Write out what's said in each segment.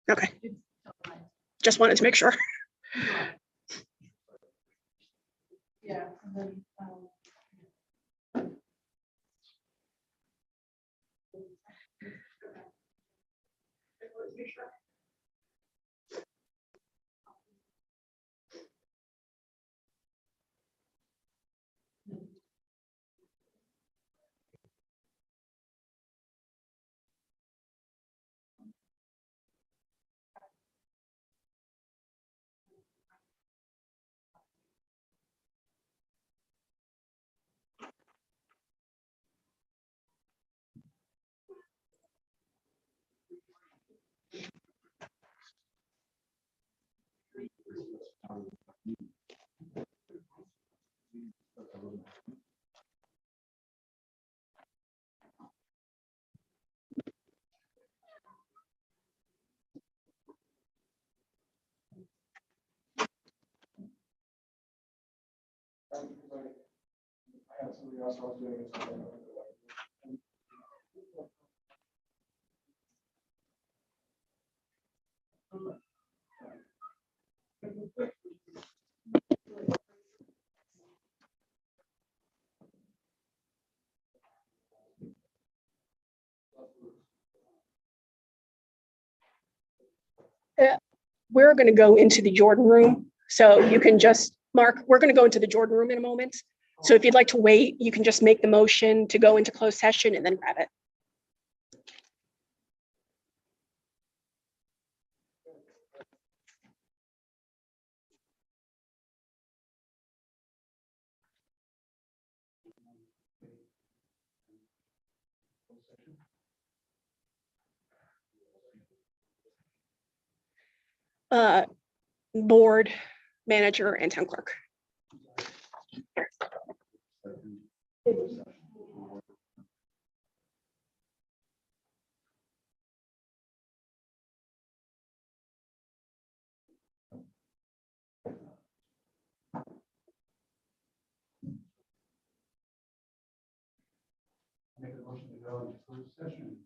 Okay. Just wanted to make sure. Yeah. And then, I had somebody else I was doing it. We're going to go into the Jordan room. So you can just, Mark, we're going to go into the Jordan room in a moment. So if you'd like to wait, you can just make the motion to go into closed session and then grab it. Board, manager, and town clerk. Make a motion to go into closed session.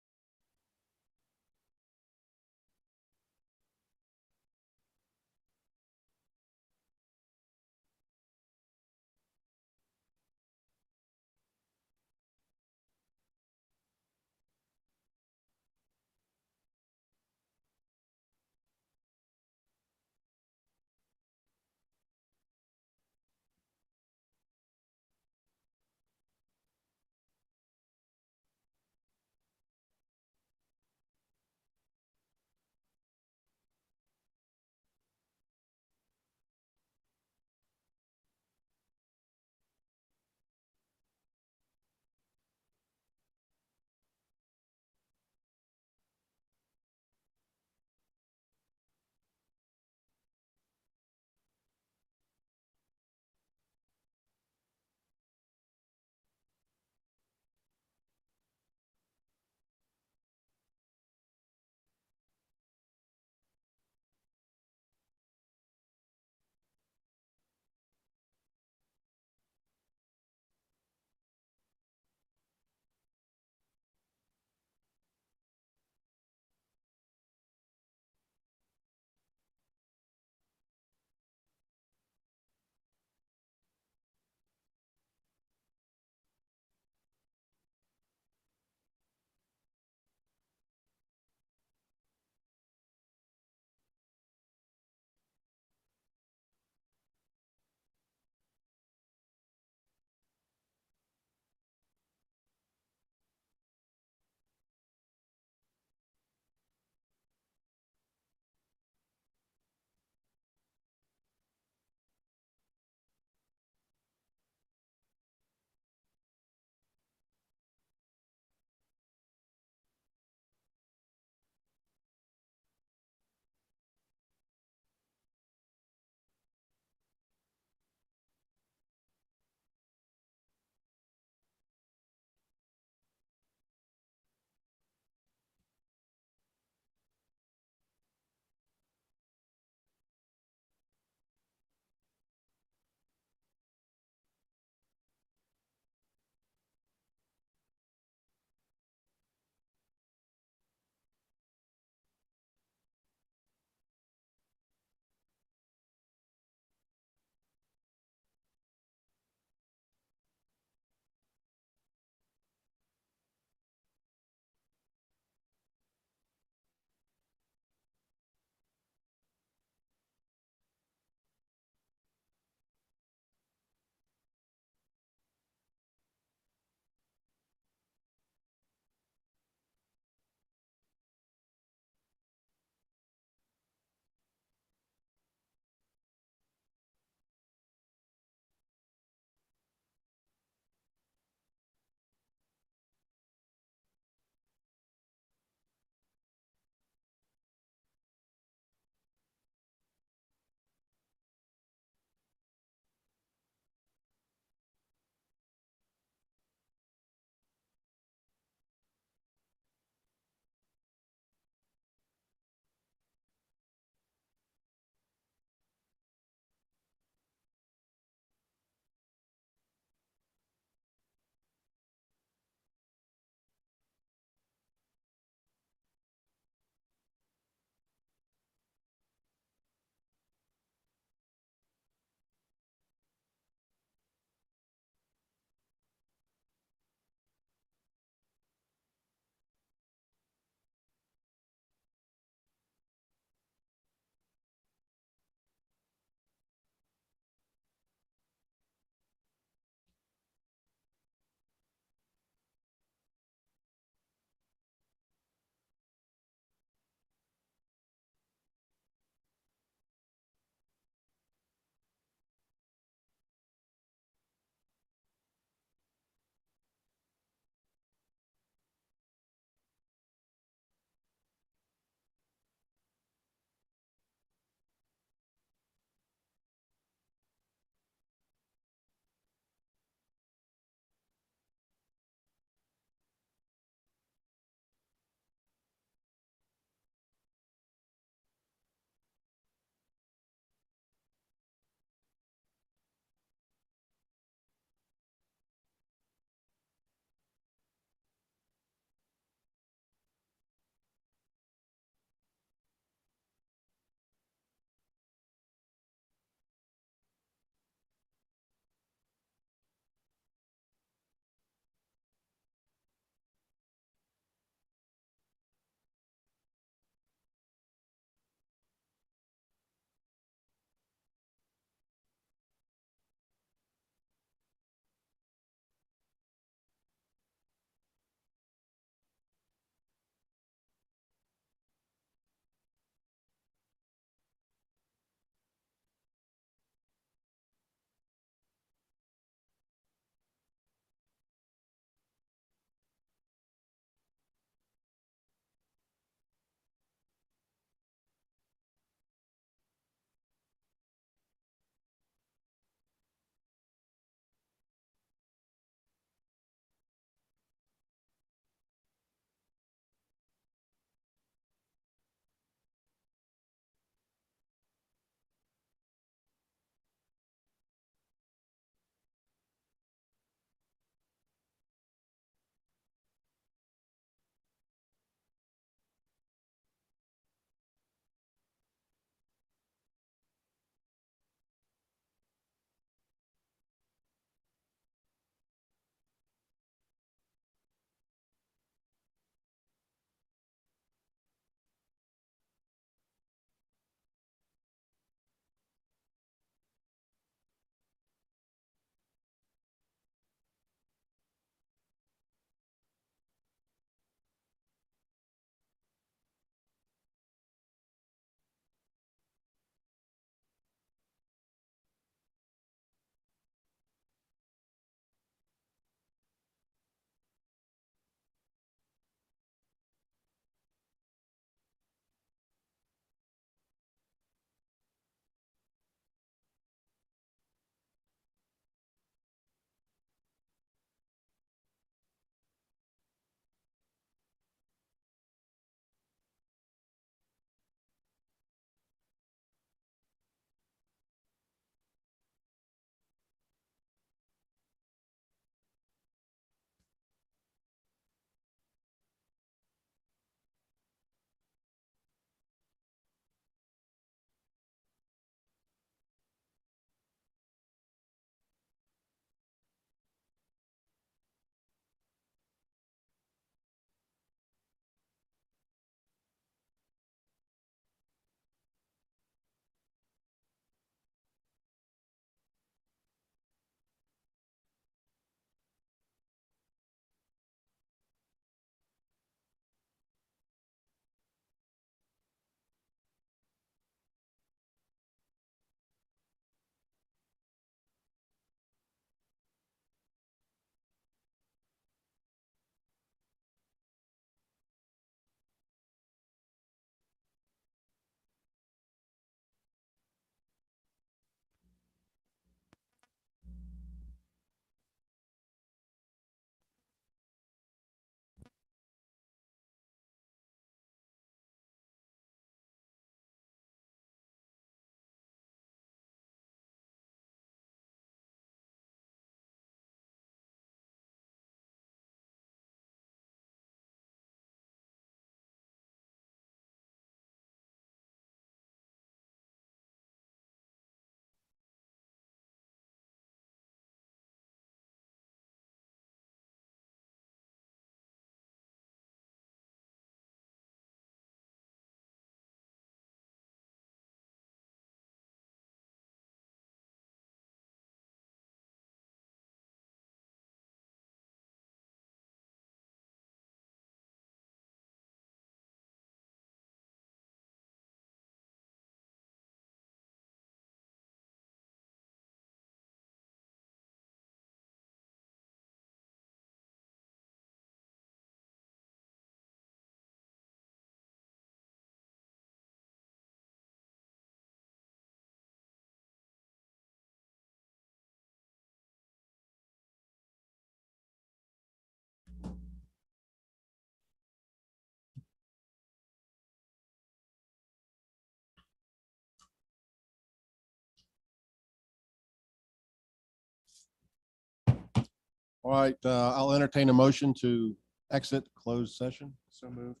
All right, I'll entertain a motion to exit closed session. So moved.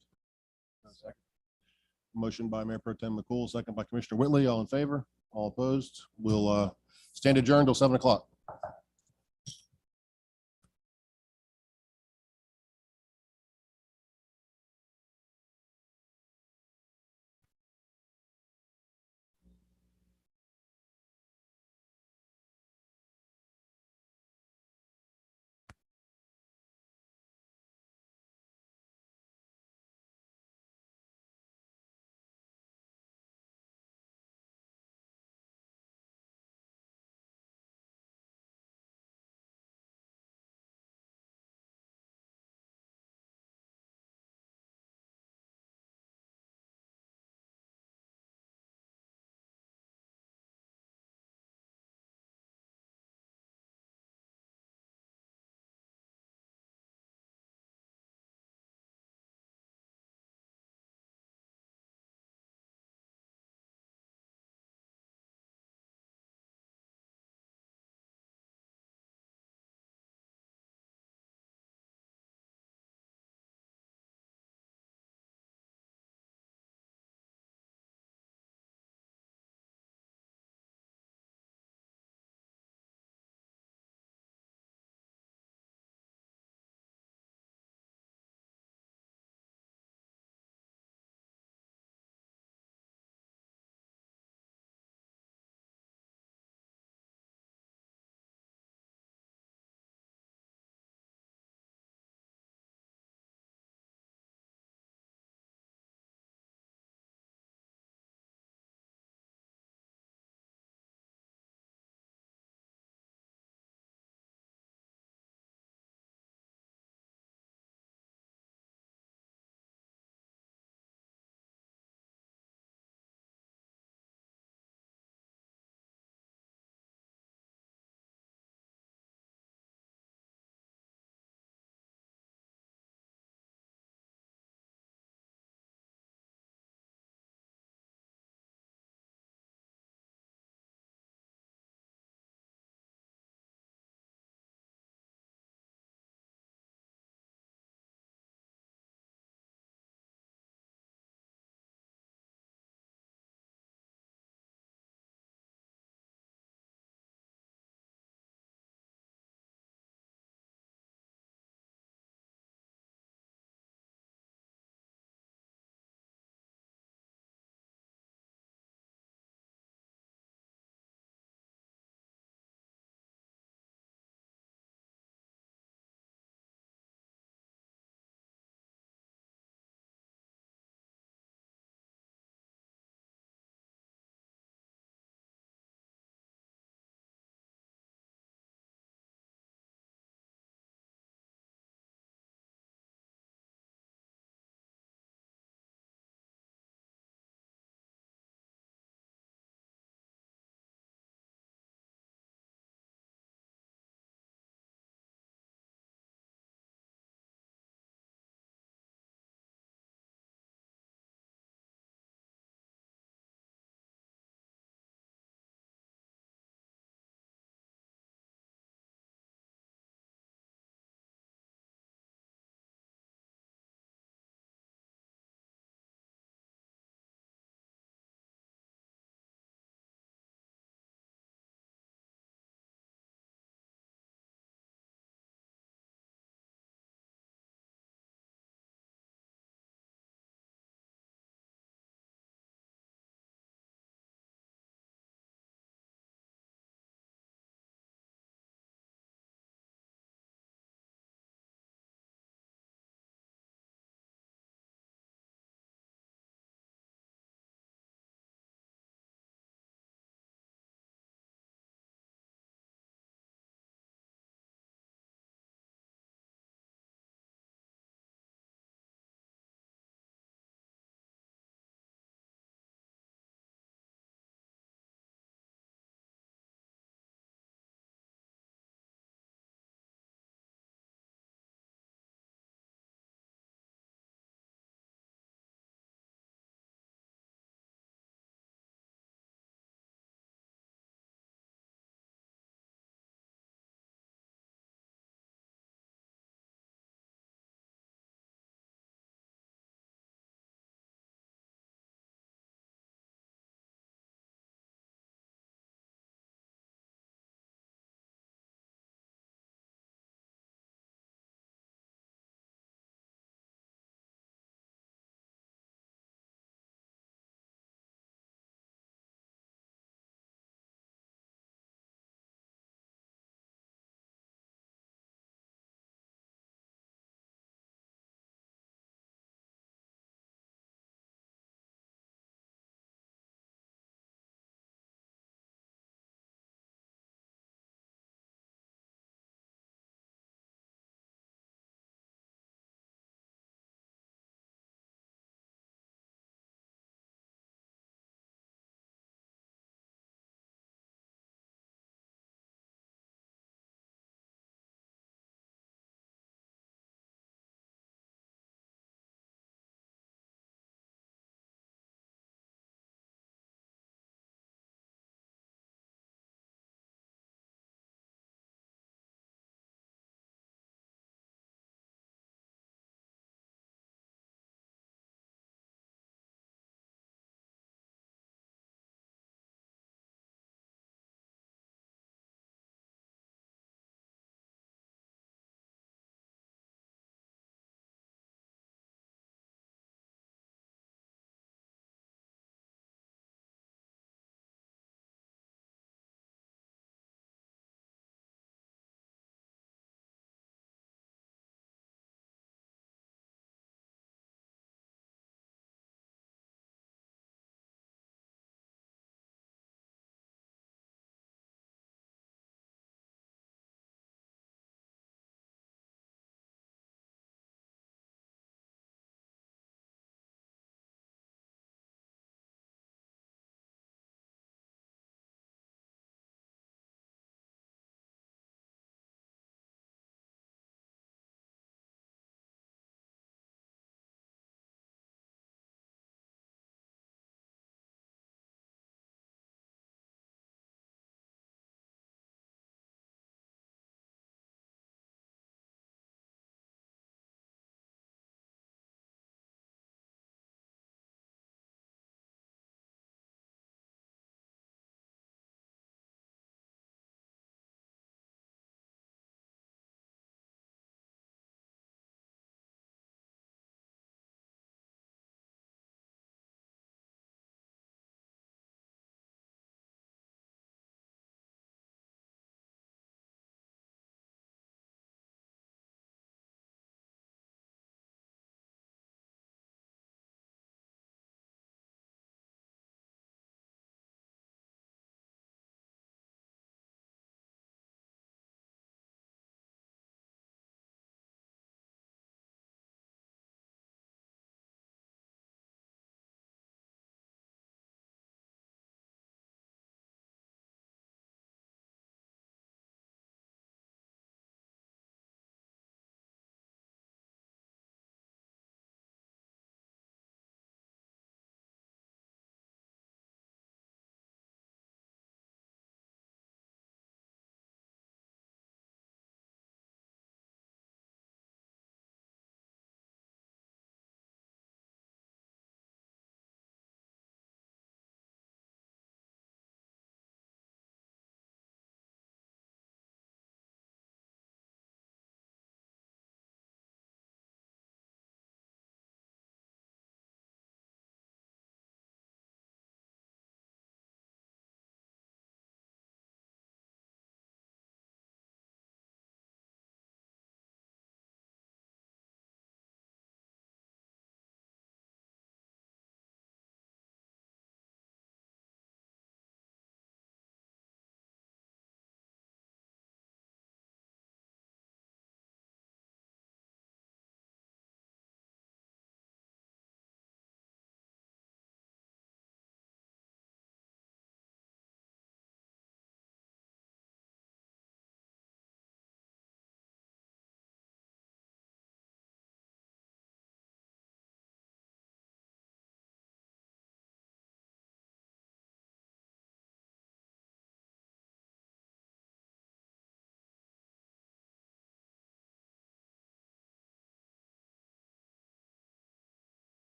Second. Motion by Mayor Pro Tem McCool, second by Commissioner Whitley. All in favor? All opposed? We'll stand adjourned till 7 o'clock.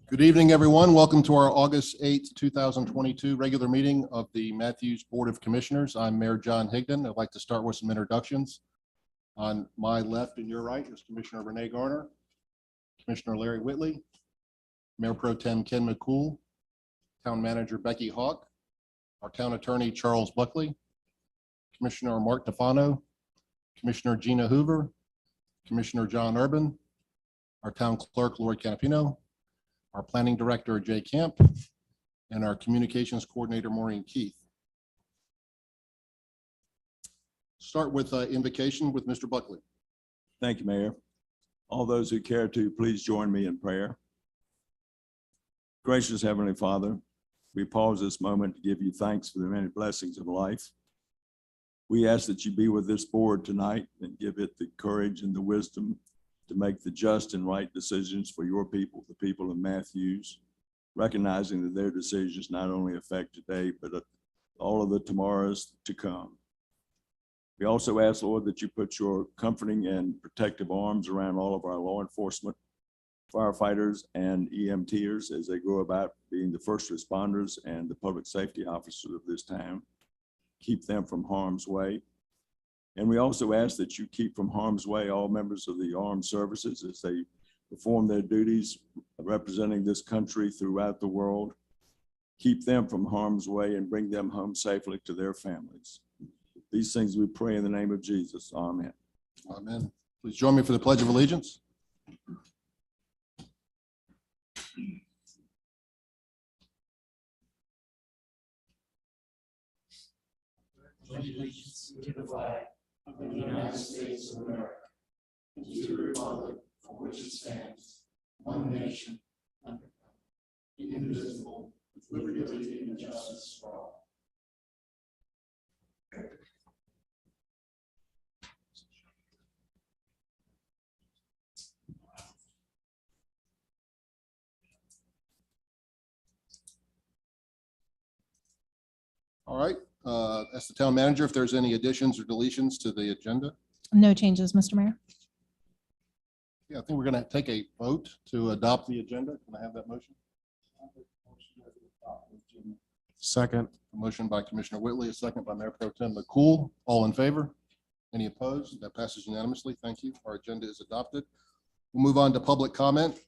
Good evening, everyone. Welcome to our August 8th, 2022 regular meeting of the Matthews Board of Commissioners. I'm Mayor John Higdon. I'd like to start with some introductions. On my left and your right is Commissioner Renee Garner, Commissioner Larry Whitley, Mayor Pro Tem Ken McCool, Town Manager Becky Hawk, our Town Attorney Charles Buckley, Commissioner Mark Tefano, Commissioner Gina Hoover, Commissioner John Urban, our Town Clerk Lori Canapino, our Planning Director Jay Camp, and our Communications Coordinator Maureen Keith. Start with invocation with Mr. Buckley. Thank you, Mayor. All those who care to, please join me in prayer. Gracious Heavenly Father, we pause this moment to give you thanks for the many blessings of life. We ask that you be with this board tonight and give it the courage and the wisdom to make the just and right decisions for your people, the people of Matthews, recognizing that their decisions not only affect today, but all of the tomorrows to come. We also ask, Lord, that you put your comforting and protective arms around all of our law enforcement, firefighters, and EMTers as they go about being the first responders and the public safety officers of this town. Keep them from harm's way. And we also ask that you keep from harm's way all members of the armed services as they perform their duties representing this country throughout the world. Keep them from harm's way and bring them home safely to their families. These things we pray in the name of Jesus. Amen. Amen. Please join me for the Pledge of Allegiance. Allegiance to the flag of the United States of America, and to the republic for which it stands, one nation, under God, indivisible, with liberty and justice for all. All right. Ask the town manager if there's any additions or deletions to the agenda. No changes, Mr. Mayor. Yeah, I think we're going to take a vote to adopt the agenda. Can I have that motion? Second. A motion by Commissioner Whitley, a second by Mayor Pro Tem McCool. All in favor? Any opposed? That passes unanimously. Thank you. Our agenda is adopted. We'll move on to public comment.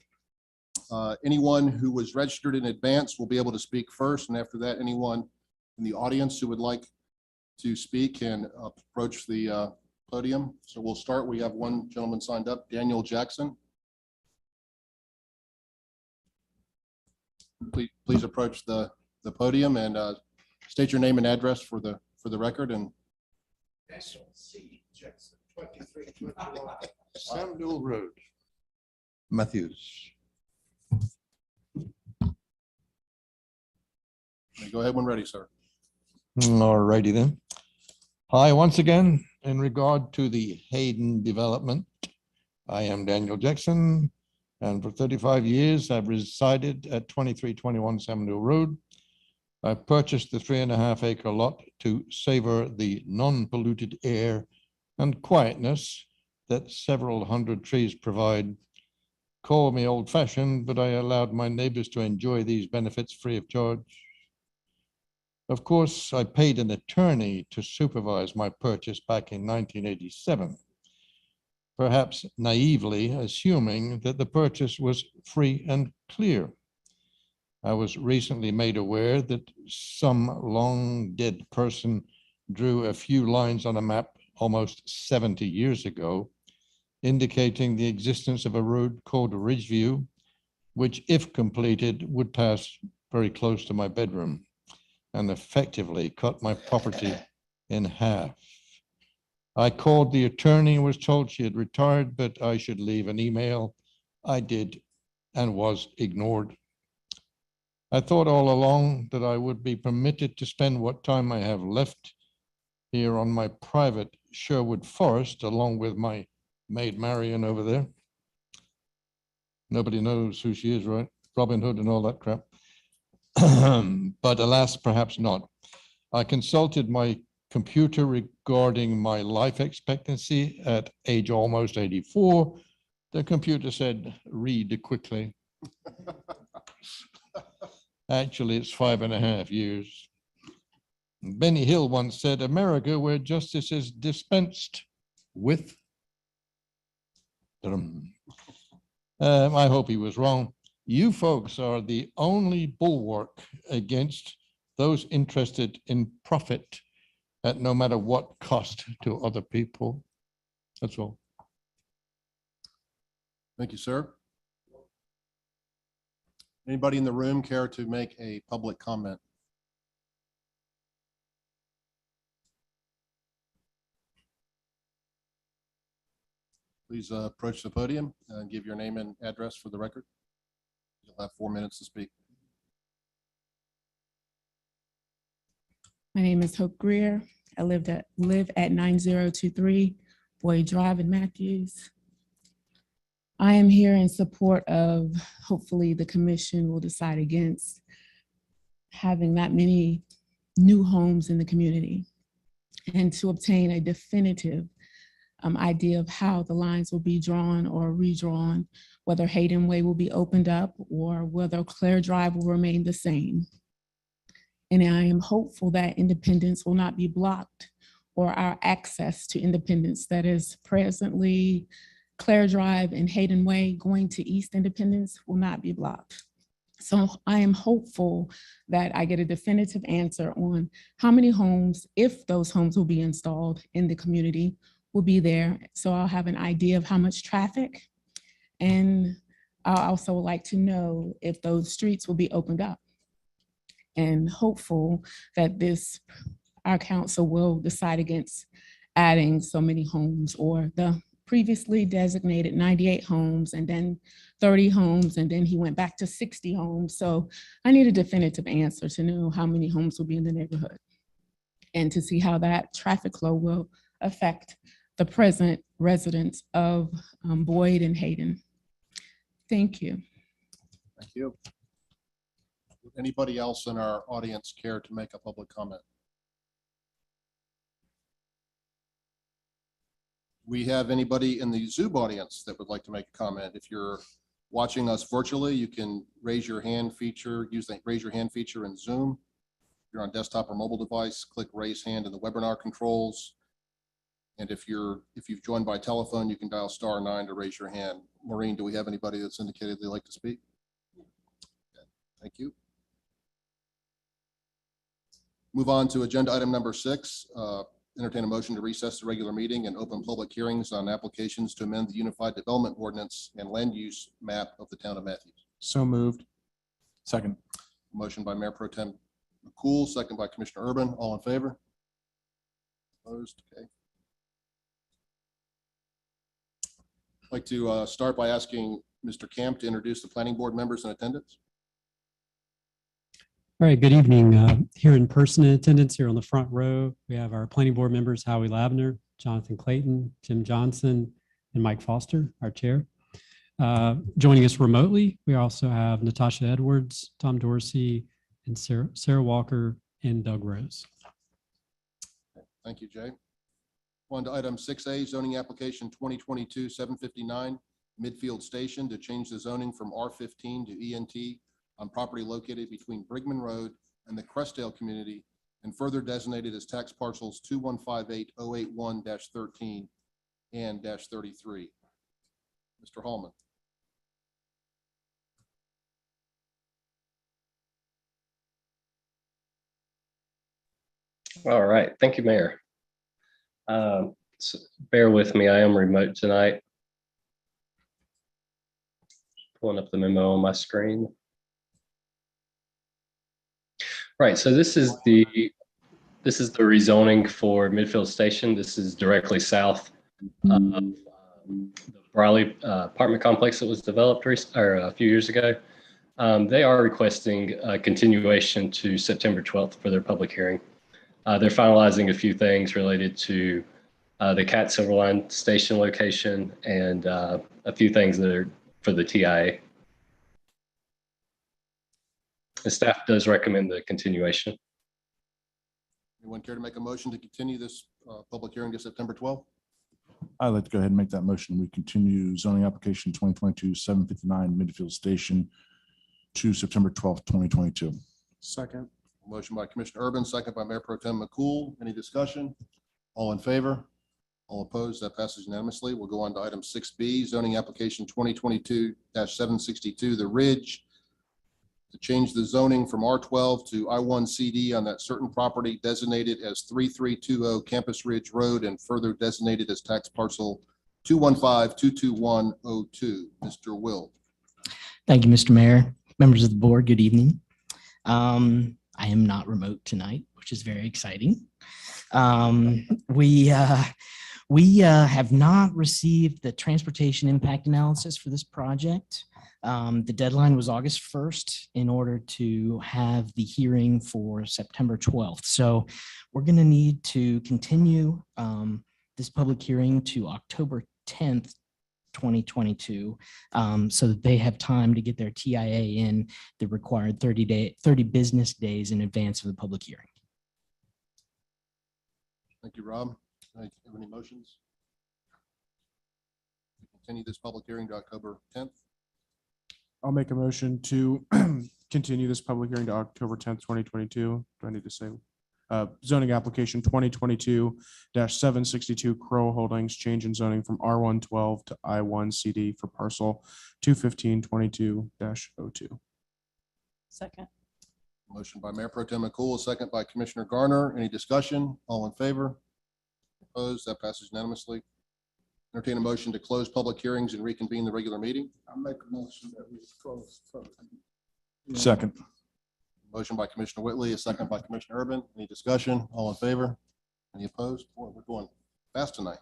Anyone who was registered in advance will be able to speak first, and after that, anyone in the audience who would like to speak can approach the podium. So we'll start. We have one gentleman signed up, Daniel Jackson. Please approach the podium and state your name and address for the record. And Daniel C. Jackson, 2321 Samuel Road. Matthews. go ahead when ready, sir. All righty then. Hi, once again, in regard to the Hayden development, I am Daniel Jackson, and for 35 years I've resided at 2321 Samuel Road. I purchased the 3.5 acre lot to savor the non-polluted air and quietness that several hundred trees provide. Call me old-fashioned, but I allowed my neighbors to enjoy these benefits free of charge. Of course, I paid an attorney to supervise my purchase back in 1987, perhaps naively assuming that the purchase was free and clear. I was recently made aware that some long dead person drew a few lines on a map almost 70 years ago, indicating the existence of a road called Ridgeview, which, if completed, would pass very close to my bedroom and effectively cut my property in half. I called the attorney and was told she had retired, but I should leave an email. I did and was ignored. I thought all along that I would be permitted to spend what time I have left here on my private Sherwood Forest, along with my maid Marion over there. Nobody knows who she is, right? Robin Hood and all that crap. But alas, perhaps not. I consulted my computer regarding my life expectancy at age almost 84. The computer said, read quickly. Actually, it's 5.5 years. Benny Hill once said, America, where justice is dispensed with. I hope he was wrong. You folks are the only bulwark against those interested in profit at no matter what cost to other people. That's all. Thank you, sir. Anybody in the room care to make a public comment? Please approach the podium and give your name and address for the record. You'll have 4 minutes to speak. My name is Hope Greer. I live at 9023 Boyd Drive in Matthews. I am here in support of, hopefully the commission will decide against having that many new homes in the community, and to obtain a definitive idea of how the lines will be drawn or redrawn, whether Hayden Way will be opened up or whether Claire Drive will remain the same. And I am hopeful that Independence will not be blocked, or our access to Independence that is presently Claire Drive and Hayden Way going to East Independence will not be blocked. So I am hopeful that I get a definitive answer on how many homes, if those homes will be installed in the community, will be there. So I'll have an idea of how much traffic. And I also would like to know if those streets will be opened up. And hopeful that our council will decide against adding so many homes, or the previously designated 98 homes and then 30 homes, and then he went back to 60 homes. So I need a definitive answer to know how many homes will be in the neighborhood, and to see how that traffic flow will affect the present residents of Boyd and Hayden. Thank you. Thank you. Would anybody else in our audience care to make a public comment? We have anybody in the Zoom audience that would like to make a comment? If you're watching us virtually, you can use the raise your hand feature in Zoom. If you're on desktop or mobile device, click raise hand in the webinar controls. And if you've joined by telephone, you can dial *9 to raise your hand. Maureen, do we have anybody that's indicated they'd like to speak? Okay, thank you. Move on to agenda item number 6. Entertain a motion to recess the regular meeting and open public hearings on applications to amend the Unified Development Ordinance and land use map of the town of Matthews. So moved. Second. Motion by Mayor Pro Tem McCool, second by Commissioner Urban. All in favor? Opposed? Okay. I'd like to start by asking Mr. Camp to introduce the planning board members in attendance. All right, good evening. Here in person in attendance here on the front row, we have our planning board members, Howie Lavner, Jonathan Clayton, Jim Johnson, and Mike Foster, our chair. Joining us remotely, we also have Natasha Edwards, Tom Dorsey, and Sarah Walker, and Doug Rose. Thank you, Jay. On to item 6A, zoning application 2022-759, Midfield Station, to change the zoning from R15 to ENT on property located between Brigman Road and the Crestdale community, and further designated as tax parcels 2158081-13 and -33. Mr. Hallman. All right, thank you, Mayor. So bear with me, I am remote tonight. Pulling up the memo on my screen. Right, so this is the rezoning for Midfield Station. This is directly south of the Briley apartment complex that was developed a few years ago. They are requesting a continuation to September 12th for their public hearing. They're finalizing a few things related to the Cat Silverline station location and a few things that are for the TIA. The staff does recommend the continuation. Anyone care to make a motion to continue this public hearing to September 12th? I'd like to go ahead and make that motion. We continue zoning application 2022-759 Midfield Station to September 12th, 2022. Second. Motion by Commissioner Urban, second by Mayor Pro Tem McCool. Any discussion? All in favor? All opposed? That passes unanimously. We'll go on to item 6B, zoning application 2022-762, The Ridge, to change the zoning from R12 to I1 CD on that certain property designated as 3320 Campus Ridge Road and further designated as tax parcel 215-22102. Mr. Will. Thank you, Mr. Mayor. Members of the board, good evening. I am not remote tonight, which is very exciting. We have not received the transportation impact analysis for this project. The deadline was August 1st in order to have the hearing for September 12th. So we're going to need to continue this public hearing to October 10th, 2022, so that they have time to get their TIA in the required 30 business days in advance of the public hearing. Thank you, Rob. Have any motions? Continue this public hearing to October 10th. I'll make a motion to continue this public hearing to October 10th, 2022. Do I need to say zoning application 2022-762 Crow Holdings, change in zoning from R112 to I1 CD for parcel 21522-02. Second. Motion by Mayor Pro Tem McCool, second by Commissioner Garner. Any discussion? All in favor? Opposed? That passes unanimously. Entertain a motion to close public hearings and reconvene the regular meeting. I'll make a motion that we close. Second. Motion by Commissioner Whitley, a second by Commissioner Urban. Any discussion? All in favor? Any opposed? Boy, we're going fast tonight.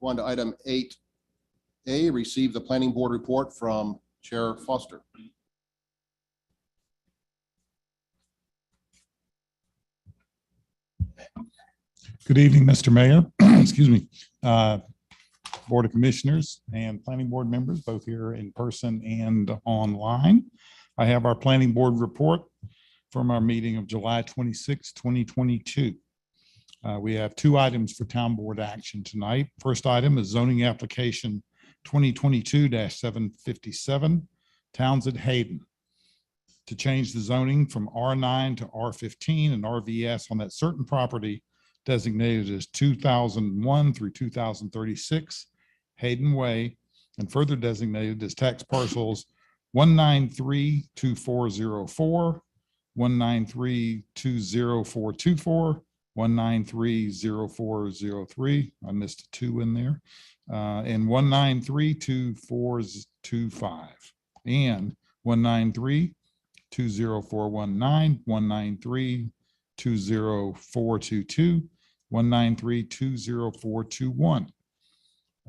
Go on to item 8A, receive the planning board report from Chair Foster. Good evening, Mr. Mayor. Excuse me. Board of Commissioners and Planning Board members, both here in person and online. I have our Planning Board report from our meeting of July 26, 2022. We have two items for town board action tonight. First item is zoning application 2022-757 Townsend Hayden to change the zoning from R9 to R15 and RVS on that certain property designated as 2001 through 2036 Hayden Way and further designated as tax parcels 1932404, 193204424, 1930403. I missed a 2 in there. And 1932425 and 193204119, 193204222, 1932041.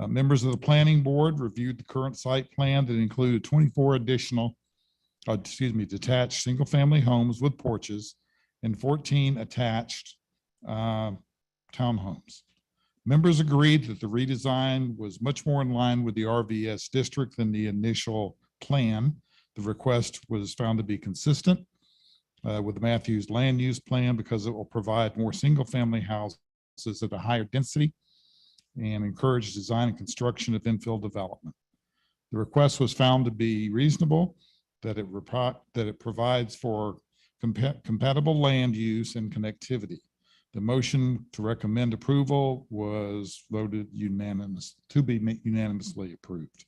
Members of the planning board reviewed the current site plan that included 24 additional, detached single-family homes with porches and 14 attached townhomes. Members agreed that the redesign was much more in line with the RVS district than the initial plan. The request was found to be consistent with the Matthews land use plan because it will provide more single-family houses at a higher density and encourage design and construction of infill development. The request was found to be reasonable, that it provides for compatible land use and connectivity. The motion to recommend approval was voted unanimous, to be unanimously approved.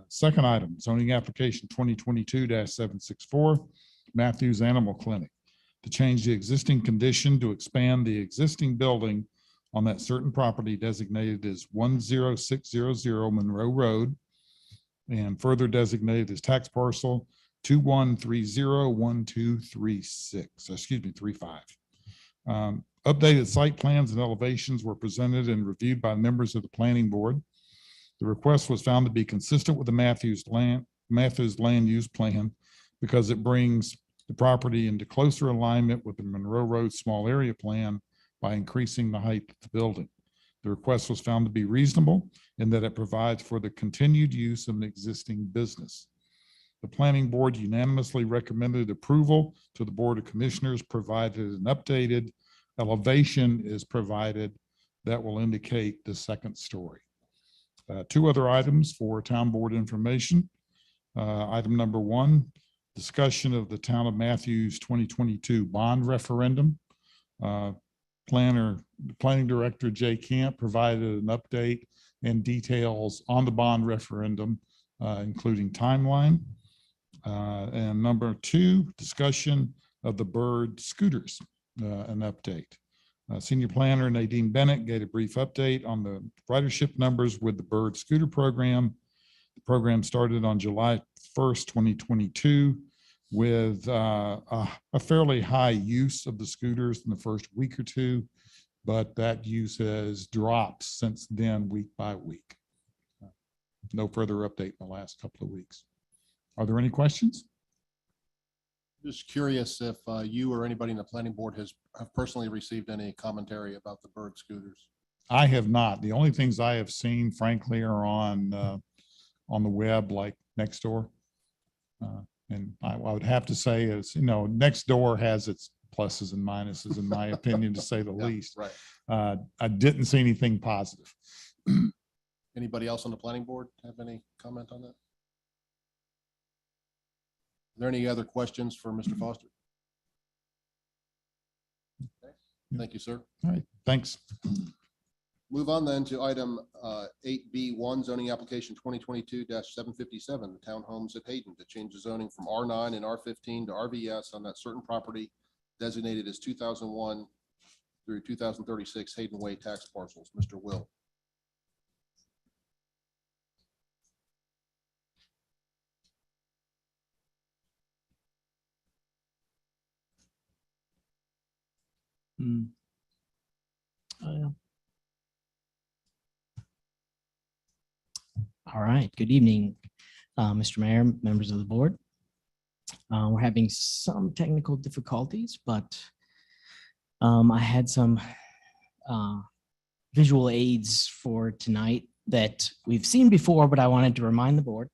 Second item, zoning application 2022-764 Matthews Animal Clinic to change the existing condition to expand the existing building on that certain property designated as 10600 Monroe Road and further designated as tax parcel 21301236, 35. Updated site plans and elevations were presented and reviewed by members of the planning board. The request was found to be consistent with the Matthews land use plan because it brings the property into closer alignment with the Monroe Road small area plan by increasing the height of the building. The request was found to be reasonable in that it provides for the continued use of an existing business. The planning board unanimously recommended approval to the Board of Commissioners, provided an updated elevation is provided that will indicate the second story. Two other items for town board information. Item number one, discussion of the Town of Matthews 2022 bond referendum. Planning Director Jay Camp provided an update and details on the bond referendum, including timeline. And number two, discussion of the bird scooters, an update. Senior Planner Nadine Bennett gave a brief update on the ridership numbers with the bird scooter program. The program started on July 1st, 2022, with a fairly high use of the scooters in the first week or two, but that use has dropped since then, week by week. No further update in the last couple of weeks. Are there any questions? Just curious if you or anybody in the planning board have personally received any commentary about the bird scooters. I have not. The only things I have seen, frankly, are on the web, like Nextdoor. And I would have to say is, Nextdoor has its pluses and minuses, in my opinion, to say the Yeah, least. right. I didn't see anything positive. Anybody else on the planning board have any comment on that? Are there any other questions for Mr. Foster? Okay. Thank you, sir. All right, thanks. Move on then to item 8B1, zoning application 2022-757, the townhomes at Hayden, to change the zoning from R9 and R15 to RVS on that certain property designated as 2001 through 2036 Hayden Way tax parcels. Mr. Will. All right, good evening, Mr. Mayor, members of the board. We're having some technical difficulties, but I had some visual aids for tonight that we've seen before, but I wanted to remind the board.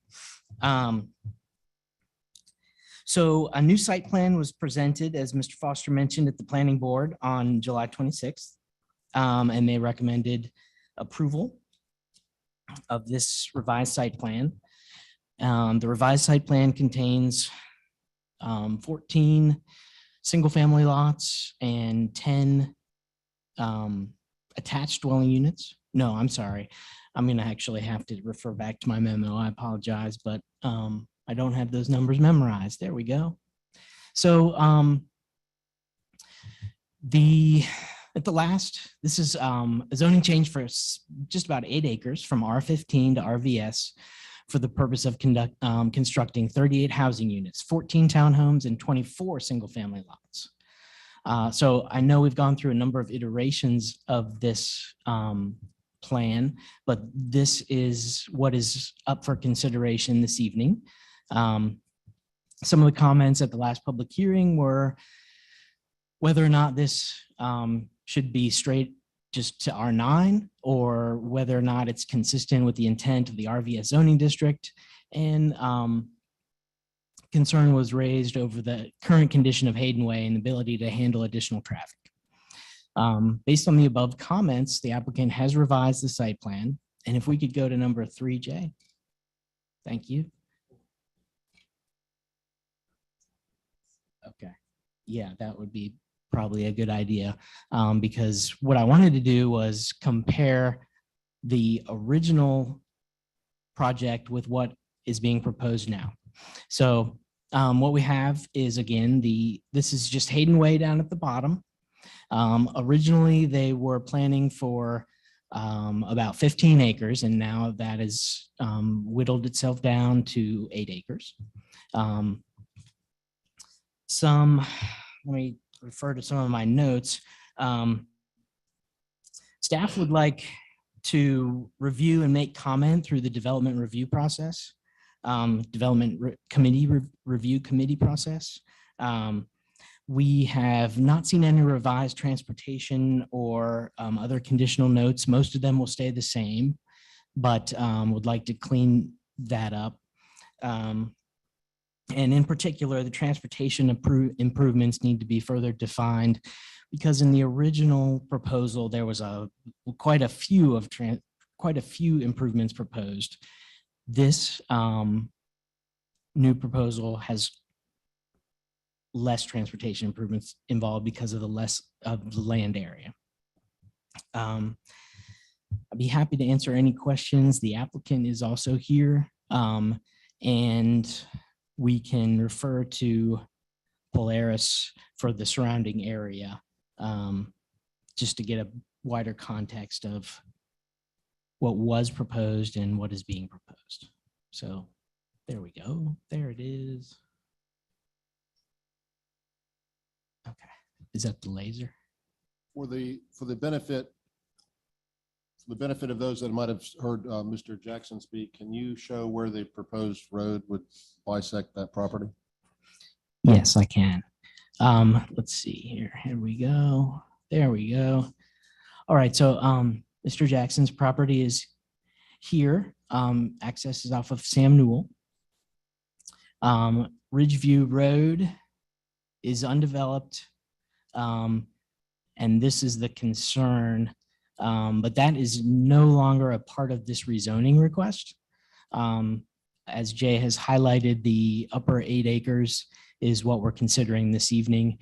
So a new site plan was presented, as Mr. Foster mentioned, at the planning board on July 26th, and they recommended approval of this revised site plan. The revised site plan contains 14 single-family lots and 10 attached dwelling units. No, I'm sorry. I'm going to actually have to refer back to my memo. I apologize, but I don't have those numbers memorized. There we go. So this is a zoning change for just about 8 acres from R15 to RVS for the purpose of constructing 38 housing units, 14 townhomes, and 24 single-family lots. So I know we've gone through a number of iterations of this plan, but this is what is up for consideration this evening. Some of the comments at the last public hearing were whether or not this should be straight just to R9, or whether or not it's consistent with the intent of the RVS zoning district. And concern was raised over the current condition of Hayden Way and the ability to handle additional traffic. Based on the above comments, the applicant has revised the site plan. And if we could go to number 3J. Thank you. Okay. Yeah, that would be probably a good idea, because what I wanted to do was compare the original project with what is being proposed now. So what we have is, again, this is just Hayden Way down at the bottom. Originally, they were planning for about 15 acres, and now that has whittled itself down to 8 acres. Let me refer to some of my notes. Staff would like to review and make comment through the development review process, review committee process. We have not seen any revised transportation or other conditional notes. Most of them will stay the same, but would like to clean that up. And in particular, the transportation improvements need to be further defined because in the original proposal, there was quite a few improvements proposed. This new proposal has less transportation improvements involved because of the less of the land area. I'd be happy to answer any questions. The applicant is also here, and we can refer to Polaris for the surrounding area, just to get a wider context of what was proposed and what is being proposed. So there we go. There it is. Okay, is that the laser? For the benefit of those that might have heard Mr. Jackson speak, can you show where the proposed road would bisect that property? Yes, I can. Let's see here. Here we go. There we go. All right. So Mr. Jackson's property is here. Access is off of Sam Newell. Ridgeview Road is undeveloped. And this is the concern. But that is no longer a part of this rezoning request. As Jay has highlighted, the upper 8 acres is what we're considering this evening,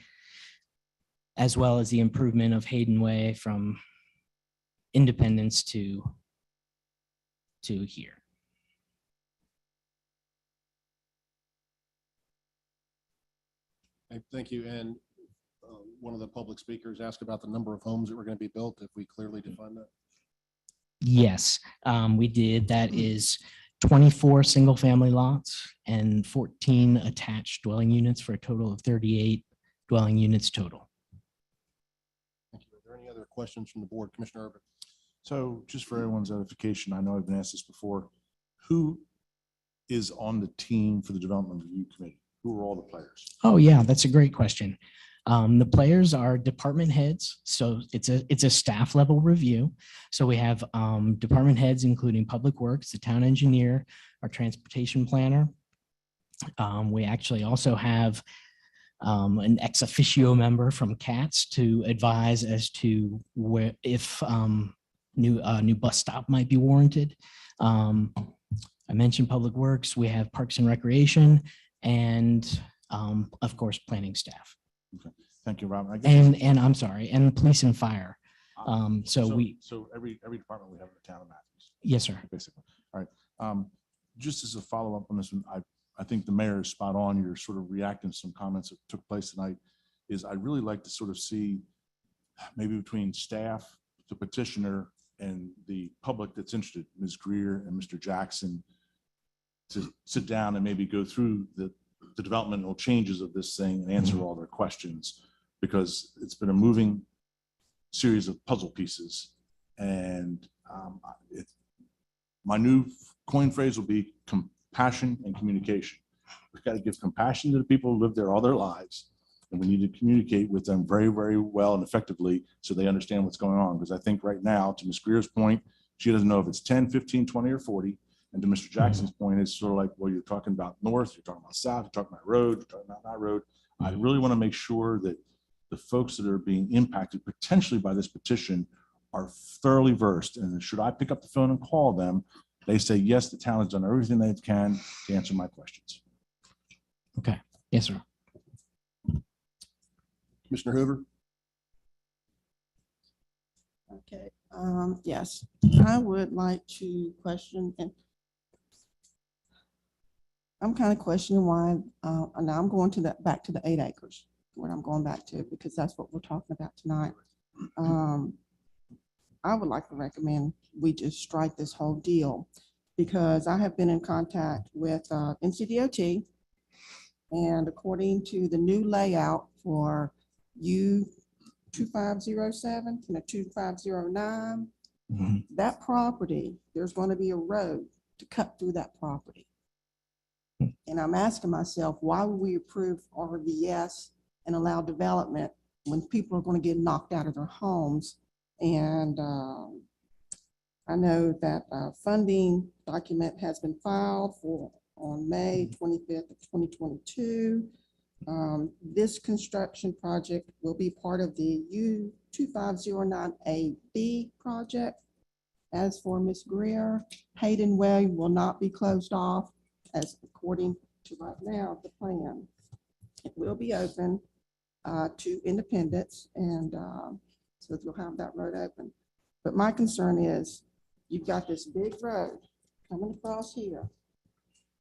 as well as the improvement of Hayden Way from Independence to here. Thank you. And one of the public speakers asked about the number of homes that were going to be built. If we clearly define that. Yes, we did. That is 24 single-family lots and 14 attached dwelling units for a total of 38 dwelling units total. Thank you. Are there any other questions from the board? Commissioner Urban? So just for everyone's edification, I know I've been asked this before. Who is on the team for the Development Review Committee? Who are all the players? Oh, yeah, that's a great question. The players are department heads. So it's a staff level review. So we have department heads, including Public Works, the town engineer, our transportation planner. We actually also have an ex officio member from CATS to advise as to where, if new bus stop might be warranted. I mentioned Public Works. We have Parks and Recreation, and of course, planning staff. Okay. Thank you, Rob. I guess And I'm sorry, and police and fire. So every department we have in the town of Matthews. Yes, sir. Basically. All right. Just as a follow-up on this one, I think the mayor is spot on. You're sort of reacting to some comments that took place tonight. I'd really like to sort of see maybe between staff, the petitioner, and the public that's interested, Ms. Greer and Mr. Jackson, to sit down and maybe go through the developmental changes of this thing and answer all their questions, because it's been a moving series of puzzle pieces. And my new coin phrase will be compassion and communication. We've got to give compassion to the people who live there all their lives, and we need to communicate with them very, very well and effectively so they understand what's going on. Because I think right now, to Ms. Greer's point, she doesn't know if it's 10, 15, 20, or 40. And to Mr. Jackson's point, it's sort of like, well, you're talking about north, you're talking about south, you're talking about road, you're talking about that road. I really want to make sure that the folks that are being impacted potentially by this petition are thoroughly versed. And should I pick up the phone and call them, they say, yes, the town has done everything they can to answer my questions. Okay. Yes, sir. Commissioner Hoover? Okay, yes, I would like to question, and I'm kind of questioning why, and now I'm going to back to the 8 acres, what I'm going back to, because that's what we're talking about tonight. I would like to recommend we just strike this whole deal, because I have been in contact with NCDOT, and according to the new layout for U2507 and a 2509, that property, there's going to be a road to cut through that property. And I'm asking myself, why would we approve RVS and allow development when people are going to get knocked out of their homes? And I know that a funding document has been filed for on May 25th of 2022. This construction project will be part of the U2509AB project. As for Ms. Greer, Hayden Way will not be closed off as according to right now, the plan. It will be open to independents, and so you'll have that road open. But my concern is you've got this big road coming across here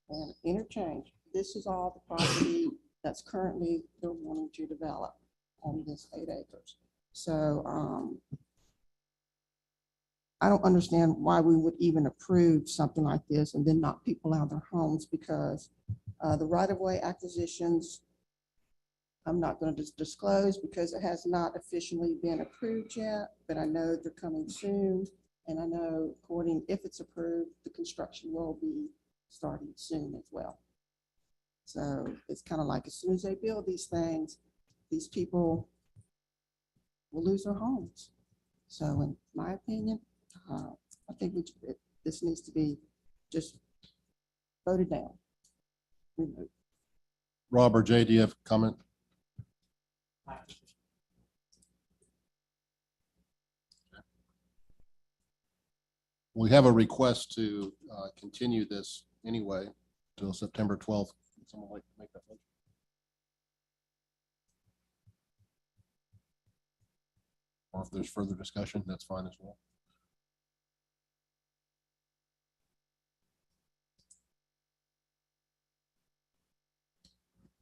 and interchange. This is all the property that's currently they're wanting to develop on this 8 acres. So I don't understand why we would even approve something like this and then knock people out of their homes, because the right-of-way acquisitions, I'm not going to disclose because it has not officially been approved yet, but I know they're coming soon. And I know according, if it's approved, the construction will be starting soon as well. So it's kind of like as soon as they build these things, these people will lose their homes. So in my opinion, I think this needs to be just voted down. Removed. Rob or Jay, do you have a comment? We have a request to continue this anyway till September 12th. Would someone like to make that motion? Or if there's further discussion, that's fine as well.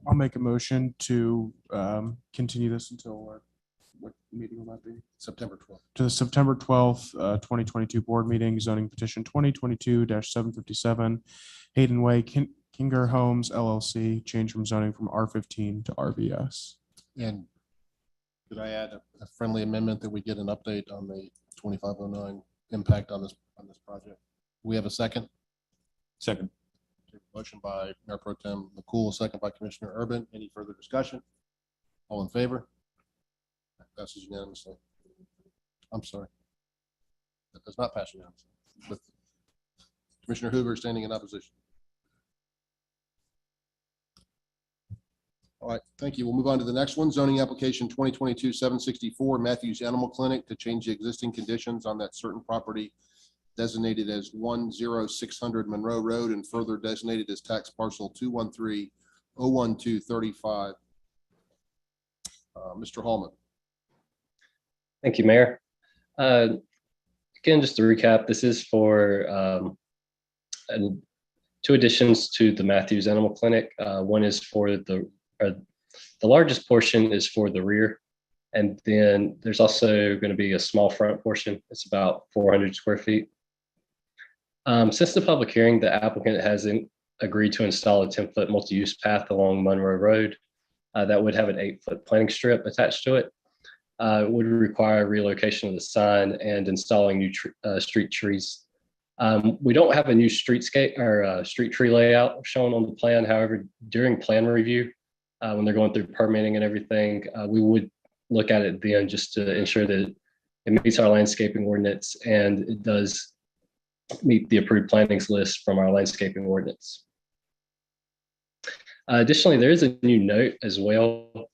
I'll make a motion to continue this until what meeting will that be? September 12th. To the September 12th, 2022 board meeting, zoning petition 2022-757, Hayden Way, Kinger Homes LLC, change from zoning from R15 to RVS. And could I add a friendly amendment that we get an update on the 2509 impact on this project? We have a second? Second. Motion by Mayor Pro Tem McCool, second by Commissioner Urban. Any further discussion? All in favor? That passes unanimously. I'm sorry. That does not pass unanimously. With Commissioner Hoover standing in opposition. All right, thank you. We'll move on to the next one. Zoning application 2022-764, Matthews Animal Clinic, to change the existing conditions on that certain property designated as 10600 Monroe Road and further designated as tax parcel 213-01235. Mr. Hallman. Thank you, Mayor. Again, just to recap, this is for 2 additions to the Matthews Animal Clinic. One is for the largest portion is for the rear. And then there's also going to be a small front portion. It's about 400 square feet. Since the public hearing, the applicant hasn't agreed to install a 10-foot multi-use path along Monroe Road that would have an 8-foot planting strip attached to it. It would require relocation of the sign and installing new street trees. We don't have a new streetscape or street tree layout shown on the plan. However, during plan review, when they're going through permitting and everything, we would look at it then just to ensure that it meets our landscaping ordinance and it does meet the approved plantings list from our landscaping ordinance. Additionally, there is a new note as well.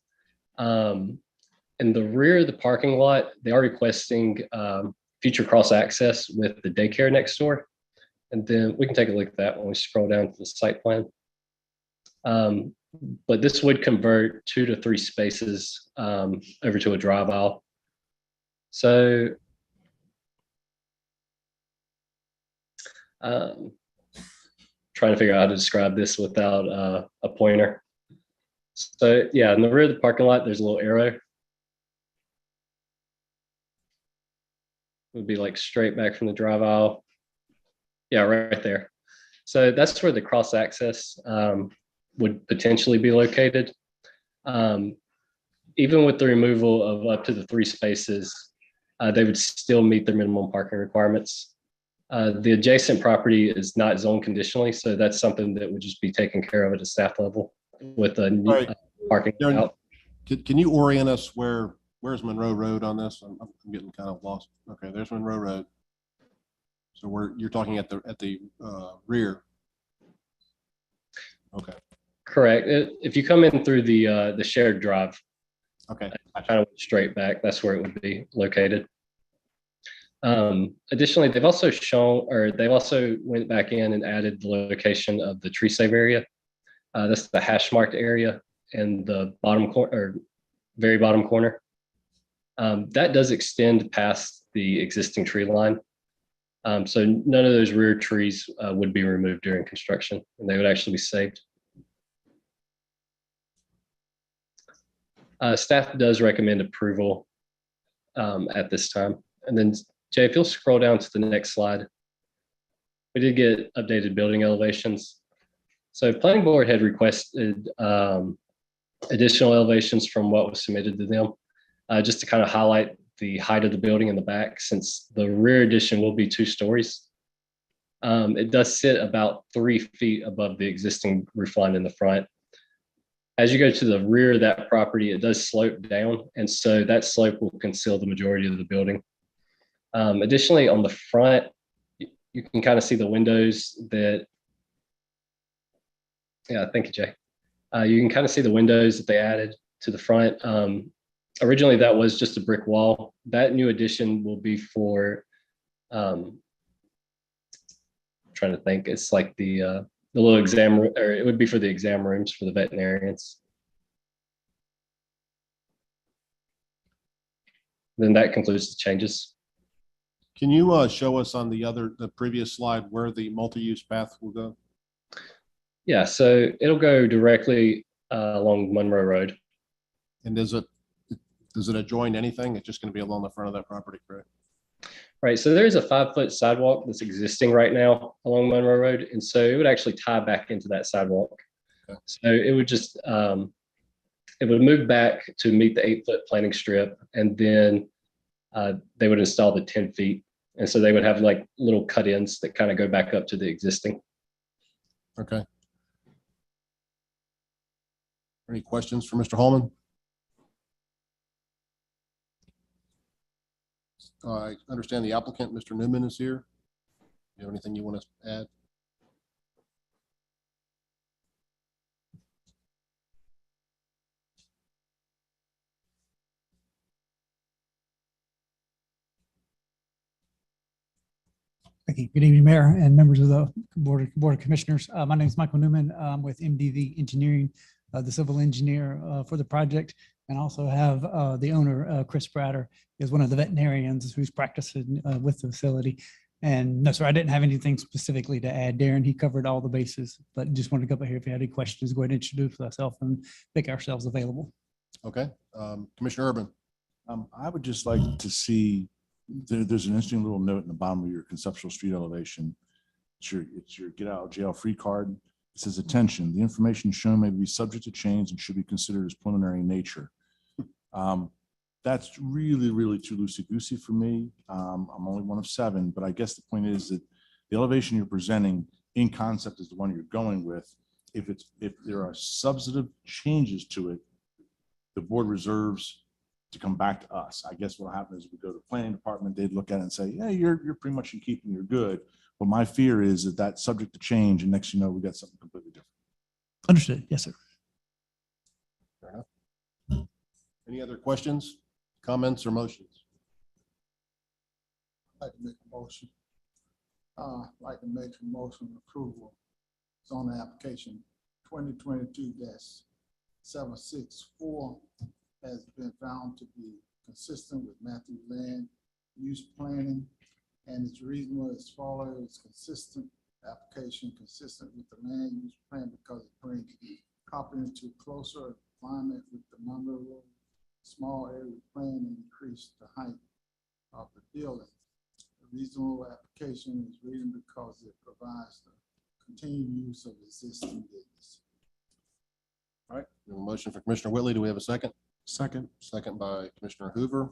In the rear of the parking lot, they are requesting future cross access with the daycare next door. And then we can take a look at that when we scroll down to the site plan. But this would convert 2 to 3 spaces over to a drive aisle. So trying to figure out how to describe this without a pointer. So yeah, in the rear of the parking lot, there's a little arrow. It would be like straight back from the drive aisle. Yeah, right there. So that's where the cross access would potentially be located. Even with the removal of up to the 3 spaces, they would still meet their minimum parking requirements. The adjacent property is not zoned conditionally, so that's something that would just be taken care of at a staff level with a new parking out. Can you orient us where's Monroe Road on this? I'm getting kind of lost. Okay, there's Monroe Road. So you're talking at the rear. Okay, Correct. If you come in through the shared drive, okay. I kind of went straight back. That's where it would be located. Additionally, they've also went back in and added the location of the tree save area. That's the hash marked area in the bottom corner, or very bottom corner. That does extend past the existing tree line. So none of those rear trees would be removed during construction, and they would actually be saved. Staff does recommend approval at this time. And then Jay, if you'll scroll down to the next slide, we did get updated building elevations. So planning board had requested additional elevations from what was submitted to them, just to kind of highlight the height of the building in the back, since the rear addition will be 2 stories. It does sit about 3 feet above the existing roof line in the front. As you go to the rear of that property, it does slope down, and so that slope will conceal the majority of the building. Additionally, on the front, you can kind of see the windows that, yeah, thank you, Jay. You can kind of see the windows that they added to the front. Originally, that was just a brick wall. That new addition will be for, I'm trying to think, it's like the little exam room, or it would be for the exam rooms for the veterinarians. Then that concludes the changes. Can you show us on the previous slide where the multi-use path will go? Yeah, so it'll go directly along Monroe Road. And does it adjoin anything? It's just going to be along the front of that property, correct? Right, so there's a 5-foot sidewalk that's existing right now along Monroe Road, and so it would actually tie back into that sidewalk. Okay. So it would just it would move back to meet the 8-foot planting strip, and then they would install the 10 feet, and so they would have like little cut-ins that kind of go back up to the existing. Okay. Any questions for Mr. Holman? I understand the applicant, Mr. Newman, is here. Do you have anything you want to add? Thank you. Good evening, Mayor and members of the Board of Commissioners. My name is Michael Newman. I'm with MDV Engineering, the civil engineer for the project, and also have the owner, Chris Bratter, is one of the veterinarians who's practicing with the facility. And no, sir, I didn't have anything specifically to add. Darren, he covered all the bases, but just wanted to come up here if you had any questions, go ahead and introduce myself and make ourselves available. Okay. Commissioner Urban. I would just like to see, there's an interesting little note in the bottom of your conceptual street elevation. It's your get out of jail free card. It says, attention, the information shown may be subject to change and should be considered as preliminary in nature. That's really too loosey-goosey for me. I'm only one of 7, but I guess the point is that the elevation you're presenting in concept is the one you're going with. If there are substantive changes to it, the board reserves to come back to us. I guess what happens is we go to the planning department, they'd look at it and say, yeah, you're pretty much in keeping, you're good. But my fear is that that's subject to change, and next you know, we got something completely different. Understood. Yes, sir. Fair enough. Any other questions, comments, or motions? I'd like to make a motion. I'd like to make a motion of approval. It's on the application 2022-764 has been found to be consistent with Matthew land use planning, and it's reasonable as follows. It's consistent application consistent with the land use plan because it brings the property into closer alignment with the Monroe Road small area plan and increase the height of the building. The reasonable application is reasonable because it provides the continued use of existing business. All right, we have a motion for Commissioner Whitley. Do we have a second? Second. Second by Commissioner Hoover.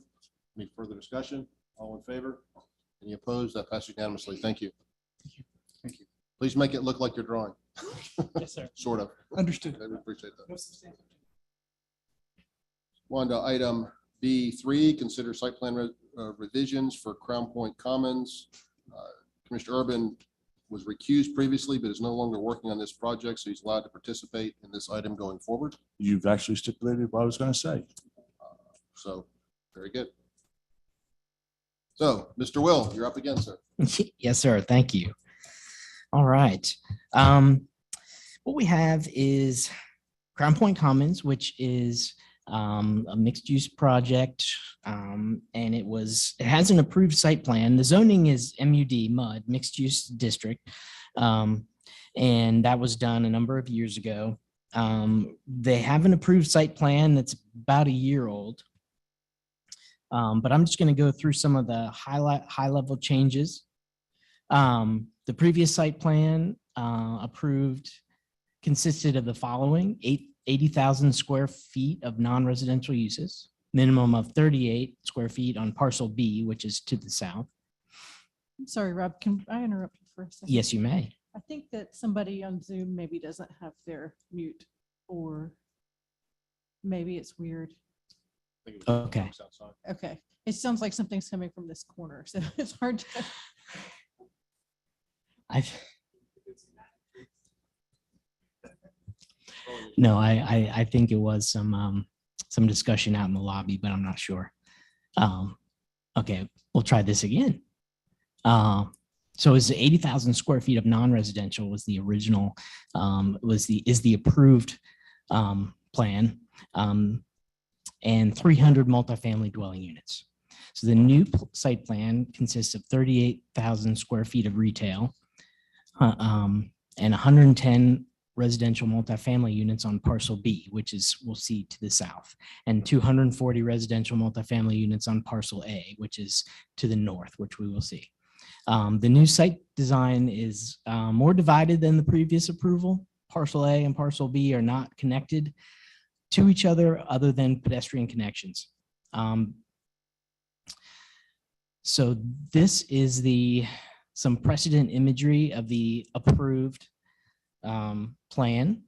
Any further discussion? All in favor? Any opposed? That passes unanimously. Thank you. Thank you. Please make it look like you're drawing. Yes, sir. Sort of. Understood. I appreciate that. On to item B3, consider site plan revisions for Crown Point Commons. Commissioner Urban was recused previously, but is no longer working on this project, so he's allowed to participate in this item going forward. You've actually stipulated what I was going to say. So, very good. So, Mr. Will, you're up again, sir. Yes, sir. Thank you. All right. What we have is Crown Point Commons, which is a mixed-use project, and it has an approved site plan. The zoning is MUD, mixed-use district, and that was done a number of years ago. They have an approved site plan that's about a year old, but I'm just going to go through some of the high-level changes. The previous site plan approved consisted of the following: 80,000 square feet of non-residential uses, minimum of 38 square feet on parcel B, which is to the south. I'm sorry, Rob, can I interrupt you for a second? Yes, you may. I think that somebody on Zoom maybe doesn't have their mute, or maybe it's weird. Okay. Okay, it sounds like something's coming from this corner, so it's hard to. No, I think it was some discussion out in the lobby, but I'm not sure. Okay, we'll try this again. So it's 80,000 square feet of non-residential was the original, is the approved plan, and 300 multifamily dwelling units. So the new site plan consists of 38,000 square feet of retail, and 110 residential multifamily units on parcel B, which is, we'll see to the south, and 240 residential multifamily units on parcel A, which is to the north, which we will see. The new site design is more divided than the previous approval. Parcel A and parcel B are not connected to each other than pedestrian connections. So this is some precedent imagery of the approved plan.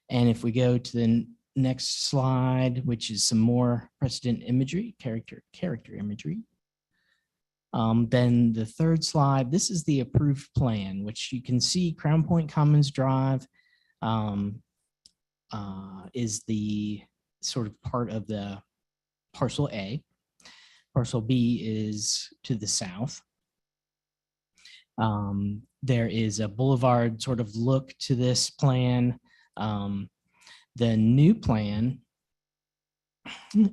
And if we go to the next slide, which is some more precedent imagery, character imagery. Then the third slide, this is the approved plan, which you can see Crown Point Commons Drive is the sort of part of the parcel A. Parcel B is to the south. There is a boulevard sort of look to this plan. The new plan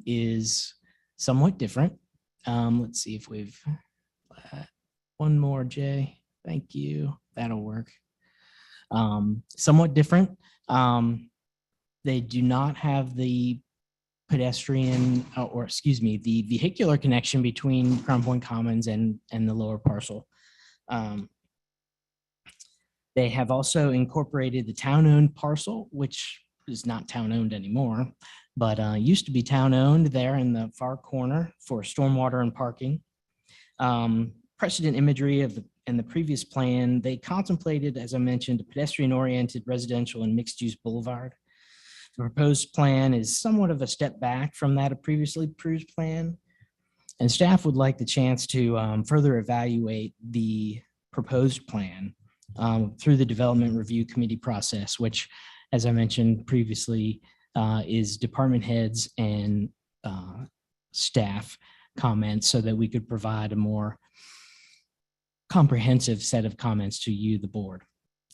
is somewhat different. Let's see if we've one more, Jay. Thank you. That'll work. Somewhat different. They do not have the pedestrian, the vehicular connection between Crown Point Commons and the lower parcel. They have also incorporated the town-owned parcel, which is not town-owned anymore, but used to be town-owned there in the far corner for stormwater and parking. Precedent imagery in the previous plan, they contemplated, as I mentioned, a pedestrian-oriented residential and mixed-use boulevard. The proposed plan is somewhat of a step back from that previously approved plan, and staff would like the chance to further evaluate the proposed plan through the development review committee process, which, as I mentioned previously, is department heads and staff comments, so that we could provide a more comprehensive set of comments to you, the board.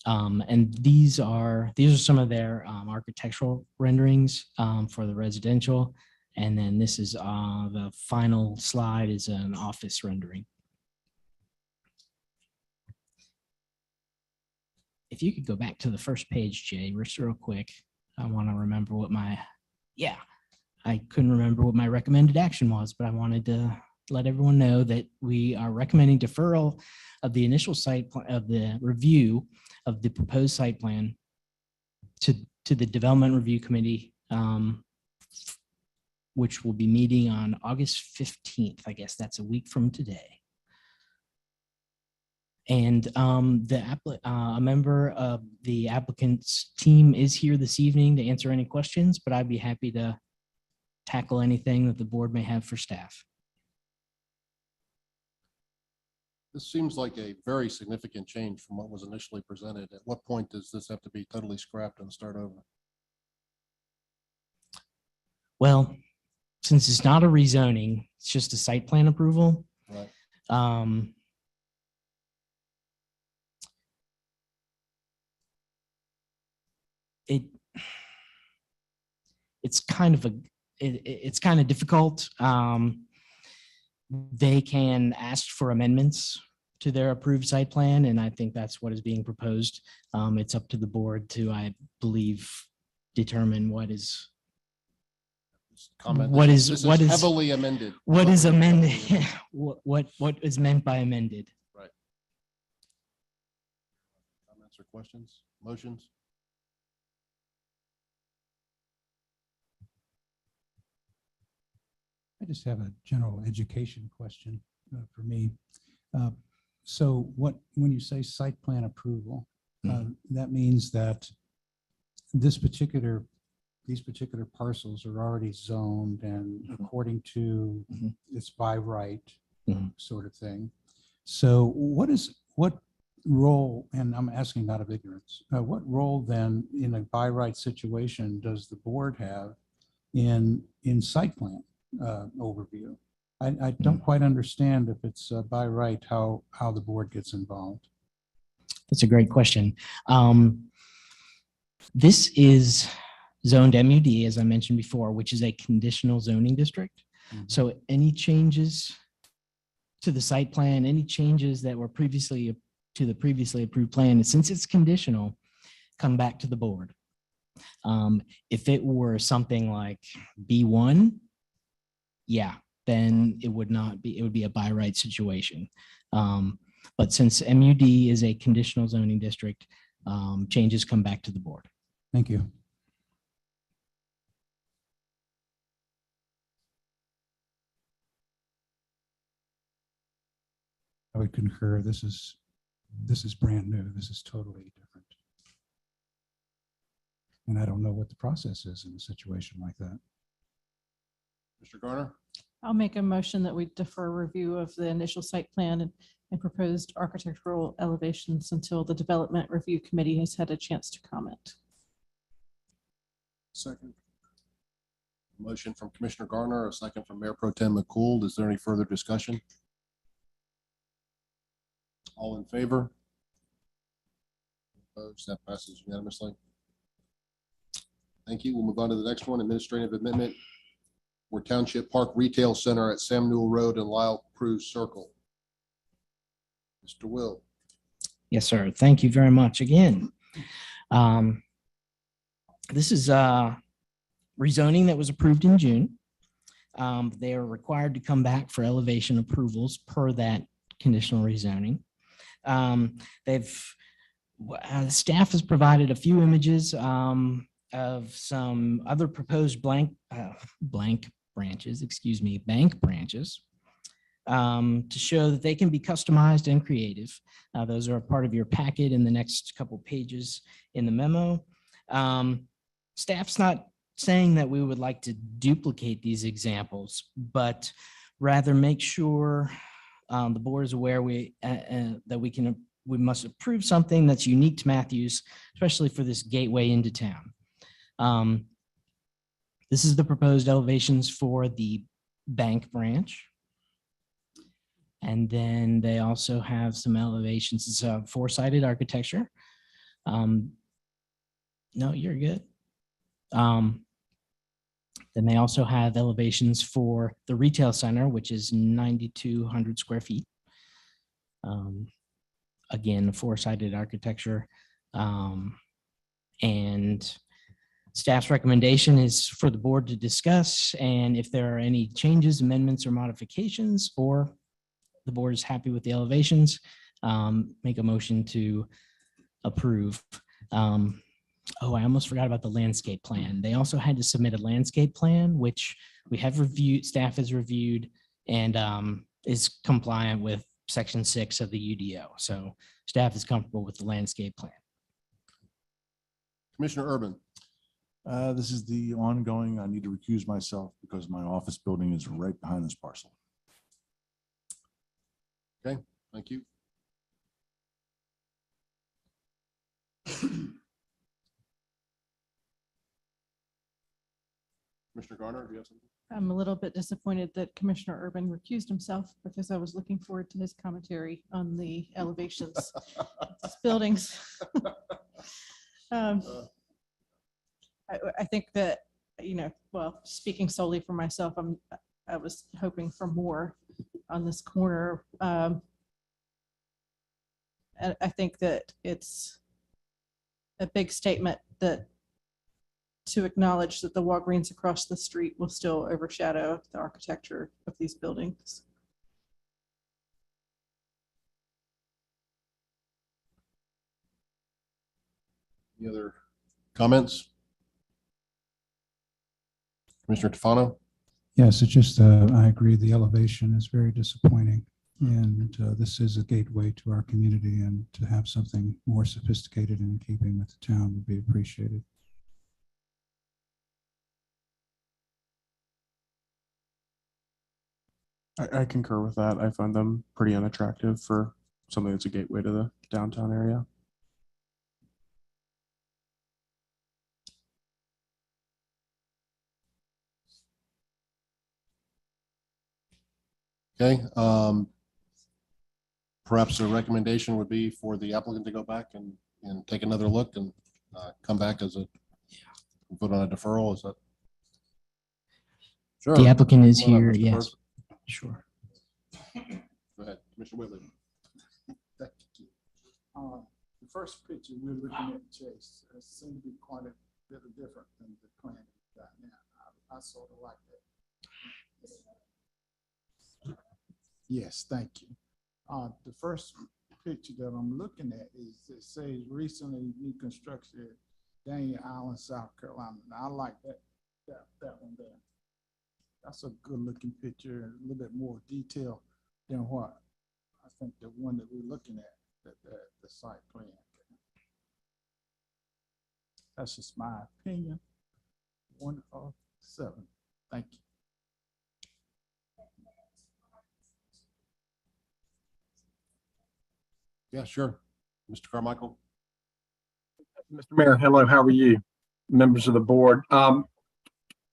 And these are some of their architectural renderings for the residential. And then this is the final slide is an office rendering. If you could go back to the first page, Jay, just real quick. I want to remember what I couldn't remember what my recommended action was, but I wanted to let everyone know that we are recommending deferral of the initial of the review of the proposed site plan to the development review committee, which will be meeting on August 15th. I guess that's a week from today. And a member of the applicant's team is here this evening to answer any questions, but I'd be happy to tackle anything that the board may have for staff. This seems like a very significant change from what was initially presented. At what point does this have to be totally scrapped and start over? Well, since it's not a rezoning, it's just a site plan approval. Right. It's kind of it's kind of difficult. They can ask for amendments to their approved site plan, and I think that's what is being proposed. It's up to the board to, I believe, determine what is Comment. What This is- this what is- heavily amended. what is amended, Heavily amended. what is meant by amended. Right. Comments or questions? Motions? I just have a general education question for me. So when you say site plan approval, that means that these particular parcels are already zoned and according to it's by right sort of thing. So what role, and I'm asking out of ignorance, what role then in a by right situation does the board have in site plan overview? I don't quite understand if it's by right, how the board gets involved. That's a great question. This is zoned MUD, as I mentioned before, which is a conditional zoning district. So any changes to the site plan, any changes that were previously to the previously approved plan, since it's conditional, come back to the board. If it were something like B1, yeah, then it would not be, it would be a by right situation. But since MUD is a conditional zoning district, changes come back to the board. Thank you. I would concur. This is brand new. This is totally different. And I don't know what the process is in a situation like that. Mr. Garner? I'll make a motion that we defer review of the initial site plan and proposed architectural elevations until the Development Review Committee has had a chance to comment. Second. Motion from Commissioner Garner, a second from Mayor Pro Tem McCool. Is there any further discussion? All in favor? Opposed? That passes unanimously. Thank you. We'll move on to the next one, administrative amendment for Township Park Retail Center at Sam Newell Road and Lyle Cruz Circle. Mr. Will. Yes, sir. Thank you very much again. This is rezoning that was approved in June. They are required to come back for elevation approvals per that conditional rezoning. Staff has provided a few images of some other proposed bank branches to show that they can be customized and creative. Those are a part of your packet in the next couple pages in the memo. Staff's not saying that we would like to duplicate these examples, but rather make sure the board is aware that we must approve something that's unique to Matthews, especially for this gateway into town. This is the proposed elevations for the bank branch. And then they also have some elevations. It's a four-sided architecture. No, you're good. Then they also have elevations for the retail center, which is 9,200 square feet. Again, four-sided architecture. And staff's recommendation is for the board to discuss, and if there are any changes, amendments, or modifications, or the board is happy with the elevations, make a motion to approve. Oh, I almost forgot about the landscape plan. They also had to submit a landscape plan, which we have reviewed, staff has reviewed, and is compliant with Section 6 of the UDO. So staff is comfortable with the landscape plan. Commissioner Urban. This is the ongoing, I need to recuse myself because my office building is right behind this parcel. Okay, Thank you. Commissioner Garner, do you have something? I'm a little bit disappointed that Commissioner Urban recused himself because I was looking forward to his commentary on the elevations of these buildings. I think that, well, speaking solely for myself, I was hoping for more on this corner. And I think that it's a big statement that to acknowledge that the Walgreens across the street will still overshadow the architecture of these buildings. Any other comments? Commissioner Tufano? Yes, it's just, I agree, the elevation is very disappointing. And this is a gateway to our community, and to have something more sophisticated and in keeping with the town would be appreciated. I concur with that. I find them pretty unattractive for something that's a gateway to the downtown area. Okay. Perhaps a recommendation would be for the applicant to go back and take another look and come back as a vote on a deferral. Is that? Sure. The applicant is Come on up, here. Mr. Yes, Burke. sure. Go ahead, Commissioner Whitley. Thank you. The first picture we're looking at, Chase, seems to be quite a bit different than the plan we've got now. I sort of like that. Yes, thank you. The first picture that I'm looking at is, it says recently new construction at Daniel Island, South Carolina. Now, I like that one there. That's a good looking picture, and a little bit more detail than what I think the one that we're looking at, the site plan. That's just my opinion. 1 of 7. Thank you. Yeah, sure. Mr. Carmichael. Mr. Mayor, hello, how are you? Members of the board.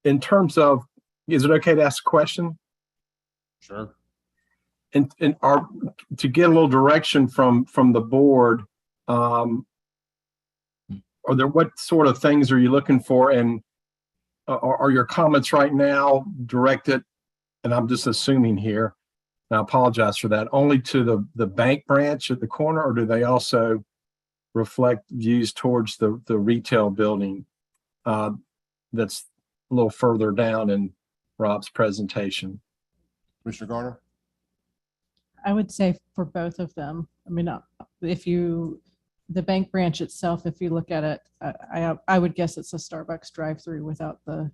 In terms of, is it okay to ask a question? Sure. And to get a little direction from the board, are there, what sort of things are you looking for? And are your comments right now directed, and I'm just assuming here, and I apologize for that, only to the bank branch at the corner, or do they also reflect views towards the retail building that's a little further down in Rob's presentation? Commissioner Garner? I would say for both of them. I mean, the bank branch itself, if you look at it, I would guess it's a Starbucks drive-through without the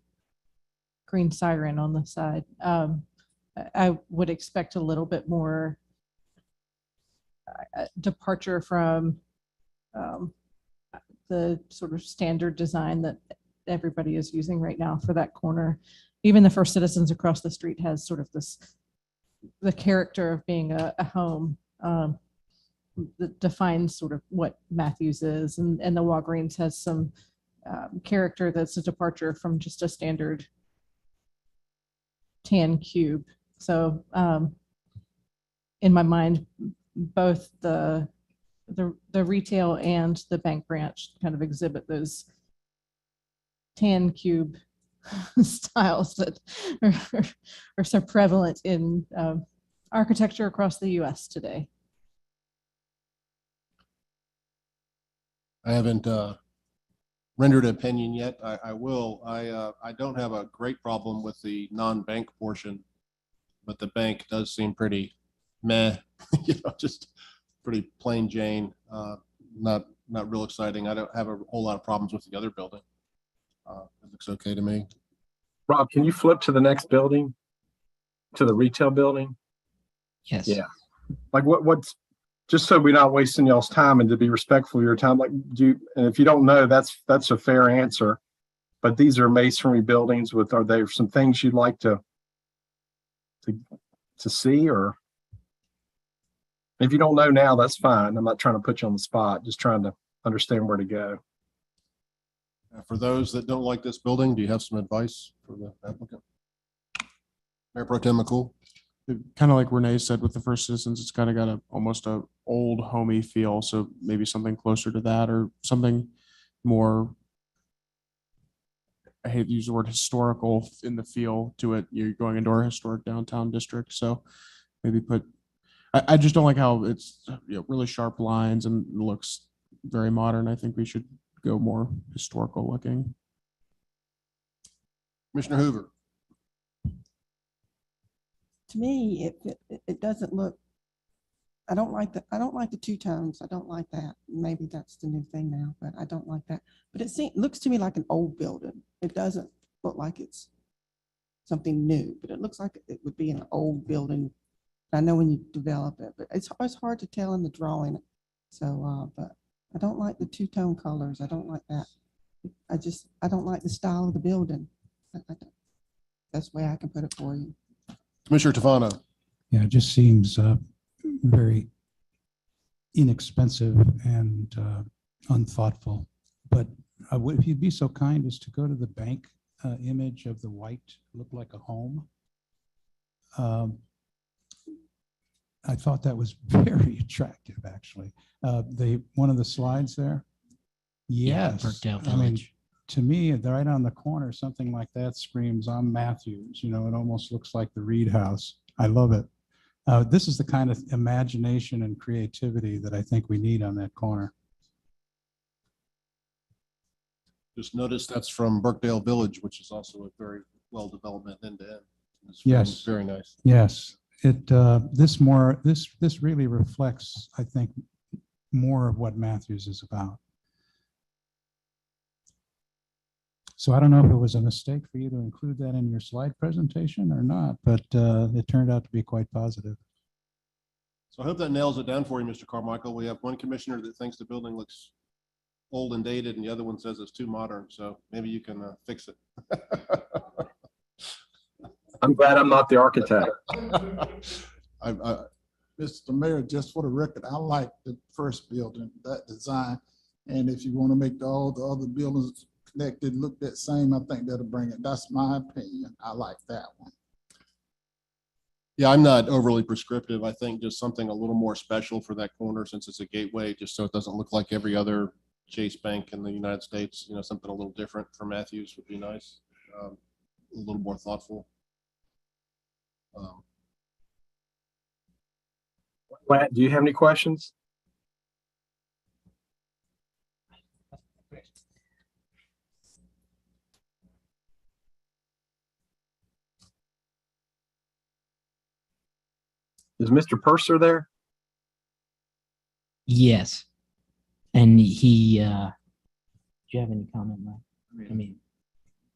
green siren on the side. I would expect a little bit more departure from the sort of standard design that everybody is using right now for that corner. Even the First Citizens across the street has sort of the character of being a home that defines sort of what Matthews is, and the Walgreens has some character that's a departure from just a standard tan cube. So in my mind, both the retail and the bank branch kind of exhibit those tan cube styles that are so prevalent in architecture across the US today. I haven't rendered an opinion yet. I will. I don't have a great problem with the non-bank portion, but the bank does seem pretty meh, just pretty plain Jane. Not real exciting. I don't have a whole lot of problems with the other building. It looks okay to me. Rob, can you flip to the next building, to the retail building? Yes. Yeah. Like what's, just so we're not wasting y'all's time and to be respectful of your time, like and if you don't know, that's a fair answer, but these are masonry buildings are there some things you'd like to see, or If you don't know now, that's fine. I'm not trying to put you on the spot, just trying to understand where to go. For those that don't like this building, do you have some advice for the applicant? Mayor Pro Tem McCool? Kind of like Renee said with the First Citizens, it's kind of got almost a old homey feel. So maybe something closer to that or something more, I hate to use the word historical in the feel to it. You're going into our historic downtown district. So maybe I just don't like how it's really sharp lines and looks very modern. I think we should go more historical looking. Commissioner Hoover? To me, it doesn't look, I don't like the two tones. I don't like that. Maybe that's the new thing now, but I don't like that. But it looks to me like an old building. It doesn't look like it's something new, but it looks like it would be an old building. I know when you develop it, but it's hard to tell in the drawing. So, but I don't like the two-tone colors. I don't like that. I don't like the style of the building. That's the way I can put it for you. Commissioner Tofano? Yeah, it just seems very inexpensive and unthoughtful. But if you'd be so kind as to go to the bank image of the white, look like a home. I thought that was very attractive, actually. One of the slides there. Yes. Birkdale I mean, Village. to me, right on the corner, something like that screams, I'm Matthews. You know, it almost looks like the Reed House. I love it. This is the kind of imagination and creativity that I think we need on that corner. Just notice that's from Birkdale Village, which is also a very well development end to end. It's Yes. Very nice. Yes. This really reflects, I think, more of what Matthews is about. So I don't know if it was a mistake for you to include that in your slide presentation or not, but it turned out to be quite positive. So I hope that nails it down for you, Mr. Carmichael. We have one commissioner that thinks the building looks old and dated, and the other one says it's too modern. So maybe you can fix it. I'm glad I'm not the architect. Mr. Mayor, just for the record, I like the first building, that design. And if you want to make all the other buildings connected, look that same, I think that'll bring it. That's my opinion. I like that one. Yeah, I'm not overly prescriptive. I think just something a little more special for that corner since it's a gateway, just so it doesn't look like every other Chase Bank in the United States. You know, something a little different for Matthews would be nice. A little more thoughtful. Do you have any questions? Is Mr. Purser there? Yes. And he, do you have any comment, Mike? I mean,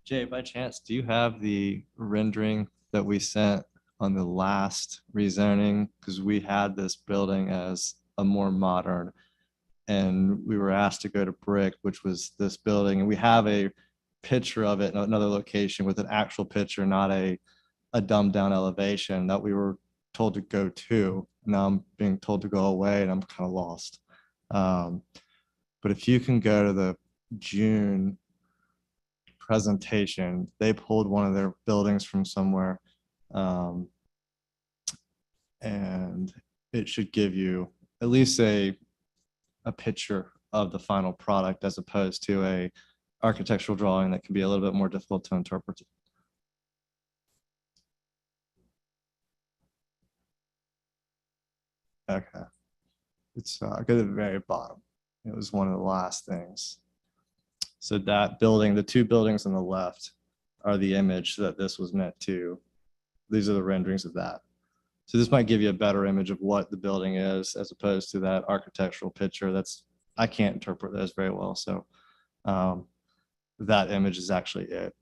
Jay, by chance, do you have the rendering that we sent on the last rezoning? Because we had this building as a more modern, and we were asked to go to brick, which was this building. And we have a picture of it in another location with an actual picture, not a dumbed down elevation that we were told to go to. Now I'm being told to go away and I'm kind of lost. But if you can go to the June presentation, they pulled one of their buildings from somewhere. And it should give you at least a picture of the final product as opposed to a architectural drawing that can be a little bit more difficult to interpret. Okay. It's go to the very bottom. It was one of the last things. So that building, the two buildings on the left are the image that this was meant to. These are the renderings of that. So this might give you a better image of what the building is as opposed to that architectural picture. I can't interpret those very well. So that image is actually it.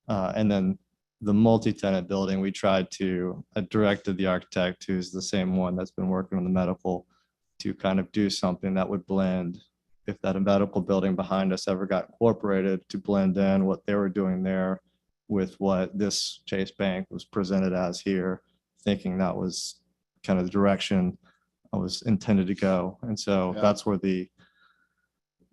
And then the multi-tenant building, we directed the architect, who's the same one that's been working on the medical, to kind of do something that would blend, if that medical building behind us ever got incorporated, to blend in what they were doing there with what this Chase Bank was presented as here, thinking that was kind of the direction I was intended to go. And so Yeah. that's where the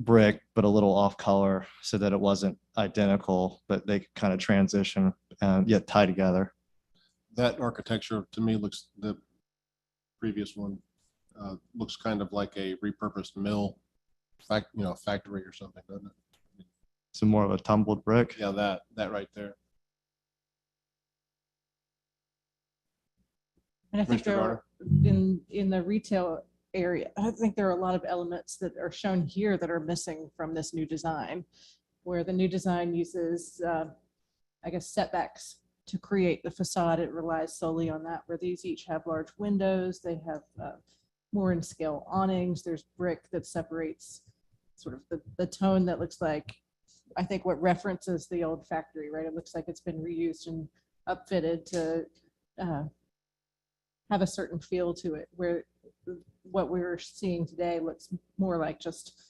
brick, but a little off color so that it wasn't identical, but they could kind of transition and yet tie together. That architecture to me looks, the previous one looks kind of like a repurposed mill, factory or something, doesn't it? So more of a tumbled brick. Yeah, that right there. And I think Commissioner there are, in the retail area, I think there are a lot of elements that are shown here that are missing from this new design, where the new design uses, I guess, setbacks to create the facade. It relies solely on that, where these each have large windows. They have more in scale awnings. There's brick that separates sort of the tone that looks like, I think, what references the old factory, right? It looks like it's been reused and upfitted to have a certain feel to it, where what we're seeing today looks more like just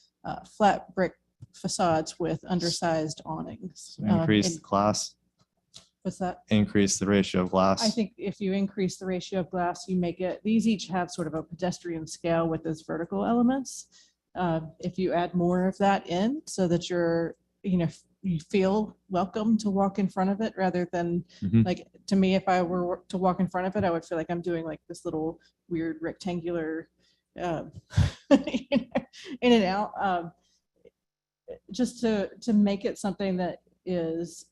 flat brick facades with undersized awnings. Increase the glass. What's that? Increase the ratio of glass. I think if you increase the ratio of glass, you make it, these each have sort of a pedestrian scale with those vertical elements. If you add more of that in so that you're, you feel welcome to walk in front of it rather than like, to me, if I were to walk in front of it, I would feel like I'm doing like this little weird rectangular in and out, just to make it something that is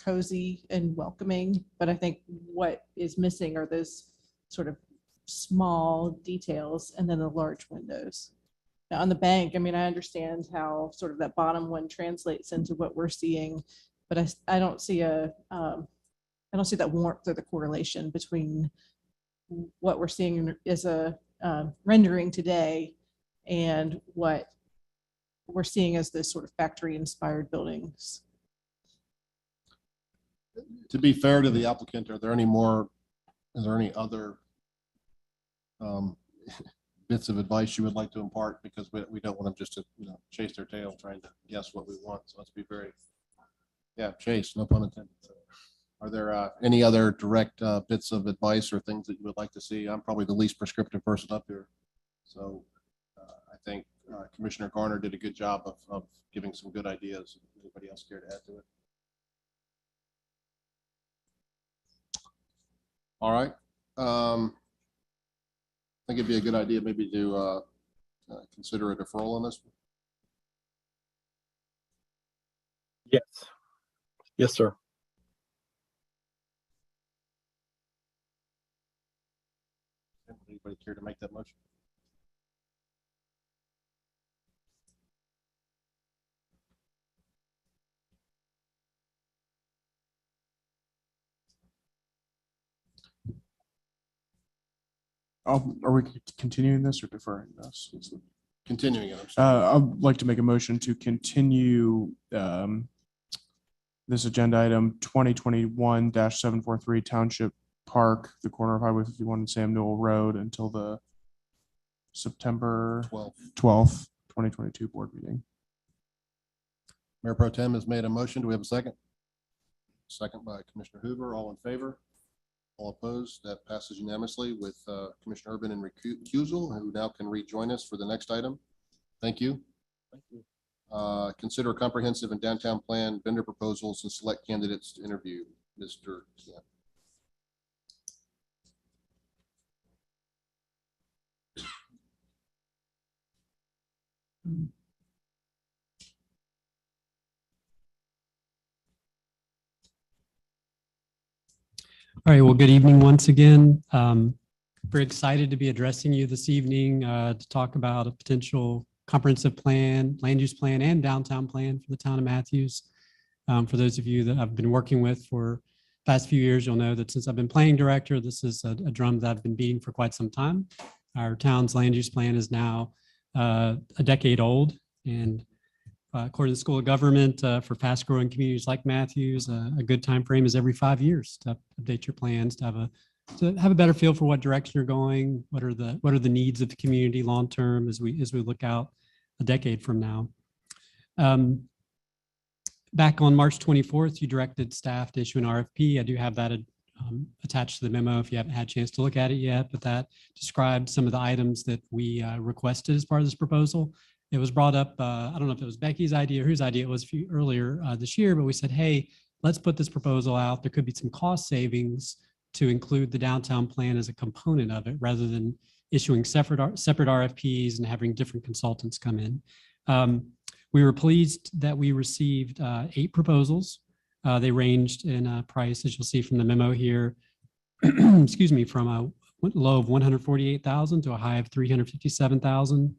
cozy and welcoming. But I think what is missing are those sort of small details and then the large windows. Now on the bank, I mean, I understand how sort of that bottom one translates into what we're seeing, but I don't see I don't see that warmth or the correlation between what we're seeing as a rendering today and what we're seeing as this sort of factory inspired buildings. To be fair to the applicant, is there any other bits of advice you would like to impart? Because we don't want them just to chase their tail trying to guess what we want. So let's be very, chase, no pun intended. So are there any other direct bits of advice or things that you would like to see? I'm probably the least prescriptive person up here. So I think Commissioner Garner did a good job of giving some good ideas. Anybody else care to add to it? All right. I think it'd be a good idea maybe to consider a deferral on this one. Yes. Yes, sir. Anybody care to make that motion? Are we continuing this or deferring this? Continuing it. I'm sorry. I'd like to make a motion to continue this agenda item 2021-743 Township Park, the corner of Highway 51 and Sam Newell Road, until the September 12th, 2022 board meeting. Mayor Pro Tem has made a motion. Do we have a second? Second by Commissioner Hoover. All in favor? All opposed? That passes unanimously with Commissioner Urban in recusal, who now can rejoin us for the next item. Thank you. Thank you. Consider comprehensive and downtown plan vendor proposals and select candidates to interview. Mr. Kent. All right, well, good evening once again. Very excited to be addressing you this evening to talk about a potential comprehensive plan, land use plan, and downtown plan for the town of Matthews. For those of you that I've been working with for the past few years, you'll know that since I've been planning director, this is a drum that I've been beating for quite some time. Our town's land use plan is now a decade old, and according to the School of Government, for fast-growing communities like Matthews, a good time frame is every 5 years to update your plans, to have a better feel for what direction you're going, what are the needs of the community long-term as we look out a decade from now. Back on March 24th, you directed staff to issue an RFP. I do have that attached to the memo if you haven't had a chance to look at it yet, but that described some of the items that we requested as part of this proposal. It was brought up, I don't know if it was Becky's idea or whose idea it was earlier this year, but we said, hey, let's put this proposal out. There could be some cost savings to include the downtown plan as a component of it rather than issuing separate RFPs and having different consultants come in. We were pleased that we received 8 proposals. They ranged in price, as you'll see from the memo here, excuse me, from a low of 148,000 to a high of 357,000.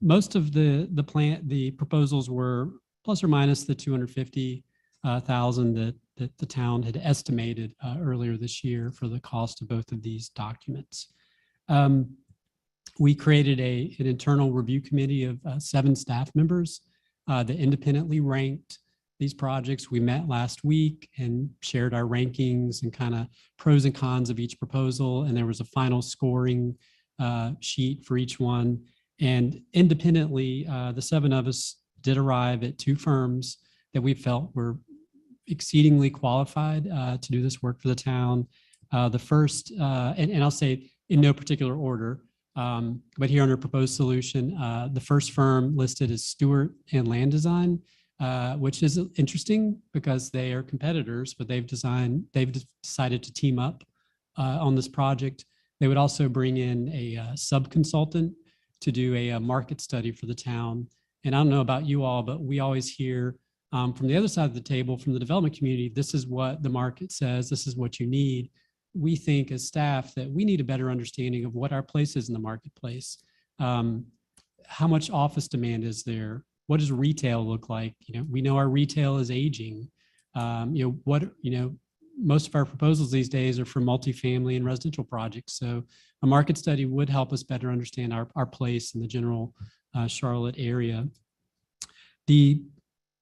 Most of the proposals were plus or minus the 250,000 that the town had estimated earlier this year for the cost of both of these documents. We created an internal review committee of 7 staff members that independently ranked these projects. We met last week and shared our rankings and kind of pros and cons of each proposal. And there was a final scoring sheet for each one. And independently, the 7 of us did arrive at 2 firms that we felt were exceedingly qualified to do this work for the town. The first, and I'll say in no particular order, but here under proposed solution, the first firm listed is Stewart and Land Design, which is interesting because they are competitors, but they've decided to team up on this project. They would also bring in a sub-consultant to do a market study for the town. And I don't know about you all, but we always hear from the other side of the table, from the development community, this is what the market says, this is what you need. We think as staff that we need a better understanding of what our place is in the marketplace. How much office demand is there? What does retail look like? We know our retail is aging. Most of our proposals these days are for multifamily and residential projects. So a market study would help us better understand our place in the general Charlotte area. The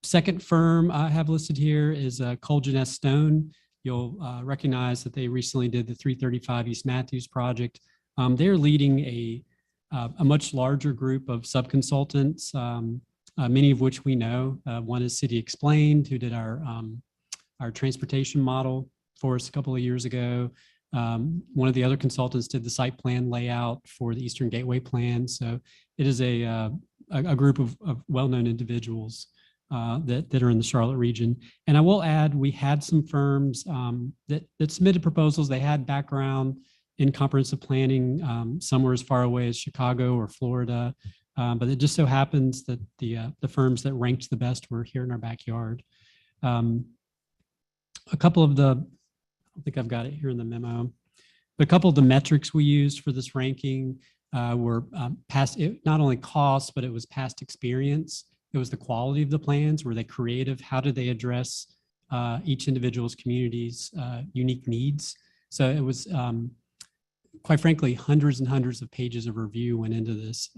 second firm I have listed here is Colgan S. Stone. You'll recognize that they recently did the 335 East Matthews project. They're leading a much larger group of sub-consultants, many of which we know. One is City Explained, who did our transportation model for us a couple of years ago. One of the other consultants did the site plan layout for the Eastern Gateway plan. So it is a group of well-known individuals that are in the Charlotte region. And I will add, we had some firms that submitted proposals. They had background in comprehensive planning. Some were as far away as Chicago or Florida. But it just so happens that the firms that ranked the best were here in our backyard. A couple of I don't think I've got it here in the memo, but a couple of the metrics we used for this ranking were not only cost, but it was past experience. It was the quality of the plans. Were they creative? How did they address each individual's community's unique needs? So it was, quite frankly, hundreds and hundreds of pages of review went into this.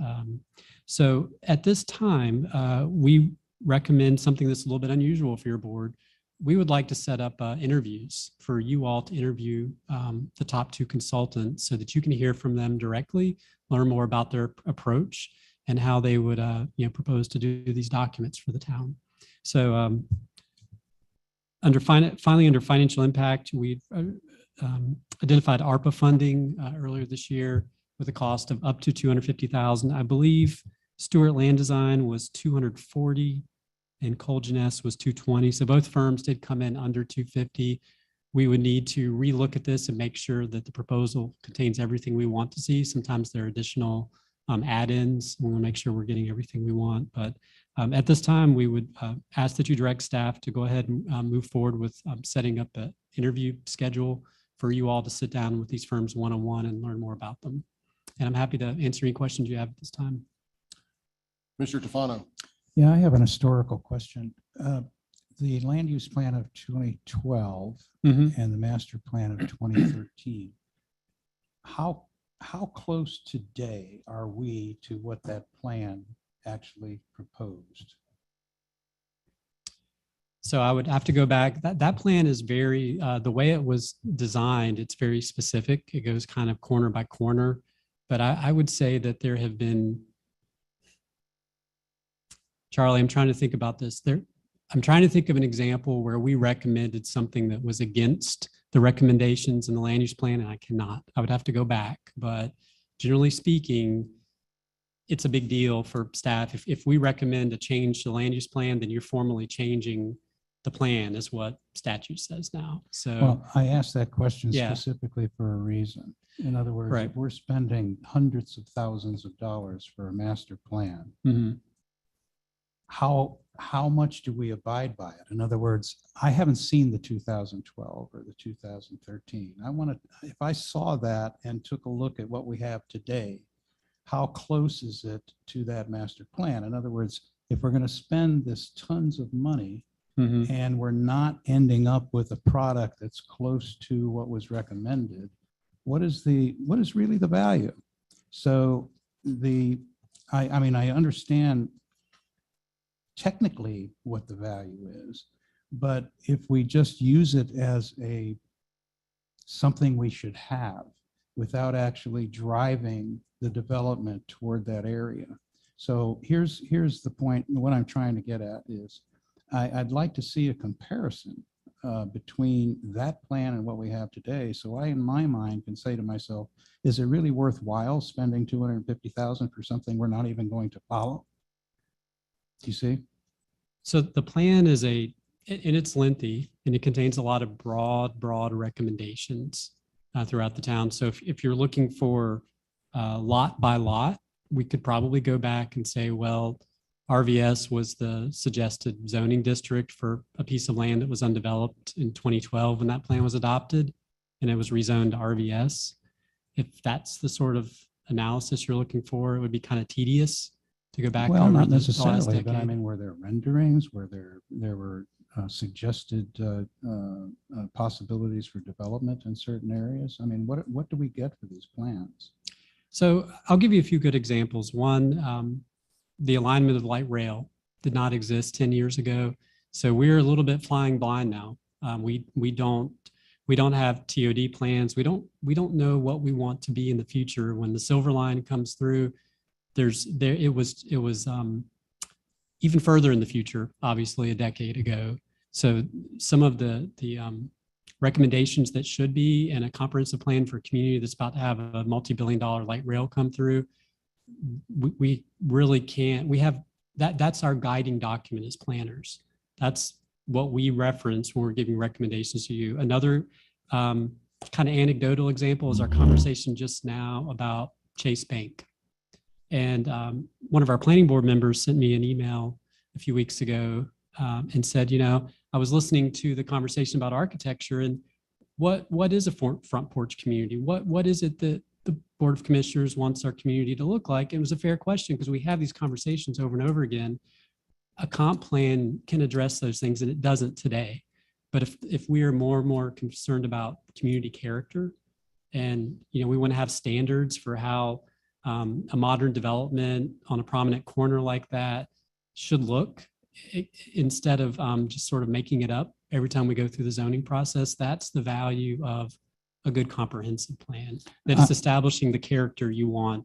So at this time, we recommend something that's a little bit unusual for your board. We would like to set up interviews for you all to interview the top 2 consultants so that you can hear from them directly, learn more about their approach and how they would propose to do these documents for the town. So finally, under financial impact, we identified ARPA funding earlier this year with a cost of up to $250,000. I believe Stewart Land Design was $240,000 and Colgan S was $220,000. So both firms did come in under $250,000. We would need to relook at this and make sure that the proposal contains everything we want to see. Sometimes there are additional add-ins. We want to make sure we're getting everything we want. But at this time, we would ask that you direct staff to go ahead and move forward with setting up an interview schedule for you all to sit down with these firms one-on-one and learn more about them. And I'm happy to answer any questions you have at this time. Mr. Tufano. Yeah, I have an historical question. The land use plan of 2012 and the master plan of 2013, how close today are we to what that plan actually proposed? So I would have to go back. That plan is very, the way it was designed, it's very specific. It goes kind of corner by corner. But I would say that there have been, Charlie, I'm trying to think about this. I'm trying to think of an example where we recommended something that was against the recommendations in the land use plan, and I cannot. I would have to go back, but generally speaking, it's a big deal for staff. If we recommend a change to the land use plan, then you're formally changing the plan, is what statute says now. So, Well, I asked that question Yeah. specifically for a reason. In other words, Right. if we're spending hundreds of thousands of dollars for a master plan, mhm. how much do we abide by it? In other words, I haven't seen the 2012 or the 2013. I want to, if I saw that and took a look at what we have today, how close is it to that master plan? In other words, if we're going to spend this tons of money Mhm. and we're not ending up with a product that's close to what was recommended, what is really the value? So I mean, I understand technically what the value is, but if we just use it as something we should have without actually driving the development toward that area. So here's the point. What I'm trying to get at is I'd like to see a comparison between that plan and what we have today. So I, in my mind, can say to myself, is it really worthwhile spending $250,000 for something we're not even going to follow? Do you see? So the plan is and it's lengthy, and it contains a lot of broad recommendations throughout the town. So if you're looking for lot by lot, we could probably go back and say, well, RVS was the suggested zoning district for a piece of land that was undeveloped in 2012 when that plan was adopted, and it was rezoned to RVS. If that's the sort of analysis you're looking for, it would be kind of tedious to go back. Well, over not the last necessarily, but I decade. mean, were there renderings? Were there were suggested possibilities for development in certain areas? I mean, what do we get for these plans? So I'll give you a few good examples. One, the alignment of light rail did not exist 10 years ago. So we're a little bit flying blind now. We don't have TOD plans. We don't know what we want to be in the future. When the Silver Line comes through, it was even further in the future, obviously a decade ago. So some of the recommendations that should be in a comprehensive plan for a community that's about to have a multi-billion-dollar light rail come through, we really can't. We have that's our guiding document as planners. That's what we reference when we're giving recommendations to you. Another kind of anecdotal example is our conversation just now about Chase Bank. And one of our planning board members sent me an email a few weeks ago and said, I was listening to the conversation about architecture, and what is a front porch community? What is it that the Board of Commissioners wants our community to look like? It was a fair question because we have these conversations over and over again. A comp plan can address those things, and it doesn't today. But if we are more and more concerned about community character, and we want to have standards for how a modern development on a prominent corner like that should look, instead of just sort of making it up every time we go through the zoning process, that's the value of a good comprehensive plan, that it's establishing the character you want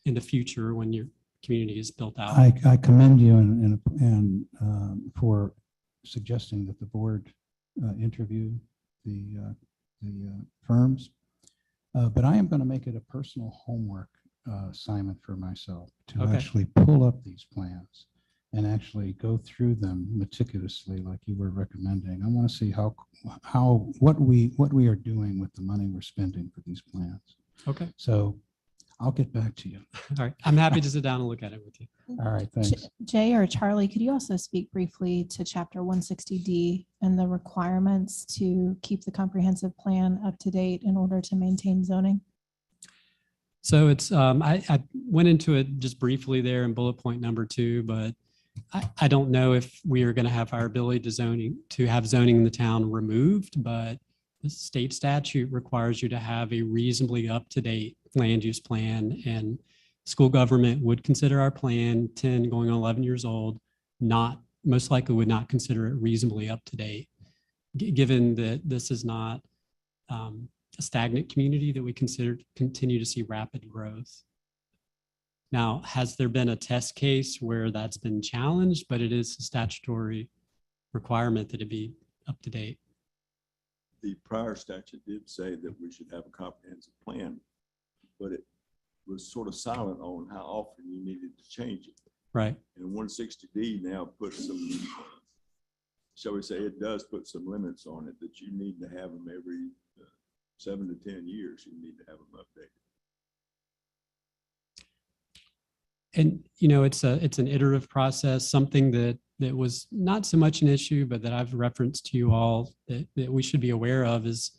in the future when your community is built out. I commend you and for suggesting that the board interview the firms, but I am going to make it a personal homework assignment for myself to actually pull up these plans and actually go through them meticulously like you were recommending. I want to see what we are doing with the money we're spending for these plans. Okay. So I'll get back to you. All right. I'm happy to sit down and look at it with you. All right. Thanks. Jay or Charlie, could you also speak briefly to Chapter 160D and the requirements to keep the comprehensive plan up to date in order to maintain zoning? So it's, I went into it just briefly there in bullet point number 2, but I don't know if we are going to have our ability to have zoning in the town removed, but the state statute requires you to have a reasonably up-to-date land use plan, and school government would consider our plan 10 going on 11 years old, most likely would not consider it reasonably up to date, given that this is not a stagnant community that we continue to see rapid growth. Now, has there been a test case where that's been challenged, but it is a statutory requirement that it be up to date. the prior statute did say that we should have a comprehensive plan, but it was sort of silent on how often you needed to change it. Right. And 160D now puts some, shall we say, it does put some limits on it that you need to have them every 7 to 10 years. You need to have them updated. And, you know, it's an iterative process, something that was not so much an issue, but that I've referenced to you all that we should be aware of is,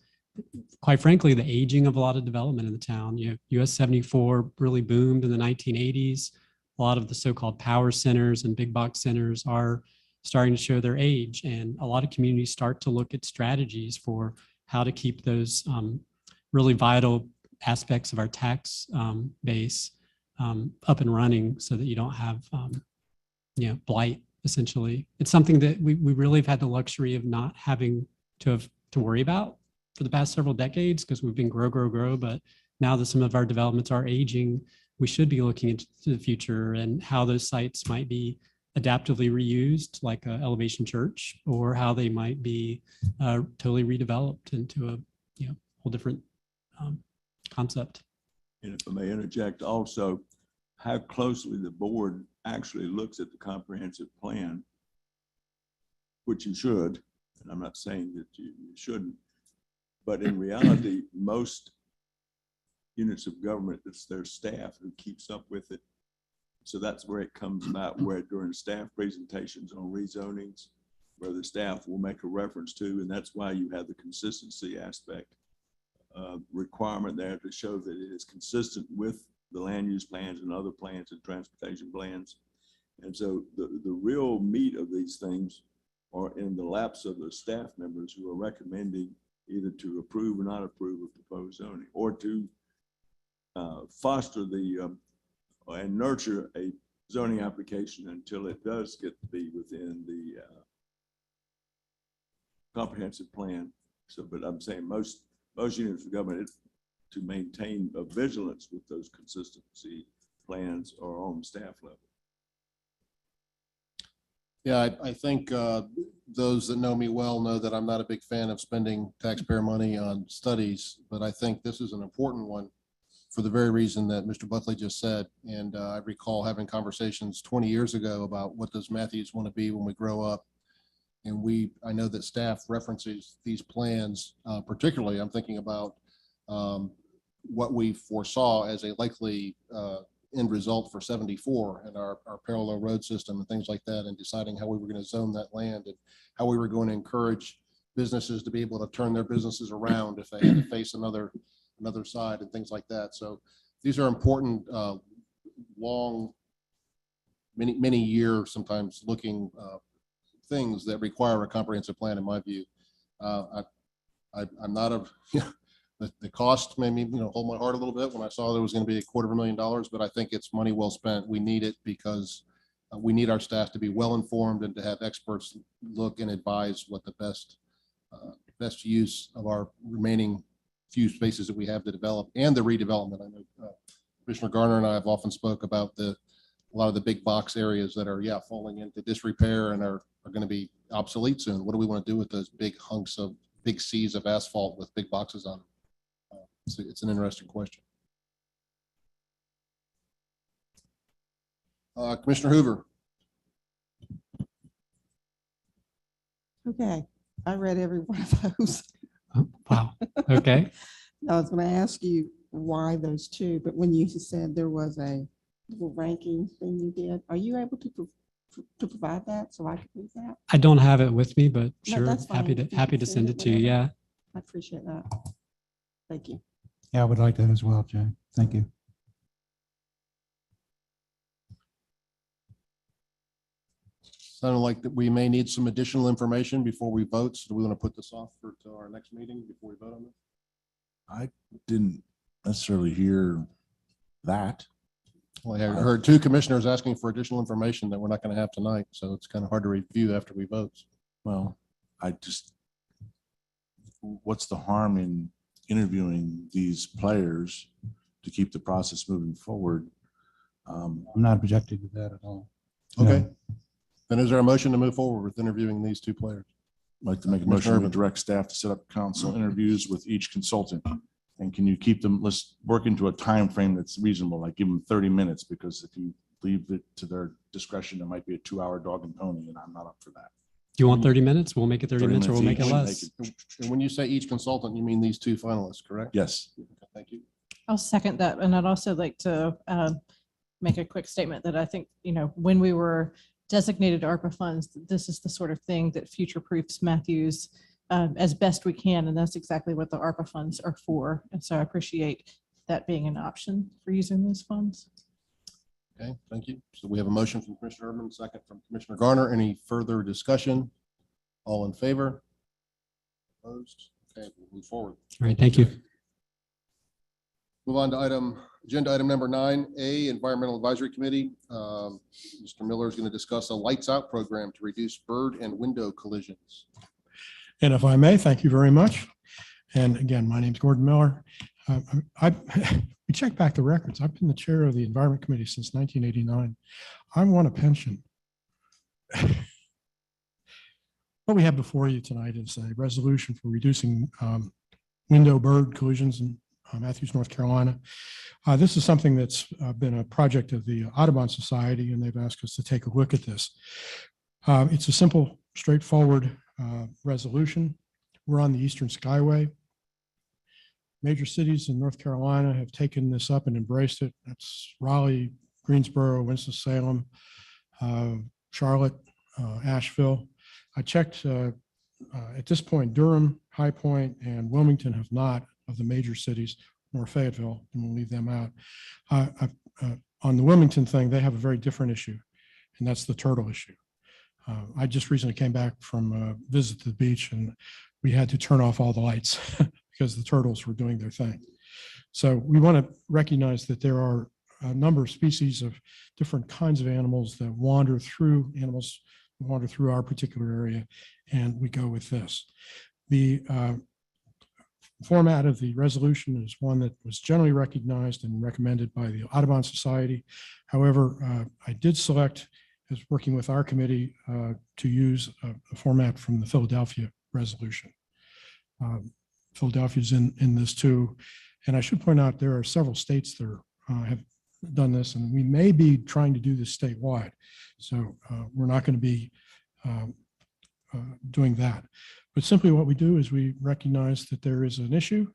quite frankly, the aging of a lot of development in the town. You know, US 74 really boomed in the 1980s. A lot of the so-called power centers and big box centers are starting to show their age. And a lot of communities start to look at strategies for how to keep those really vital aspects of our tax base up and running so that you don't have, you know, blight, essentially. It's something that we really have had the luxury of not having to worry about for the past several decades because we've been grow. But now that some of our developments are aging, we should be looking into the future and how those sites might be adaptively reused, like Elevation Church, or how they might be totally redeveloped into a whole different concept. And if I may interject also, how closely the board actually looks at the comprehensive plan, which you should, and I'm not saying that you shouldn't, but in reality, most units of government, it's their staff who keeps up with it. So that's where it comes about, where during staff presentations on rezonings, where the staff will make a reference to, and that's why you have the consistency aspect requirement there to show that it is consistent with the land use plans and other plans and transportation plans. And so the real meat of these things are in the laps of the staff members who are recommending either to approve or not approve of proposed zoning, or to foster the and nurture a zoning application until it does get to be within the comprehensive plan. So, but I'm saying most units of government, to maintain a vigilance with those consistency plans are on staff level. Yeah, I think those that know me well know that I'm not a big fan of spending taxpayer money on studies, but I think this is an important one for the very reason that Mr. Buckley just said. And I recall having conversations 20 years ago about what does Matthews want to be when we grow up. And I know that staff references these plans, particularly I'm thinking about what we foresaw as a likely end result for 74 and our parallel road system and things like that, and deciding how we were going to zone that land and how we were going to encourage businesses to be able to turn their businesses around if they had to face another side and things like that. So these are important, long, many year, sometimes looking things that require a comprehensive plan, in my view. I'm not a, the cost made me, hold my heart a little bit when I saw there was going to be $250,000, but I think it's money well spent. We need it because we need our staff to be well informed and to have experts look and advise what the best use of our remaining few spaces that we have to develop and the redevelopment. I know Commissioner Garner and I have often spoke about a lot of the big box areas that are falling into disrepair and are going to be obsolete soon. What do we want to do with those big hunks of big seas of asphalt with big boxes on them? It's an interesting question. Commissioner Hoover. Okay, I read every one of those. Oh, wow. Okay. I was going to ask you why those two, but when you said there was a little ranking thing you did, are you able to provide that so I can read that? I don't have it with me, but No, sure, that's fine. happy to send it to you. Yeah. I appreciate that. Thank you. Yeah, I would like that as well, Jay. Thank you. Sounded like that we may need some additional information before we vote. So do we want to put this off to our next meeting before we vote on this? I didn't necessarily hear that. Well, I heard two commissioners asking for additional information that we're not going to have tonight. So it's kind of hard to review after we vote. Well, what's the harm in interviewing these players to keep the process moving forward? I'm not objecting to that at all. Okay. Then is there a motion to move forward with interviewing these two players? like to make a Commissioner motion to Urban. direct staff to set up council interviews with each consultant. And can you keep them, let's work into a time frame that's reasonable, like give them 30 minutes, because if you leave it to their discretion, it might be a 2-hour dog and pony, and I'm not up for that. Do you want 30 minutes? We'll make it 30 minutes or we'll make it each, less. And when you say each consultant, you mean these two finalists, correct? Yes. Okay, thank you. I'll second that. And I'd also like to make a quick statement that I think, when we were designated ARPA funds, this is the sort of thing that future-proofs Matthews as best we can. And that's exactly what the ARPA funds are for. And so I appreciate that being an option for using those funds. Okay, thank you. So we have a motion from Commissioner Urban, second from Commissioner Garner. Any further discussion? All in favor? Opposed? Okay, we'll move forward. All right, thank you. Move on to agenda item number 9A, Environmental Advisory Committee. Mr. Miller is going to discuss a lights out program to reduce bird and window collisions. And if I may, thank you very much. And again, my name's Gordon Miller. We checked back the records. I've been the chair of the Environment Committee since 1989. I'm on a pension. What we have before you tonight is a resolution for reducing window bird collisions in Matthews, North Carolina. This is something that's been a project of the Audubon Society, and they've asked us to take a look at this. It's a simple, straightforward resolution. We're on the Eastern Skyway. Major cities in North Carolina have taken this up and embraced it. That's Raleigh, Greensboro, Winston-Salem, Charlotte, Asheville. I checked at this point, Durham, High Point, and Wilmington have not, of the major cities, nor Fayetteville, and we'll leave them out. On the Wilmington thing, they have a very different issue, and that's the turtle issue. I just recently came back from a visit to the beach, and we had to turn off all the lights because the turtles were doing their thing. So we want to recognize that there are a number of species of different kinds of animals that wander through our particular area, and we go with this. The format of the resolution is one that was generally recognized and recommended by the Audubon Society. However, I did select, as working with our committee, to use a format from the Philadelphia resolution. Philadelphia's in this too. And I should point out there are several states that have done this, and we may be trying to do this statewide. So we're not going to be doing that. But simply what we do is we recognize that there is an issue.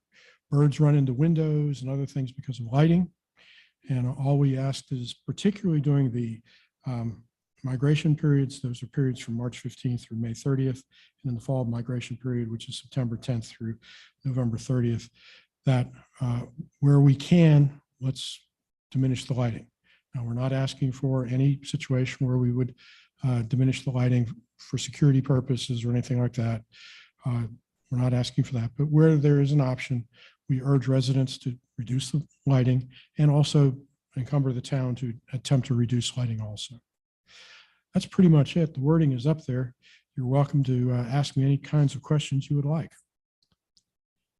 Birds run into windows and other things because of lighting. And all we asked is, particularly during the migration periods, those are periods from March 15th through May 30th, and in the fall migration period, which is September 10th through November 30th, that where we can, let's diminish the lighting. Now, we're not asking for any situation where we would diminish the lighting for security purposes or anything like that. We're not asking for that, but where there is an option, we urge residents to reduce the lighting and also encumber the town to attempt to reduce lighting also. That's pretty much it. The wording is up there. You're welcome to ask me any kinds of questions you would like.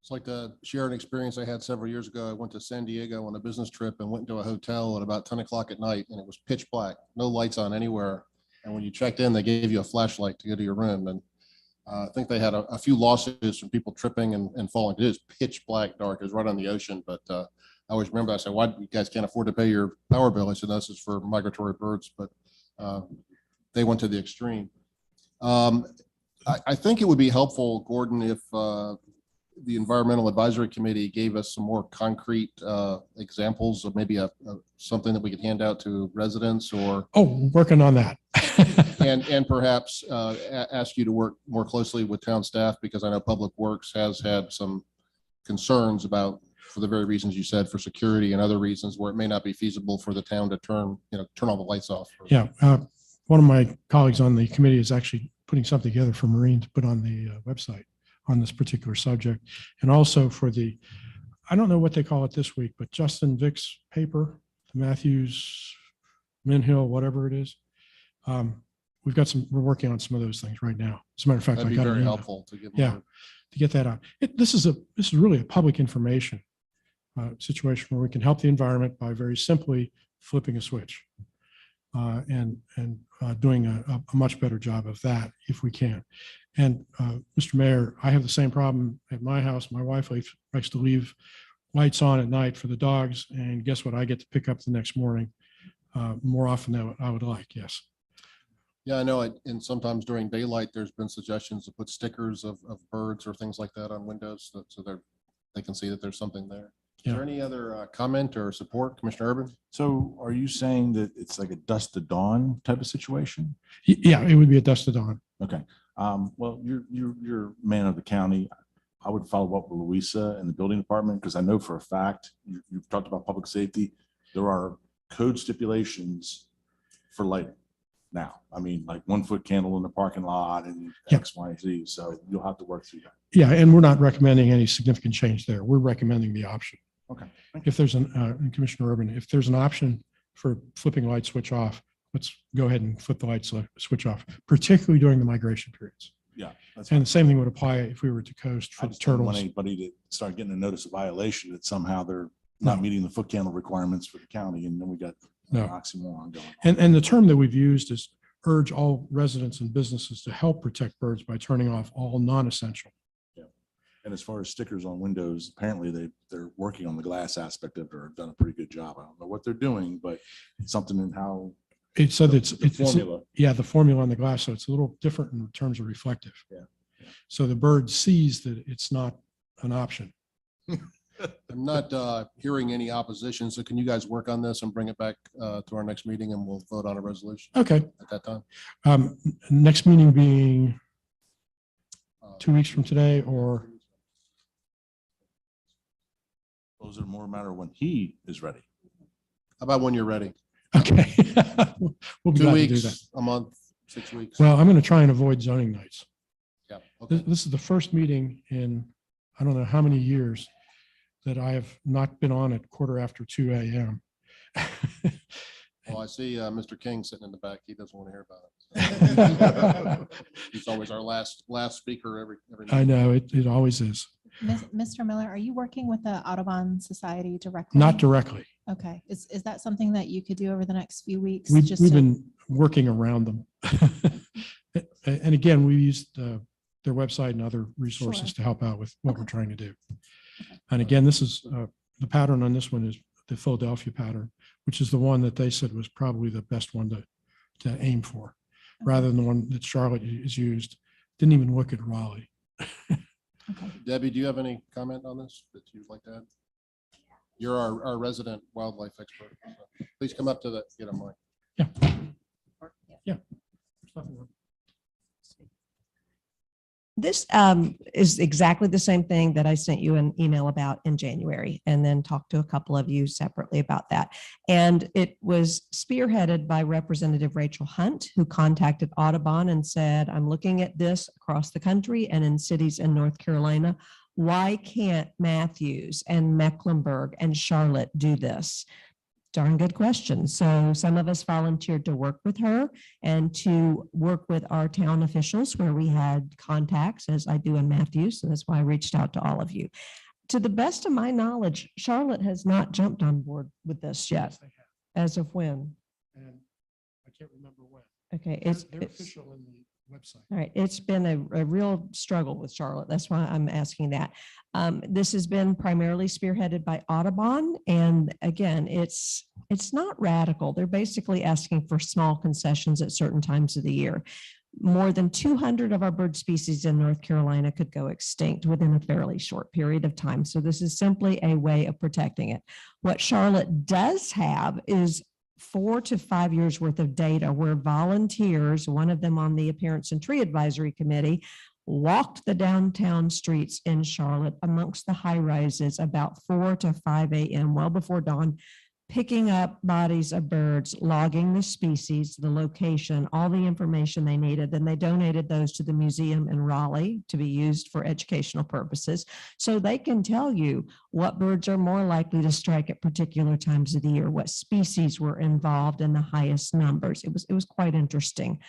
It's like to share an experience I had several years ago. I went to San Diego on a business trip and went into a hotel at about 10 o'clock at night, and it was pitch black, no lights on anywhere. And when you checked in, they gave you a flashlight to go to your room. And I think they had a few lawsuits from people tripping and falling. It is pitch black dark. It was right on the ocean. But I always remember, I said, why you guys can't afford to pay your power bill? I said, no, this is for migratory birds, but they went to the extreme. I think it would be helpful, Gordon, if the Environmental Advisory Committee gave us some more concrete examples of maybe something that we could hand out to residents, or working on that. and perhaps ask you to work more closely with town staff, because I know Public Works has had some concerns about, for the very reasons you said, for security and other reasons where it may not be feasible for the town to turn all the lights off. Yeah, one of my colleagues on the committee is actually putting something together for Marine to put on the website on this particular subject. And also for the, I don't know what they call it this week, but Justin Vick's paper, the Matthews, Minhill, whatever it is. We're working on some of those things right now. As a matter of fact, That'd be very helpful to get more. to get that out. This is really a public information situation where we can help the environment by very simply flipping a switch and doing a much better job of that if we can. And Mr. Mayor, I have the same problem at my house. My wife likes to leave lights on at night for the dogs. And guess what? I get to pick up the next morning more often than I would like. Yes. Yeah, I know. And sometimes during daylight, there's been suggestions to put stickers of birds or things like that on windows so they can see that there's something there. Is there any other comment or support, Commissioner Urban? So are you saying that it's like a dusk to dawn type of situation? Yeah, it would be a dusk to dawn. Okay. Well, you're man of the county. I would follow up with Louisa and the building department, because I know for a fact, you've talked about public safety. There are code stipulations for lighting now. I mean, like 1 foot candle in the parking lot and X, Y, and Z. So you'll have to work through that. Yeah, and we're not recommending any significant change there. We're recommending the option. Okay. If there's and Commissioner Urban, if there's an option for flipping light switch off, let's go ahead and flip the light switch off, particularly during the migration periods. Yeah. That's And the same thing would apply if we were to coast for I the just don't want turtles. anybody to start getting a notice of violation that somehow they're not meeting the foot candle requirements for the county, and then we got No. an oxymoron going. And the term that we've used is urge all residents and businesses to help protect birds by turning off all non-essential. And as far as stickers on windows, apparently they're working on the glass aspect of it, or have done a pretty good job. I don't know what they're doing, but it's something in how It said it's formula. Yeah, the formula on the glass. So it's a little different in terms of reflective. Yeah. So the bird sees that it's not an option. I'm not hearing any opposition, so can you guys work on this and bring it back to our next meeting, and we'll vote on a resolution Okay. at that time? Next meeting being 2 weeks from today, or Those are more a matter when he is ready. How about when you're ready? okay. We'll be 2 glad to do that. weeks, a month, 6 weeks? Well, I'm going to try and avoid zoning nights. Yeah. Okay. This is the first meeting in, I don't know how many years, that I have not been on at 2 a.m. Well, I see Mr. King sitting in the back. He doesn't want to hear about it. He's always our last speaker every I meeting. know, it always is. Mr. Miller, are you working with the Audubon Society directly? Not directly. Okay, is that something that you could do over the next few weeks? We've just to- been working around them. And again, we used their website and other resources Sure. to help out with what we're trying to do. And again, this is, the pattern on this one is the Philadelphia pattern, which is the one that they said was probably the best one to aim for, rather than the one that Charlotte is used. Didn't even look at Raleigh. Debbie, do you have any comment on this that you'd like to add? You're our resident wildlife expert. So please come up to get a mic. Yeah. This is exactly the same thing that I sent you an email about in January, and then talked to a couple of you separately about that. And it was spearheaded by Representative Rachel Hunt, who contacted Audubon and said, I'm looking at this across the country and in cities in North Carolina. Why can't Matthews and Mecklenburg and Charlotte do this? Darn good question. So some of us volunteered to work with her and to work with our town officials where we had contacts, as I do in Matthews. So that's why I reached out to all of you. To the best of my knowledge, Charlotte has not jumped on board with this yet. As of when? And I can't remember when. Okay, They're it's official in the website. all right. It's been a real struggle with Charlotte. That's why I'm asking that. This has been primarily spearheaded by Audubon. And again, it's not radical. They're basically asking for small concessions at certain times of the year. More than 200 of our bird species in North Carolina could go extinct within a fairly short period of time. So this is simply a way of protecting it. What Charlotte does have is 4 to 5 years worth of data where volunteers, one of them on the Appearance and Tree Advisory Committee, walked the downtown streets in Charlotte amongst the high rises about 4 to 5 a.m., well before dawn, picking up bodies of birds, logging the species, the location, all the information they needed. Then they donated those to the museum in Raleigh to be used for educational purposes. So they can tell you what birds are more likely to strike at particular times of the year, what species were involved in the highest numbers. It was quite interesting.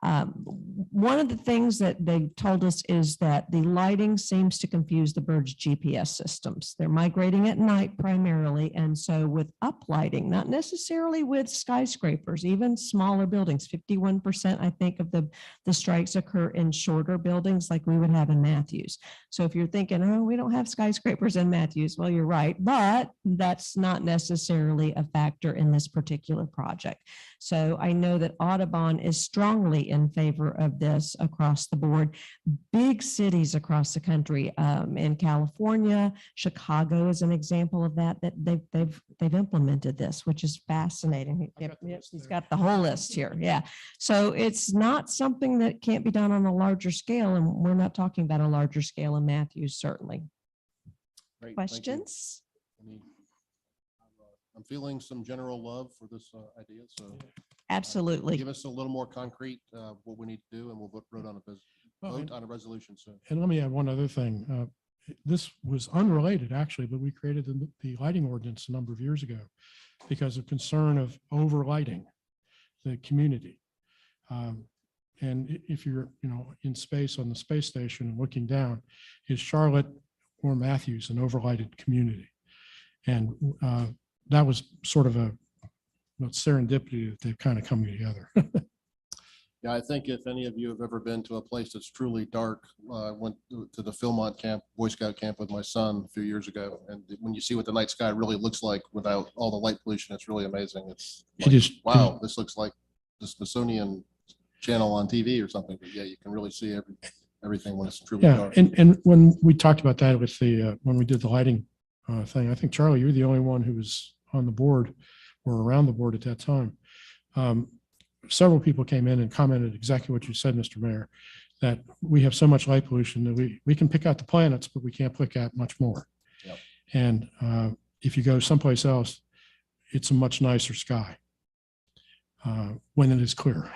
One of the things that they told us is that the lighting seems to confuse the birds' GPS systems. They're migrating at night primarily, and so with uplighting, not necessarily with skyscrapers, even smaller buildings, 51%, I think, of the strikes occur in shorter buildings like we would have in Matthews. So if you're thinking, oh, we don't have skyscrapers in Matthews, well, you're right, but that's not necessarily a factor in this particular project. So I know that Audubon is strongly in favor of this across the board. Big cities across the country, in California, Chicago is an example of that, that they've implemented this, which is fascinating. Yep, he's got the whole list here. Yeah. So it's not something that can't be done on a larger scale, and we're not talking about a larger scale in Matthews, certainly. Great, thank you. Questions? I'm feeling some general love for this idea, so. Absolutely. Give us a little more concrete, what we need to do, and we'll vote on a resolution soon. And let me add one other thing. This was unrelated, actually, but we created the lighting ordinance a number of years ago because of concern of overlighting the community. And if you're, in space on the space station and looking down, is Charlotte or Matthews an overlighted community? And that was sort of a serendipity that they've kind of come together. Yeah, I think if any of you have ever been to a place that's truly dark, I went to the Philmont camp, Boy Scout camp with my son a few years ago. And when you see what the night sky really looks like without all the light pollution, it's really amazing. It's like, wow, this looks like the Smithsonian channel on TV or something. But yeah, you can really see everything when it's truly dark. And when we talked about that with when we did the lighting thing, I think, Charlie, you're the only one who was on the board or around the board at that time. Several people came in and commented exactly what you said, Mr. Mayor, that we have so much light pollution that we can pick out the planets, but we can't pick out much more. Yep. And if you go someplace else, it's a much nicer sky when it is clear.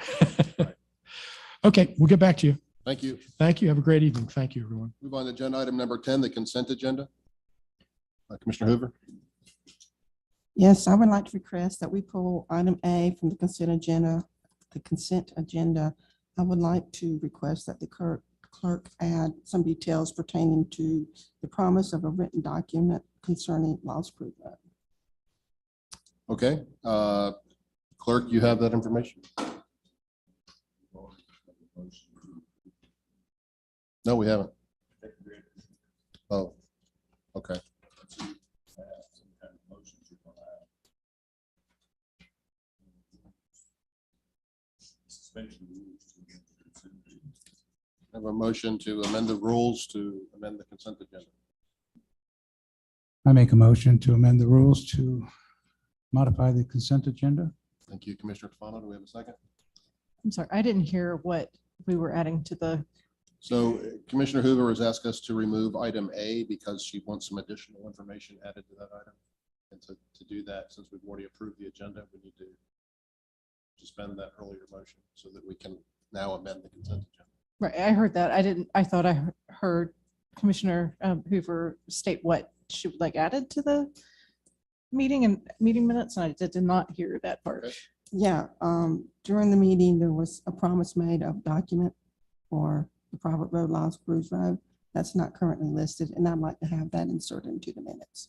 Okay, we'll get back to you. Thank you. Thank you. Have a great evening. Thank you, everyone. Move on to agenda item number 10, the consent agenda. Commissioner Hoover. Yes, I would like to request that we pull item A from the consent agenda. I would like to request that the clerk add some details pertaining to the promise of a written document concerning Lost Creek Road. Okay, clerk, you have that information? No, we haven't. Oh, okay. I have a motion to amend the rules to amend the consent agenda. I make a motion to amend the rules to modify the consent agenda. Thank you, Commissioner Tofano. Do we have a second? I'm sorry, I didn't hear what we were adding to the. So Commissioner Hoover has asked us to remove item A because she wants some additional information added to that item. And to do that, since we've already approved the agenda, we need to suspend that earlier motion so that we can now amend the consent agenda. Right, I heard that. I thought I heard Commissioner Hoover state what she would like added to the meeting and meeting minutes, and I did not hear that part. Okay. Yeah, during the meeting, there was a promise made of document for the private road Lost Cruise Road. That's not currently listed, and I'd like to have that inserted into the minutes.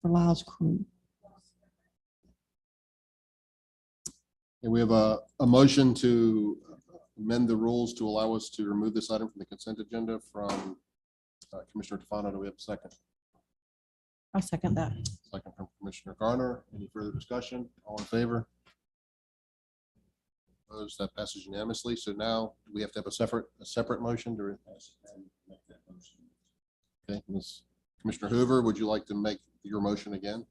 For Lyle's Crew. And we have a motion to amend the rules to allow us to remove this item from the consent agenda from Commissioner Tofano. Do we have a second? I'll second that. Second from Commissioner Garner. Any further discussion? All in favor? Opposed? That passes unanimously. So now we have to have a separate motion to make that motion. Okay, Commissioner Hoover, would you like to make your motion again?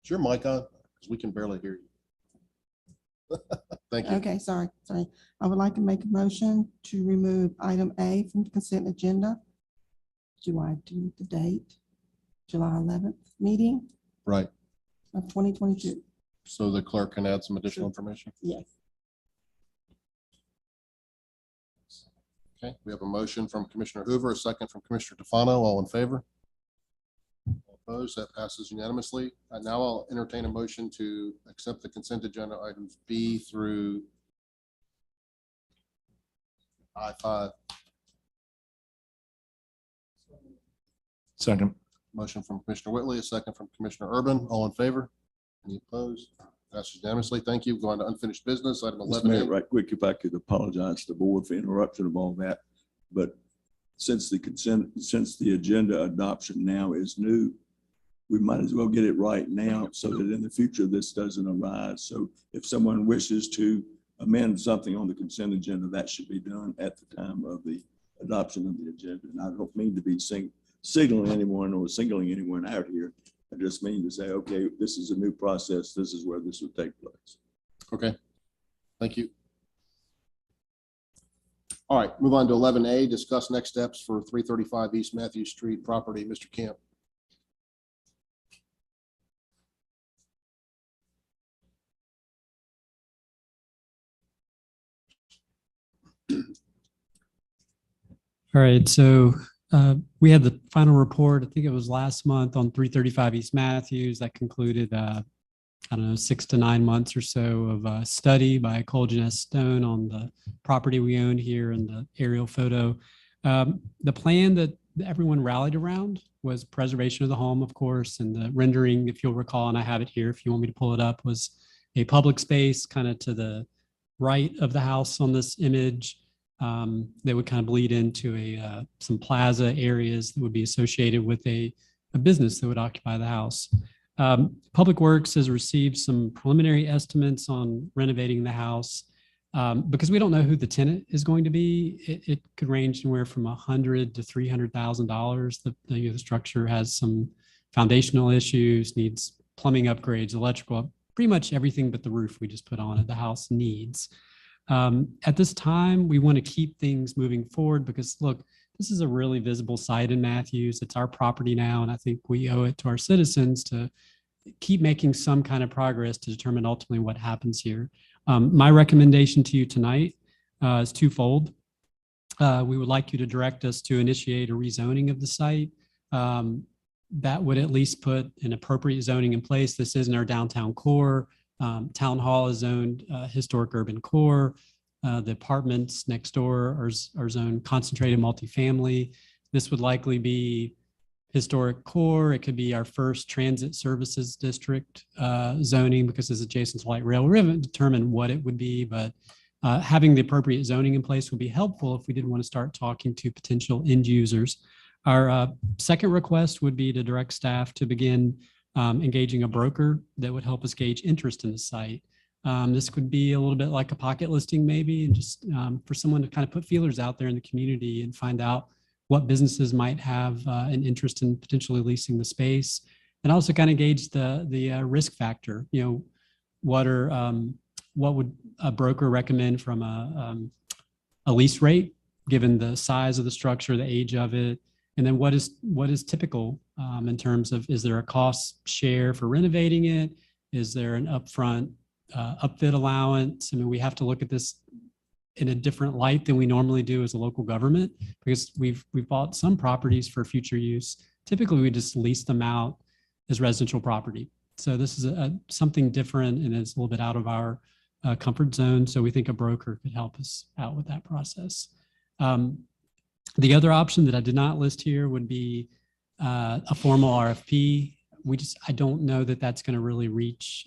Is your mic on? Because we can barely hear you. Thank you. Okay, sorry. I would like to make a motion to remove item A from the consent agenda. Do I do the date? July 11th meeting Right. of 2022. So the clerk can add some additional information? Yes. Okay, we have a motion from Commissioner Hoover, a second from Commissioner Tofano. All in favor? All opposed? That passes unanimously. Now I'll entertain a motion to accept the consent agenda items B through I5. Second. Motion from Commissioner Whitley, a second from Commissioner Urban. All in favor? Any opposed? Passes unanimously. Thank you. Going to unfinished business, item Mr. 11A. Mayor, right quick, if I could apologize to the board for interruption of all that, but since the agenda adoption now is new, we might as well get it right now so that in the future this doesn't arise. So if someone wishes to amend something on the consent agenda, that should be done at the time of the adoption of the agenda. And I don't mean to be signaling anyone or singling anyone out here. I just mean to say, okay, this is a new process. This is where this would take place. Okay, thank you. All right, move on to 11A, discuss next steps for 335 East Matthew Street property. Mr. Camp. All right, so we had the final report, I think it was last month, on 335 East Matthews. That concluded, I don't know, 6 to 9 months or so of a study by Colgan S. Stone on the property we owned here in the aerial photo. The plan that everyone rallied around was preservation of the home, of course, and the rendering, if you'll recall, and I have it here if you want me to pull it up, was a public space kind of to the right of the house on this image. That would kind of bleed into some plaza areas that would be associated with a business that would occupy the house. Public Works has received some preliminary estimates on renovating the house. Because we don't know who the tenant is going to be, it could range anywhere from $100,000 to $300,000. The structure has some foundational issues, needs plumbing upgrades, electrical, pretty much everything but the roof we just put on it, the house needs. At this time, we want to keep things moving forward because, look, this is a really visible site in Matthews. It's our property now, and I think we owe it to our citizens to keep making some kind of progress to determine ultimately what happens here. My recommendation to you tonight is twofold. We would like you to direct us to initiate a rezoning of the site. That would at least put an appropriate zoning in place. This isn't our downtown core. Town Hall is zoned historic urban core. The apartments next door are zoned concentrated multifamily. This would likely be historic core. It could be our first transit services district zoning because it's adjacent to light rail. We haven't determined what it would be, but having the appropriate zoning in place would be helpful if we didn't want to start talking to potential end users. Our second request would be to direct staff to begin engaging a broker that would help us gauge interest in the site. This could be a little bit like a pocket listing maybe, and just for someone to kind of put feelers out there in the community and find out what businesses might have an interest in potentially leasing the space, and also kind of gauge the risk factor. You know, what would a broker recommend from a lease rate, given the size of the structure, the age of it, and then what is typical in terms of, is there a cost share for renovating it? Is there an upfront upfit allowance? I mean, we have to look at this in a different light than we normally do as a local government, because we've bought some properties for future use. Typically, we just lease them out as residential property. So this is something different, and it's a little bit out of our comfort zone. So we think a broker could help us out with that process. The other option that I did not list here would be a formal RFP. I don't know that that's going to really reach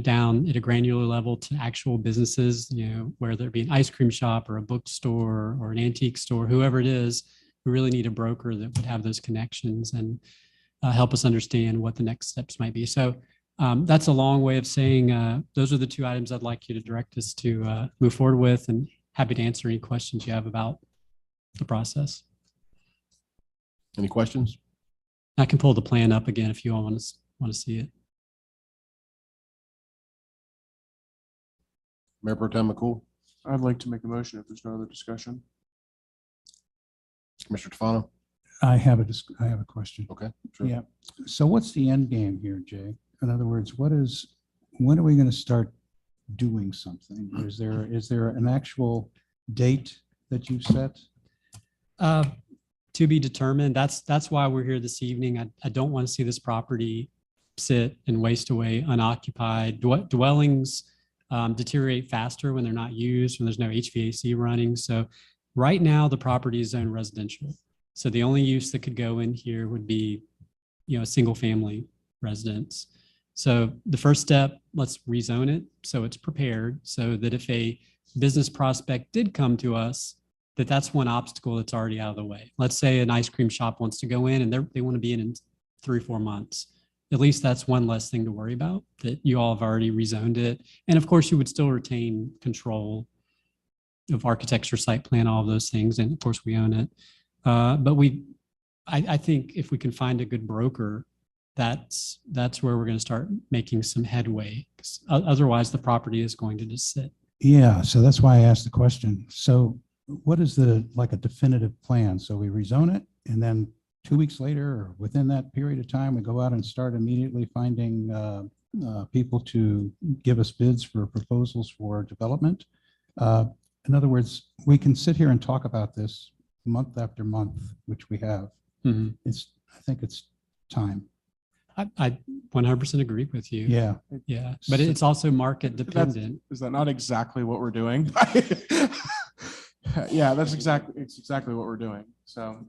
down at a granular level to actual businesses, whether it be an ice cream shop or a bookstore or an antique store, whoever it is. We really need a broker that would have those connections and help us understand what the next steps might be. So that's a long way of saying those are the two items I'd like you to direct us to move forward with, and happy to answer any questions you have about the process. Any questions? I can pull the plan up again if you all want to see it. Mayor Pro Tem McCool. I'd like to make a motion if there's no other discussion. Commissioner Tefano. I have a question. Okay, sure. Yeah. So what's the end game here, Jay? In other words, when are we going to start doing something? Is there an actual date that you've set? to be determined. That's why we're here this evening. I don't want to see this property sit and waste away unoccupied. Dwellings deteriorate faster when they're not used, when there's no HVAC running. So right now the property is zoned residential. So the only use that could go in here would be, a single family residence. So the first step, let's rezone it so it's prepared, so that if a business prospect did come to us, that's one obstacle that's already out of the way. Let's say an ice cream shop wants to go in and they want to be in 3 or 4 months. At least that's one less thing to worry about, that you all have already rezoned it. And of course, you would still retain control of architecture, site plan, all of those things. And of course, we own it. But I think if we can find a good broker, that's where we're going to start making some headway. 'Cause otherwise, the property is going to just sit. Yeah, so that's why I asked the question. So what is like a definitive plan? So we rezone it and then 2 weeks later or within that period of time, we go out and start immediately finding people to give us bids for proposals for development. In other words, we can sit here and talk about this month after month, which we have. Mhm. I think it's time. I 100% agree with you. Yeah. Yeah. But it's also market dependent. Is that not exactly what we're doing? Yeah, it's exactly what we're doing. So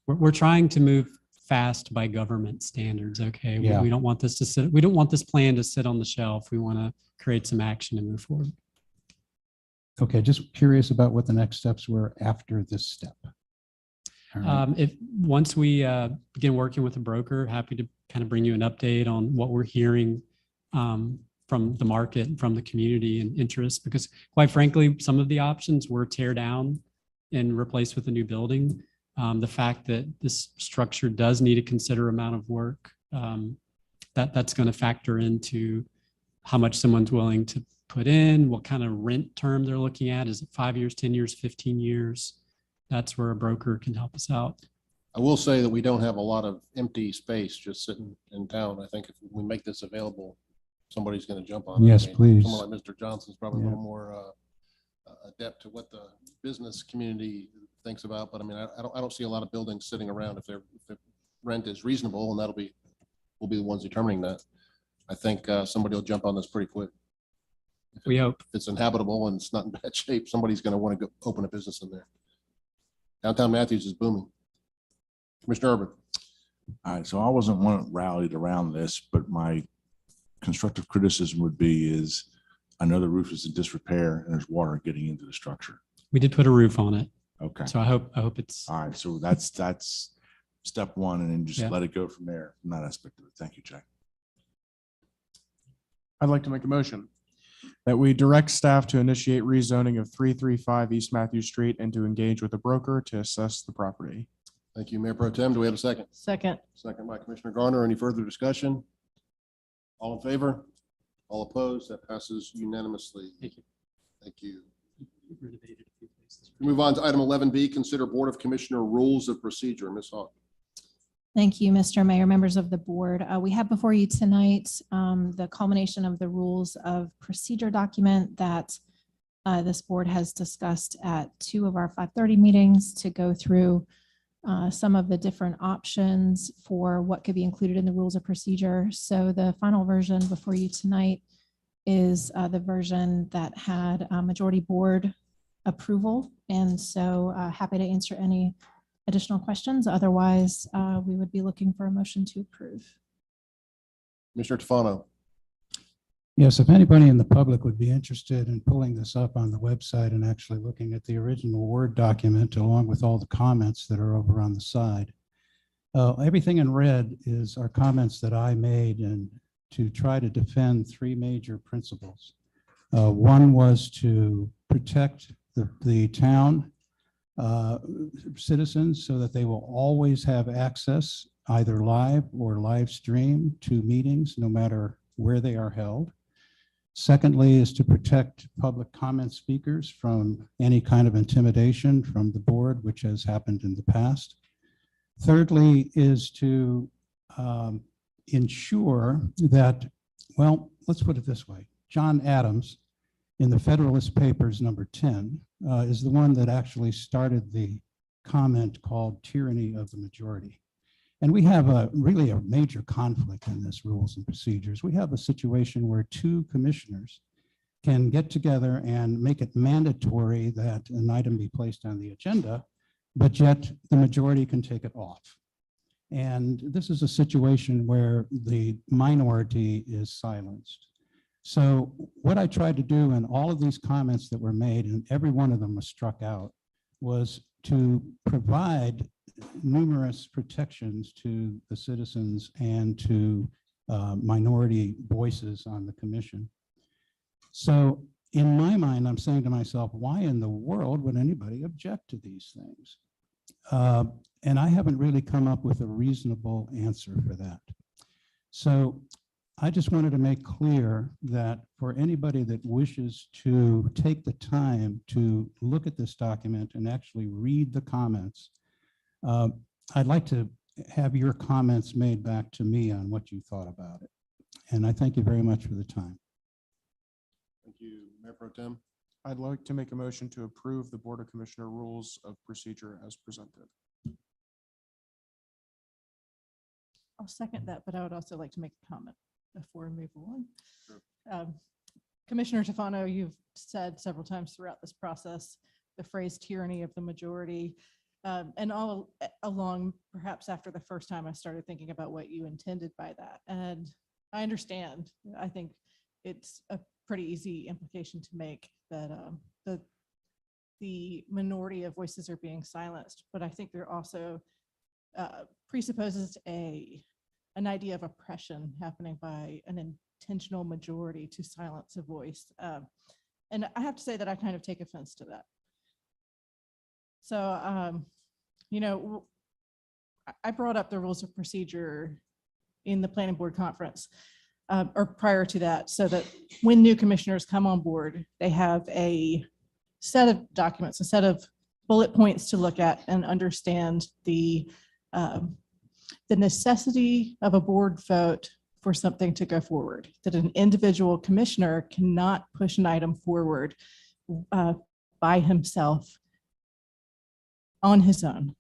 We're trying to move fast by government standards. Okay. Yeah. We don't want this to sit. We don't want this plan to sit on the shelf. We want to create some action and move forward. Okay, just curious about what the next steps were after this step. All right. If once we begin working with a broker, happy to kind of bring you an update on what we're hearing from the market and from the community and interest, because quite frankly, some of the options were tear down and replace with a new building. The fact that this structure does need a considerable amount of work, that's going to factor into how much someone's willing to put in, what kind of rent term they're looking at. Is it 5 years, 10 years, 15 years? That's where a broker can help us out. I will say that we don't have a lot of empty space just sitting in town. I think if we make this available, somebody's going to jump on it. Yes, I mean, please. Someone like Mr. Johnson's probably a Yeah. little more adept to what the business community thinks about. But I mean, I don't see a lot of buildings sitting around if the rent is reasonable, and we'll be the ones determining that. I think somebody will jump on this pretty quick. We hope. If it's inhabitable and it's not in bad shape, somebody's going to want to go open a business in there. Downtown Matthews is booming. Commissioner Urban. All right, so I wasn't one rallied around this, but my constructive criticism would be is I know the roof is in disrepair and there's water getting into the structure. We did put a roof on it. Okay. So I hope it's. All right, so that's step one, and then just Yeah. let it go from there, from that aspect of it. Thank you, Jack. I'd like to make a motion that we direct staff to initiate rezoning of 335 East Matthews Street and to engage with a broker to assess the property. Thank you, Mayor Pro Tem. Do we have a second? Second. Second by Commissioner Garner. Any further discussion? All in favor? All opposed? That passes unanimously. Thank you. Thank you. We move on to item 11B, consider Board of Commissioner rules of procedure. Ms. Hawk. Thank you, Mr. Mayor, members of the board. We have before you tonight the culmination of the rules of procedure document that this board has discussed at 2 of our 5:30 meetings to go through some of the different options for what could be included in the rules of procedure. So the final version before you tonight is the version that had majority board approval. And so happy to answer any additional questions. Otherwise, we would be looking for a motion to approve. Commissioner Tufano. Yes, if anybody in the public would be interested in pulling this up on the website and actually looking at the original Word document along with all the comments that are over on the side. Everything in red is our comments that I made and to try to defend 3 major principles. One was to protect the town citizens so that they will always have access either live or live stream to meetings no matter where they are held. Secondly is to protect public comment speakers from any kind of intimidation from the board, which has happened in the past. Thirdly is to ensure that, well, let's put it this way. John Adams in the Federalist Papers number 10 is the one that actually started the comment called tyranny of the majority. And we have really a major conflict in this rules and procedures. We have a situation where two commissioners can get together and make it mandatory that an item be placed on the agenda, but yet the majority can take it off. And this is a situation where the minority is silenced. So what I tried to do in all of these comments that were made, and every one of them was struck out, was to provide numerous protections to the citizens and to minority voices on the commission. So in my mind, I'm saying to myself, why in the world would anybody object to these things? And I haven't really come up with a reasonable answer for that. So I just wanted to make clear that for anybody that wishes to take the time to look at this document and actually read the comments, I'd like to have your comments made back to me on what you thought about it. And I thank you very much for the time. Thank you, Mayor Pro Tem. I'd like to make a motion to approve the Board of Commissioner rules of procedure as presented. I'll second that, but I would also like to make a comment before we move on. Sure. Commissioner Tufano, you've said several times throughout this process the phrase tyranny of the majority. And all along, perhaps after the first time, I started thinking about what you intended by that. And I understand. I think it's a pretty easy implication to make that the minority of voices are being silenced. But I think there also presupposes an idea of oppression happening by an intentional majority to silence a voice. And I have to say that I kind of take offense to that. So, you know, I brought up the rules of procedure in the planning board conference or prior to that, so that when new commissioners come on board, they have a set of documents, a set of bullet points to look at and understand the necessity of a board vote for something to go forward, that an individual commissioner cannot push an item forward by himself on his own.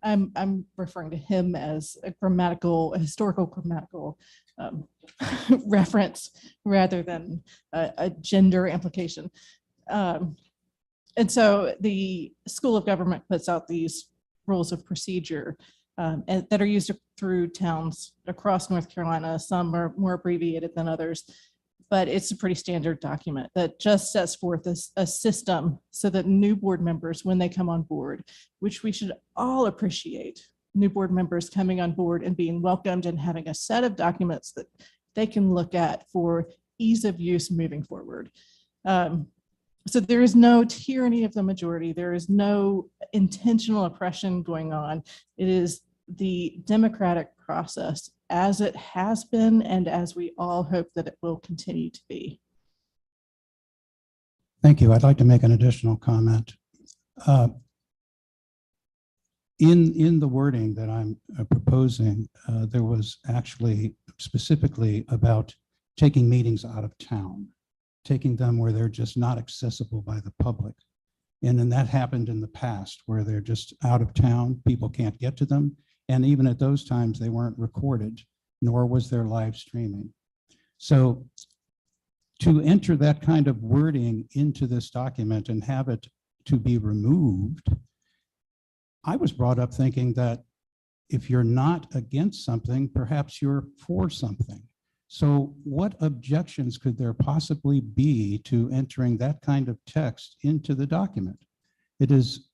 I'm referring to him as a historical grammatical reference rather than a gender implication. And so the School of Government puts out these rules of procedure that are used through towns across North Carolina. Some are more abbreviated than others, but it's a pretty standard document that just sets forth a system so that new board members, when they come on board, which we should all appreciate, new board members coming on board and being welcomed and having a set of documents that they can look at for ease of use moving forward. So there is no tyranny of the majority. There is no intentional oppression going on. It is the democratic process as it has been and as we all hope that it will continue to be. Thank you. I'd like to make an additional comment. In the wording that I'm proposing, there was actually specifically about taking meetings out of town, taking them where they're just not accessible by the public. And then that happened in the past where they're just out of town, people can't get to them. And even at those times, they weren't recorded, nor was there live streaming. So to enter that kind of wording into this document and have it to be removed, I was brought up thinking that if you're not against something, perhaps you're for something. So what objections could there possibly be to entering that kind of text into the document? It is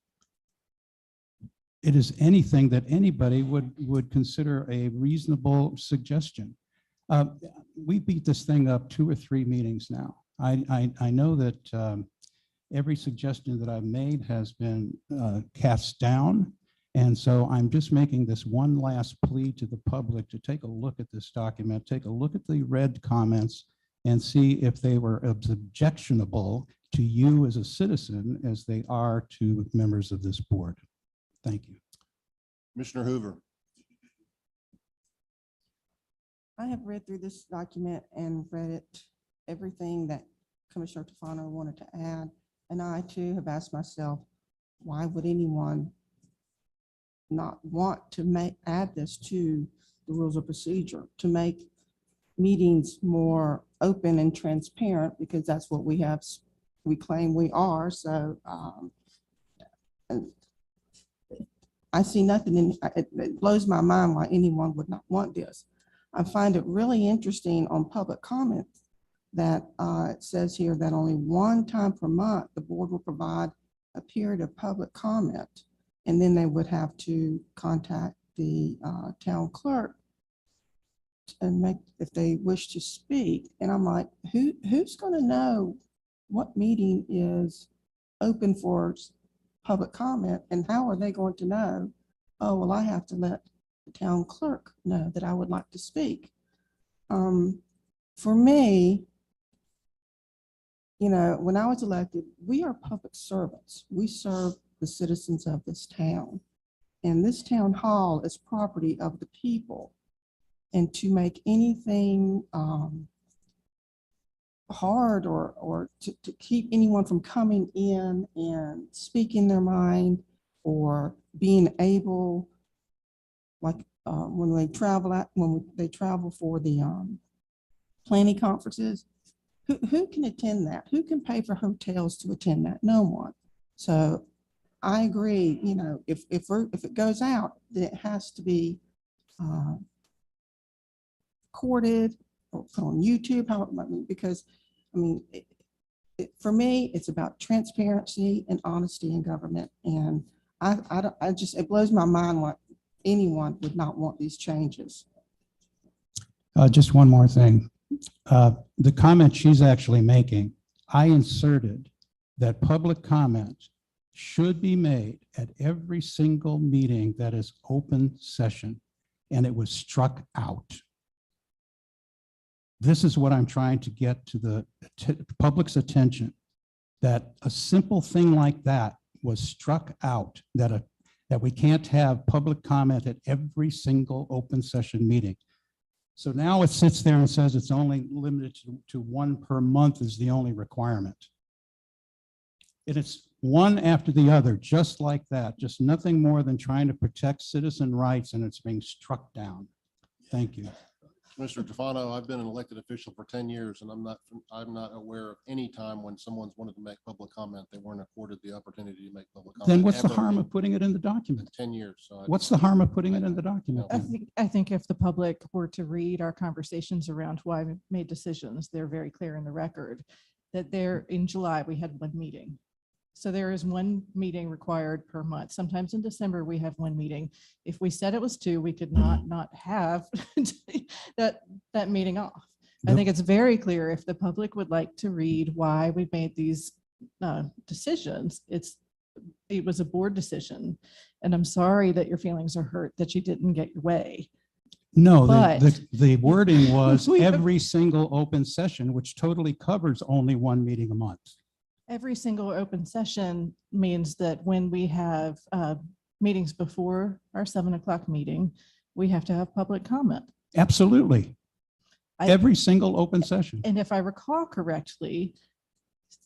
anything that anybody would consider a reasonable suggestion. We beat this thing up 2 or 3 meetings now. I know that every suggestion that I've made has been cast down. And so I'm just making this one last plea to the public to take a look at this document, take a look at the red comments and see if they were as objectionable to you as a citizen as they are to members of this board. Thank you. Commissioner Hoover. I have read through this document and read it, everything that Commissioner Tufano wanted to add. And I too have asked myself, why would anyone not want to add this to the rules of procedure to make meetings more open and transparent, because that's what we claim we are. So and I see nothing in it blows my mind why anyone would not want this. I find it really interesting on public comment that it says here that only one time per month, the board will provide a period of public comment, and then they would have to contact the town clerk and if they wish to speak. And I'm like, who's going to know what meeting is open for public comment, and how are they going to know, oh, well, I have to let the town clerk know that I would like to speak. For me, you know, when I was elected, we are public servants. We serve the citizens of this town. And this town hall is property of the people. And to make anything hard or to keep anyone from coming in and speaking their mind or being able, like when they travel for the planning conferences, who can attend that? Who can pay for hotels to attend that? No one. So I agree, you know, if it goes out, then it has to be recorded or put on YouTube, because I mean, for me, it's about transparency and honesty in government. And it blows my mind why anyone would not want these changes. Just one more thing. The comment she's actually making, I inserted that public comment should be made at every single meeting that is open session, and it was struck out. This is what I'm trying to get to the public's attention, that a simple thing like that was struck out, that we can't have public comment at every single open session meeting. So now it sits there and says it's only limited to one per month is the only requirement. And it's one after the other, just like that, just nothing more than trying to protect citizen rights, and it's being struck down. Thank you. Mr. Tufano, I've been an elected official for 10 years, and I'm not aware of any time when someone's wanted to make public comment, they weren't afforded the opportunity to make public comment. Then what's the harm of putting it in the document? 10 years. So what's the harm of putting it in the document? I think if the public were to read our conversations around why we made decisions, they're very clear in the record that in July, we had one meeting. So there is one meeting required per month. Sometimes in December, we have one meeting. If we said it was two, we could not have that meeting off. I think it's very clear if the public would like to read why we made these decisions. It was a board decision. And I'm sorry that your feelings are hurt that you didn't get your way. No, But the wording was every single open session, which totally covers only one meeting a month. Every single open session means that when we have meetings before our 7 o'clock meeting, we have to have public comment. Absolutely. Every single open session. And if I recall correctly,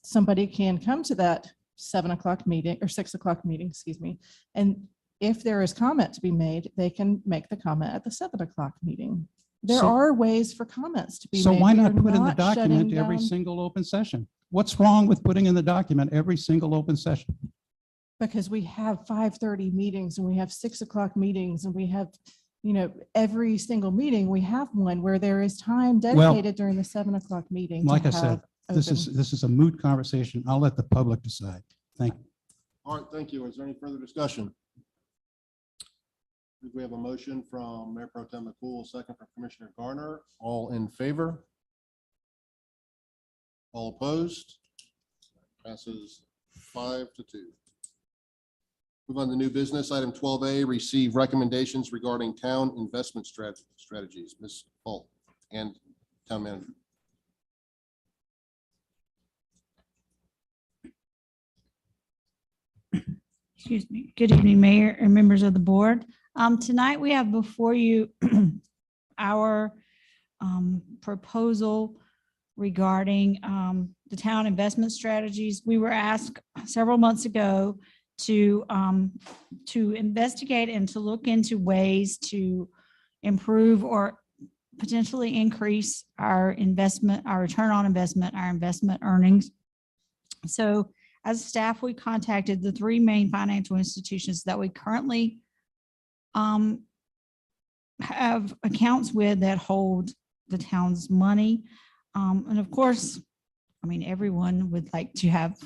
somebody can come to that 7 o'clock meeting or 6 o'clock meeting, excuse me. And if there is comment to be made, they can make the comment at the 7 o'clock meeting. There are ways for comments to be made. So why not We are put in the not document shutting every down- single open session? What's wrong with putting in the document every single open session? Because we have 5:30 meetings and we have 6 o'clock meetings and we have, you know, every single meeting, we have one where there is time dedicated during the 7 o'clock meeting. to Like I said, have this open. is a moot conversation. I'll let the public decide. Thank you. All right, thank you. Is there any further discussion? We have a motion from Mayor Pro Tem McCool, a second from Commissioner Garner. All in favor? All opposed? Passes 5-2. Move on to new business. Item 12A, receive recommendations regarding town investment strategies. Ms. Holt and Town Manager. Excuse me. Good evening, Mayor and members of the board. Tonight we have before you our proposal regarding the town investment strategies. We were asked several months ago to investigate and to look into ways to improve or potentially increase our investment, our return on investment, our investment earnings. So as staff, we contacted the three main financial institutions that we currently have accounts with that hold the town's money. And of course, I mean, everyone would like to have,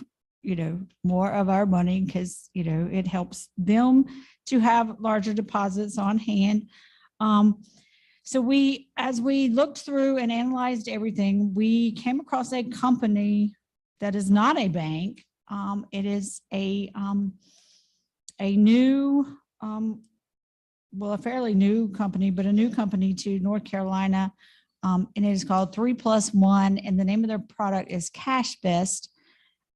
more of our money because, it helps them to have larger deposits on hand. So as we looked through and analyzed everything, we came across a company that is not a bank. It is a new, a fairly new company, but a new company to North Carolina. And it is called 3+1, and the name of their product is CashVest.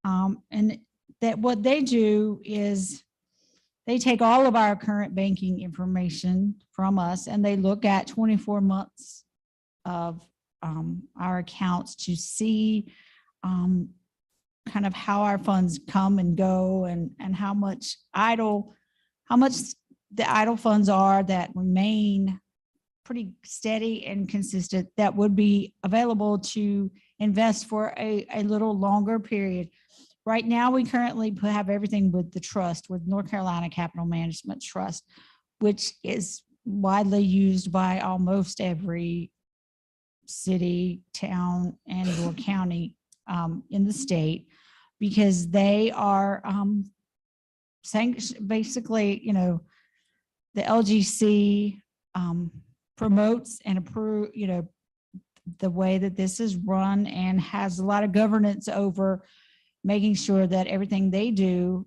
And that what they do is they take all of our current banking information from us and they look at 24 months of our accounts to see kind of how our funds come and go and how much the idle funds are that remain pretty steady and consistent that would be available to invest for a little longer period. Right now, we currently have everything with the trust, with North Carolina Capital Management Trust, which is widely used by almost every city, town, and or county in the state, because they are basically, the LGC promotes and approve, the way that this is run and has a lot of governance over making sure that everything they do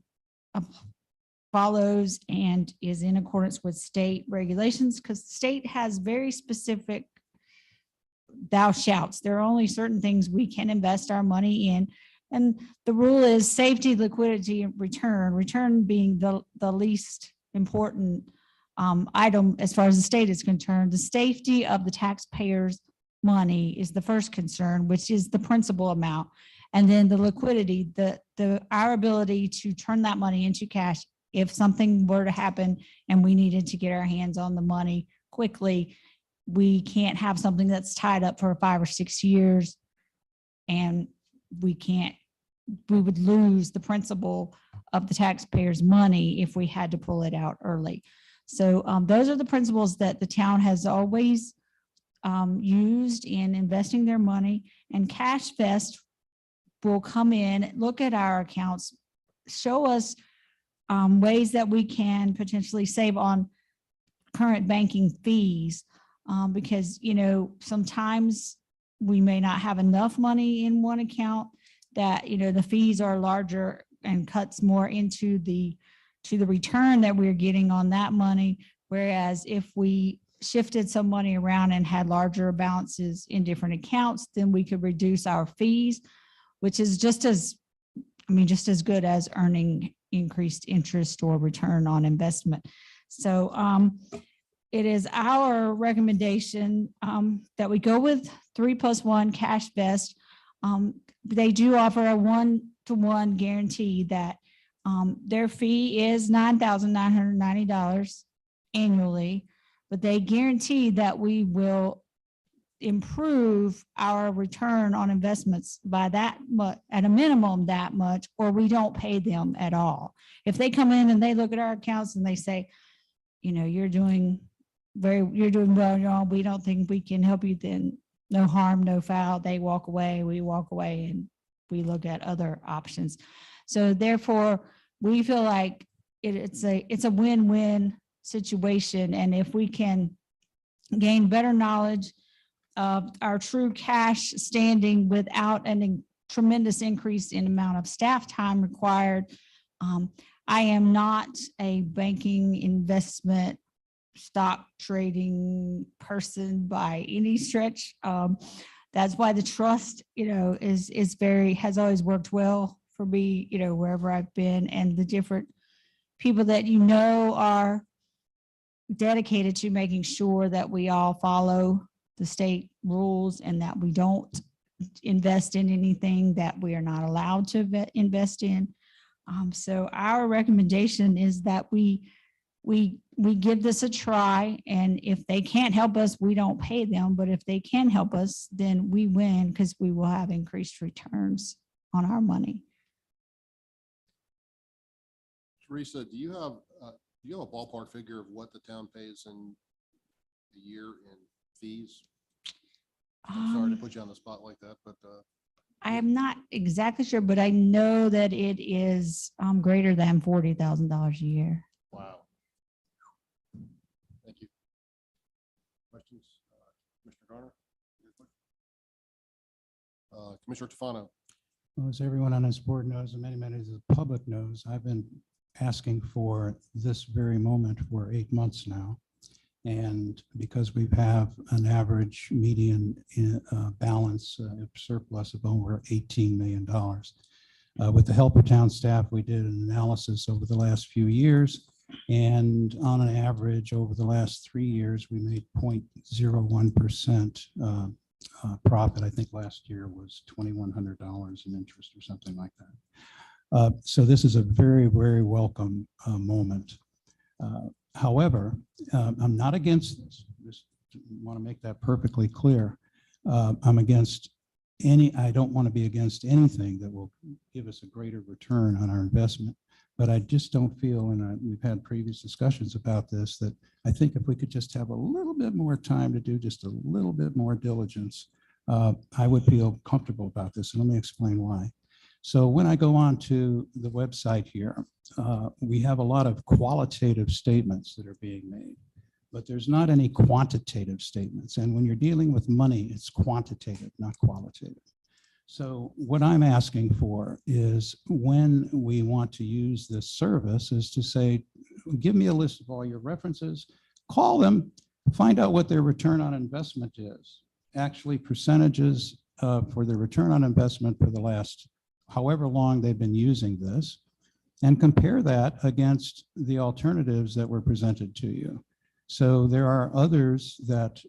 follows and is in accordance with state regulations, because the state has very specific thou shouts. There are only certain things we can invest our money in. And the rule is safety, liquidity, and return being the least important item as far as the state is concerned. The safety of the taxpayers' money is the first concern, which is the principal amount. And then the liquidity, our ability to turn that money into cash if something were to happen and we needed to get our hands on the money quickly. We can't have something that's tied up for 5 or 6 years, and we would lose the principal of the taxpayers' money if we had to pull it out early. So those are the principles that the town has always used in investing their money, and CashVest will come in, look at our accounts, show us ways that we can potentially save on current banking fees, because, sometimes we may not have enough money in one account that, the fees are larger and cuts more into the return that we're getting on that money. Whereas if we shifted some money around and had larger balances in different accounts, then we could reduce our fees, which is just as good as earning increased interest or return on investment. So it is our recommendation that we go with 3+1 CashVest. They do offer a 1-to-1 guarantee that their fee is $9,990 annually, but they guarantee that we will improve our return on investments by that much, at a minimum that much, or we don't pay them at all. If they come in and they look at our accounts and they say, you're doing well, we don't think we can help you, then no harm, no foul. They walk away, we walk away, and we look at other options. So therefore, we feel like it's a win-win situation. And if we can gain better knowledge of our true cash standing without a tremendous increase in amount of staff time required. I am not a banking, investment, stock trading person by any stretch. That's why the trust, has always worked well for me, wherever I've been, and the different people that are dedicated to making sure that we all follow the state rules and that we don't invest in anything that we are not allowed to invest in. So our recommendation is that we give this a try, and if they can't help us, we don't pay them. But if they can help us, then we win because we will have increased returns on our money. Teresa, do you have a ballpark figure of what the town pays in a year in fees? I'm sorry to put you on the spot like that, but I am not exactly sure, but I know that it is greater than $40,000 a year. wow. Thank you. Questions? Commissioner Garner? Commissioner Tufano? Well, as everyone on this board knows, and many of the public knows, I've been asking for this very moment for 8 months now. And because we have an average median balance surplus of over $18 million. With the help of town staff, we did an analysis over the last few years. And on an average over the last 3 years, we made 0.01% profit. I think last year was $2,100 in interest or something like that. So this is a very, very welcome moment. However, I'm not against this. Just want to make that perfectly clear. I'm against I don't want to be against anything that will give us a greater return on our investment. But I just don't feel, and we've had previous discussions about this, that I think if we could just have a little bit more time to do just a little bit more diligence, I would feel comfortable about this. And let me explain why. So when I go on to the website here, we have a lot of qualitative statements that are being made, but there's not any quantitative statements. And when you're dealing with money, it's quantitative, not qualitative. So what I'm asking for is when we want to use this service is to say, give me a list of all your references, call them, find out what their return on investment is, actually percentages for their return on investment for the last however long they've been using this, and compare that against the alternatives that were presented to you. So there are others that,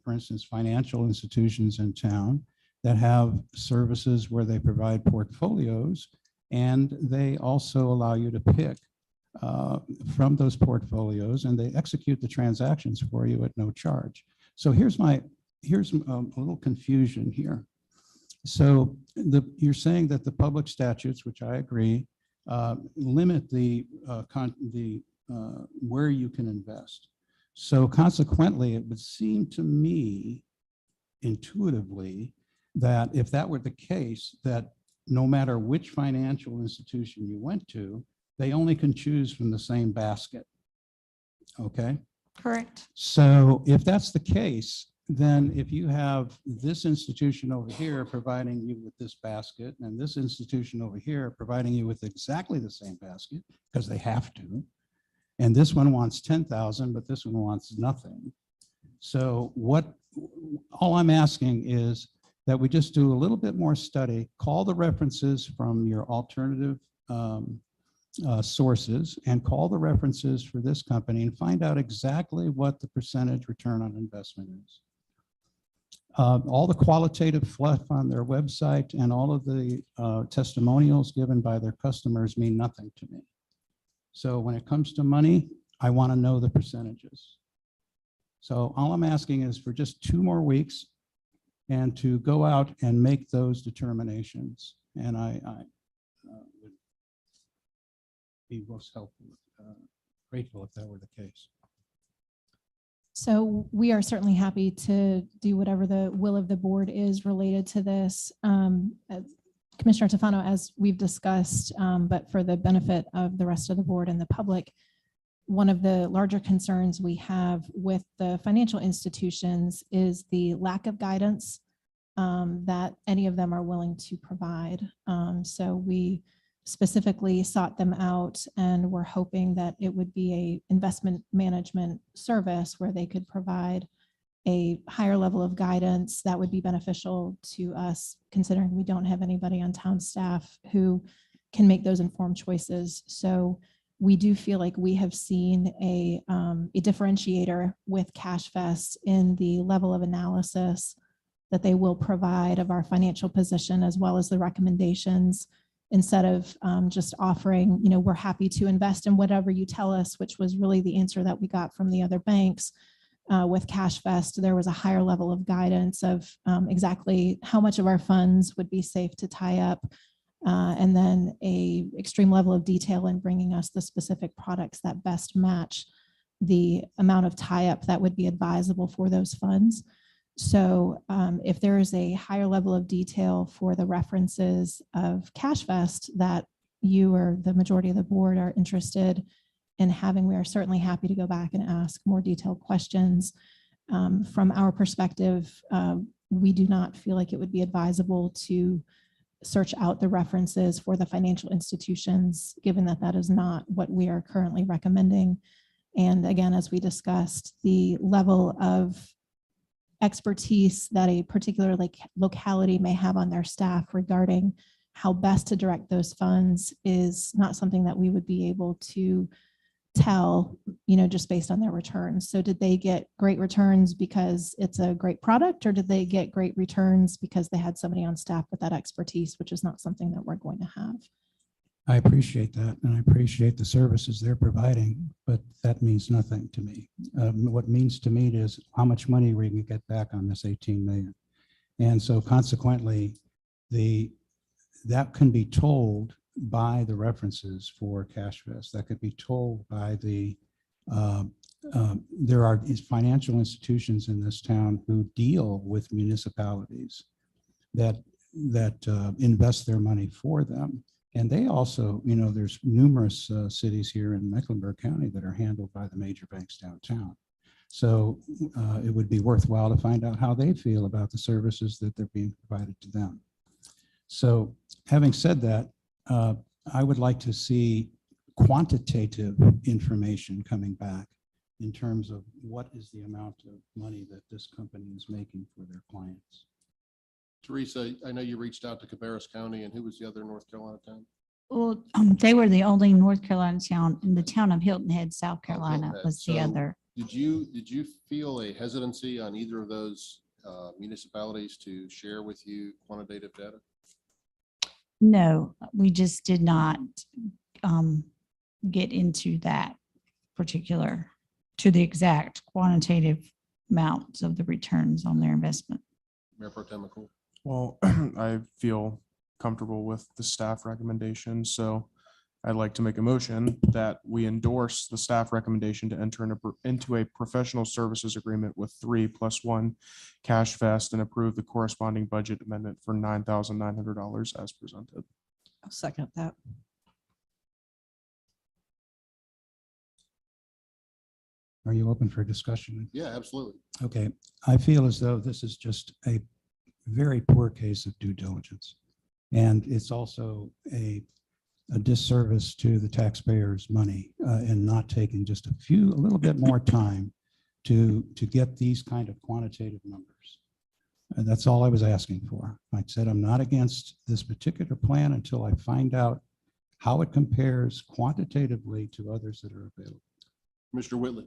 for instance, financial institutions in town that have services where they provide portfolios, and they also allow you to pick from those portfolios, and they execute the transactions for you at no charge. So here's a little confusion here. So you're saying that the public statutes, which I agree, limit the where you can invest. So consequently, it would seem to me intuitively that if that were the case, that no matter which financial institution you went to, they only can choose from the same basket. Okay? Correct. So if that's the case, then if you have this institution over here providing you with this basket, and this institution over here providing you with exactly the same basket, because they have to, and this one wants 10,000, but this one wants nothing. So all I'm asking is that we just do a little bit more study, call the references from your alternative sources, and call the references for this company and find out exactly what the percentage return on investment is. All the qualitative fluff on their website and all of the testimonials given by their customers mean nothing to me. So when it comes to money, I want to know the percentages. So all I'm asking is for just 2 more weeks and to go out and make those determinations. And I would be most helpful, grateful if that were the case. So we are certainly happy to do whatever the will of the board is related to this. Commissioner Tufano, as we've discussed, but for the benefit of the rest of the board and the public, one of the larger concerns we have with the financial institutions is the lack of guidance that any of them are willing to provide. So we specifically sought them out, and we're hoping that it would be a investment management service where they could provide a higher level of guidance that would be beneficial to us, considering we don't have anybody on town staff who can make those informed choices. So we do feel like we have seen a differentiator with CashFest in the level of analysis that they will provide of our financial position, as well as the recommendations instead of just offering, we're happy to invest in whatever you tell us, which was really the answer that we got from the other banks. With CashFest, there was a higher level of guidance of exactly how much of our funds would be safe to tie up, and then a extreme level of detail in bringing us the specific products that best match the amount of tie-up that would be advisable for those funds. So if there is a higher level of detail for the references of CashFest that you or the majority of the board are interested in having, we are certainly happy to go back and ask more detailed questions. From our perspective, we do not feel like it would be advisable to search out the references for the financial institutions, given that that is not what we are currently recommending. And again, as we discussed, the level of expertise that a particular locality may have on their staff regarding how best to direct those funds is not something that we would be able to tell, just based on their returns. So did they get great returns because it's a great product, or did they get great returns because they had somebody on staff with that expertise, which is not something that we're going to have. I appreciate that, and I appreciate the services they're providing, but that means nothing to me. What means to me is how much money we can get back on this 18 million. And so consequently, that can be told by the references for CashFest. That could be told by there are financial institutions in this town who deal with municipalities that invest their money for them. And they also, there's numerous cities here in Mecklenburg County that are handled by the major banks downtown. So it would be worthwhile to find out how they feel about the services that they're being provided to them. So having said that, I would like to see quantitative information coming back in terms of what is the amount of money that this company is making for their clients. Teresa, I know you reached out to Cabarrus County, and who was the other North Carolina town? Well, they were the only North Carolina town, and the town of Hilton Head, South Carolina Hilton Head. was the So other. Did you feel a hesitancy on either of those municipalities to share with you quantitative data? No, we just did not get into that particular, to the exact quantitative amounts of the returns on their investment. Mayor Pro Tem McCool. Well, I feel comfortable with the staff recommendation, so I'd like to make a motion that we endorse the staff recommendation to enter into a professional services agreement with 3+1 CashFest and approve the corresponding budget amendment for $9,900 as presented. I'll second that. Are you open for discussion? Yeah, absolutely. Okay, I feel as though this is just a very poor case of due diligence. And it's also a disservice to the taxpayers' money and not taking just a little bit more time to get these kind of quantitative numbers. And that's all I was asking for. I said, I'm not against this particular plan until I find out how it compares quantitatively to others that are available. Mr. Whitley.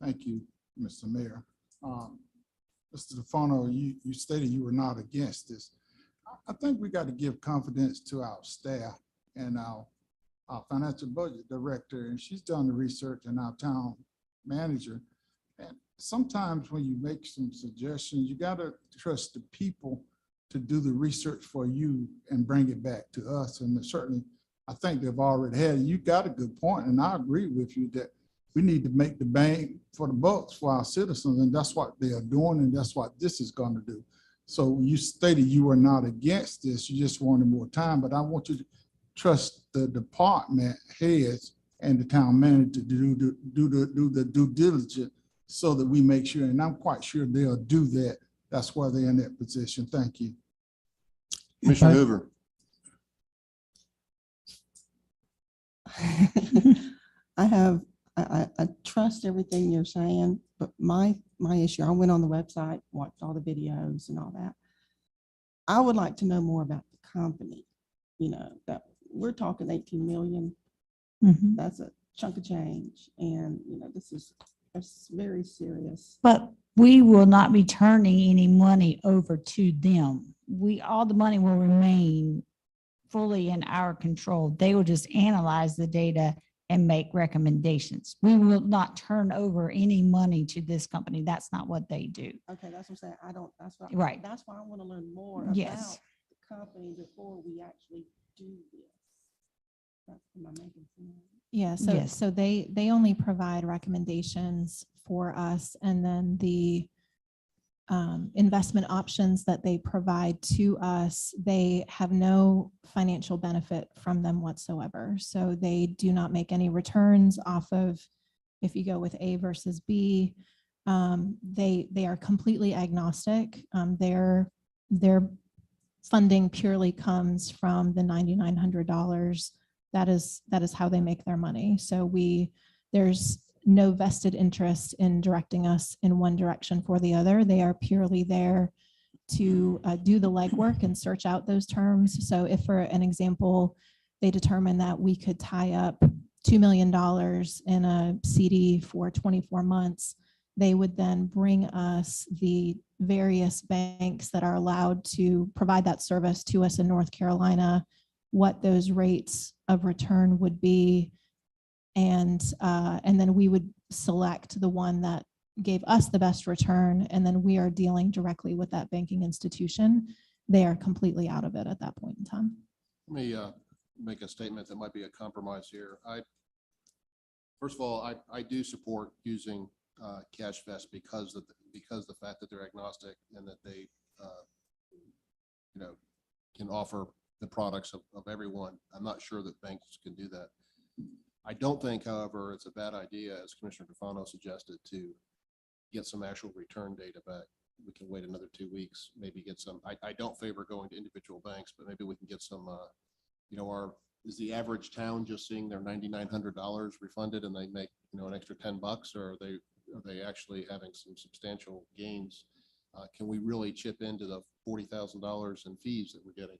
Thank you, Mr. Mayor. Mr. DeFano, you stated you were not against this. I think we got to give confidence to our staff and our financial budget director, and she's done the research, and our town manager. And sometimes when you make some suggestions, you got to trust the people to do the research for you and bring it back to us. And certainly, I think they've already had it. You got a good point, and I agree with you that we need to make the bang for the bucks for our citizens, and that's what they are doing, and that's what this is going to do. So you stated you were not against this, you just wanted more time, but I want you to trust the department heads and the town manager to do the due diligence so that we make sure, and I'm quite sure they'll do that. That's why they're in that position. Thank you. Commissioner Hoover. I trust everything you're saying, but my issue, I went on the website, watched all the videos and all that. I would like to know more about the company, that we're talking 18 million. Mm-hmm. That's a chunk of change. And, this is very serious. But we will not be turning any money over to them. All the money will remain fully in our control. They will just analyze the data and make recommendations. We will not turn over any money to this company. That's not what they do. Okay, that's what I'm saying. I don't, that's what. Right. That's why I want to learn more about Yes. the company before we actually do this. Am I making sense? Yeah, so Yes. so they only provide recommendations for us, and then the investment options that they provide to us, they have no financial benefit from them whatsoever. So they do not make any returns off of, if you go with A versus B. They are completely agnostic. Their funding purely comes from the $9,900. That is how they make their money. So there's no vested interest in directing us in one direction for the other. They are purely there to do the legwork and search out those terms. So if, for an example, they determine that we could tie up $2 million in a CD for 24 months, they would then bring us the various banks that are allowed to provide that service to us in North Carolina, what those rates of return would be, and then we would select the one that gave us the best return, and then we are dealing directly with that banking institution. They are completely out of it at that point in time. Let me make a statement that might be a compromise here. First of all, I do support using CashVest because the fact that they're agnostic and that they can offer the products of everyone. I'm not sure that banks can do that. I don't think, however, it's a bad idea, as Commissioner Tufano suggested, to get some actual return data back. We can wait another 2 weeks, maybe get some. I don't favor going to individual banks, but maybe we can get some. Is the average town just seeing their $9,900 refunded and they make an extra $10, or are they actually having some substantial gains? Can we really chip into the $40,000 in fees that we're getting?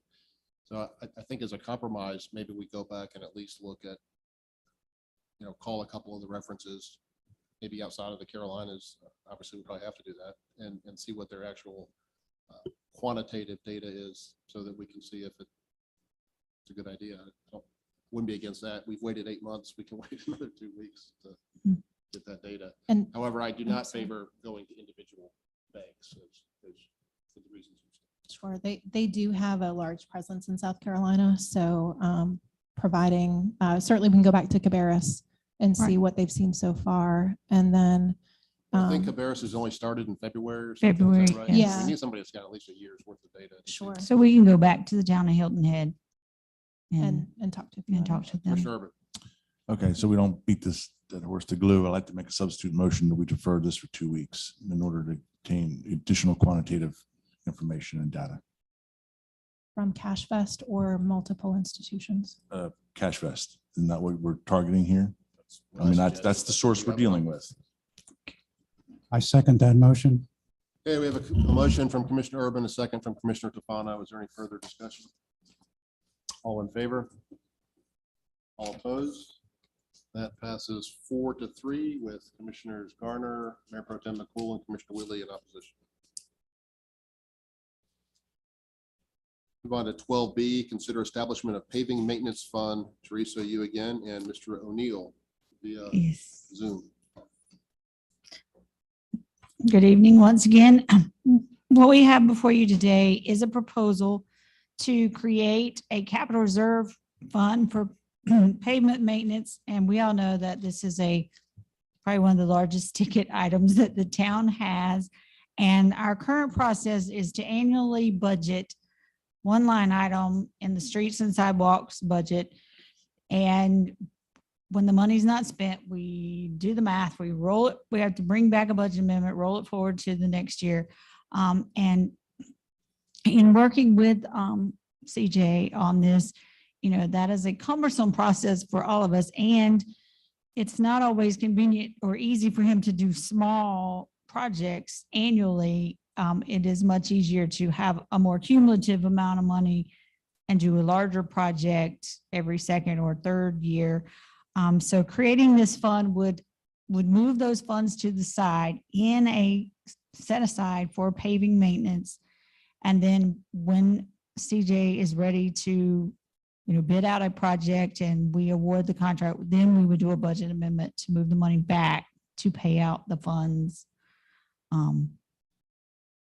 So I think as a compromise, maybe we go back and at least look at, call a couple of the references, maybe outside of the Carolinas. Obviously, we probably have to do that and see what their actual quantitative data is so that we can see if it's a good idea. Wouldn't be against that. We've waited 8 months. We can wait another 2 weeks to get that data. And however, I do not favor going to individual banks for the reasons you said. Sure, they do have a large presence in South Carolina, so providing, certainly we can go back to Cabarrus and see Right. what they've seen so far, and then I think Cabarrus has only started in February or something. Is that February, right? yes. We need somebody that's got at least a year's worth of data. to see. Sure. So we can go back to the town of Hilton Head and talk to talk to them. Commissioner Urban. Okay, so we don't beat this dead horse to glue. I'd like to make a substitute motion that we defer this for 2 weeks in order to obtain additional quantitative information and data. from CashVest or multiple institutions. CashVest, isn't that what we're targeting here? I mean, that's the source we're dealing with. I second that motion. Okay, we have a motion from Commissioner Urban, a second from Commissioner Tufano. Is there any further discussion? All in favor? All opposed? That passes 4-3 with Commissioners Garner, Mayor Pro Tem McCool, and Commissioner Whitley in opposition. Move on to 12B, consider establishment of paving maintenance fund. Teresa, you again, and Mr. O'Neill via Zoom. Good evening once again. What we have before you today is a proposal to create a capital reserve fund for pavement maintenance. And we all know that this is probably one of the largest ticket items that the town has. And our current process is to annually budget one line item in the streets and sidewalks budget. And when the money's not spent, we do the math, we roll it, we have to bring back a budget amendment, roll it forward to the next year. And in working with CJ on this, that is a cumbersome process for all of us. And it's not always convenient or easy for him to do small projects annually. It is much easier to have a more cumulative amount of money and do a larger project every second or third year. So creating this fund would move those funds to the side in a set aside for paving maintenance. And then when CJ is ready to bid out a project and we award the contract, then we would do a budget amendment to move the money back to pay out the funds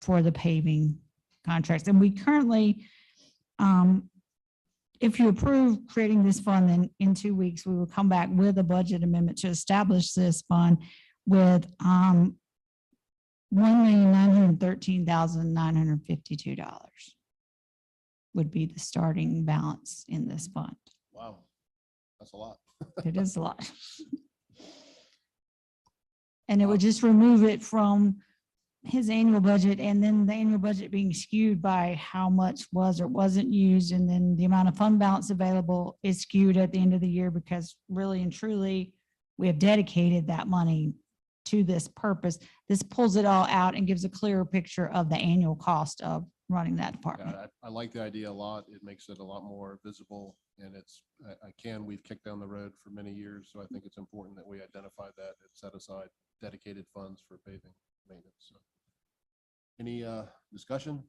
for the paving contracts. And we currently, if you approve creating this fund, then in 2 weeks, we will come back with a budget amendment to establish this fund with $1,913,952 would be the starting balance in this fund. Wow, that's a lot. It is a lot. And it would just remove it from his annual budget, and then the annual budget being skewed by how much was or wasn't used, and then the amount of fund balance available is skewed at the end of the year, because really and truly, we have dedicated that money to this purpose. This pulls it all out and gives a clearer picture of the annual cost of running that department. Yeah, I like the idea a lot. It makes it a lot more visible, and we've kicked down the road for many years, so I think it's important that we identify that and set aside dedicated funds for paving maintenance. So, any discussion?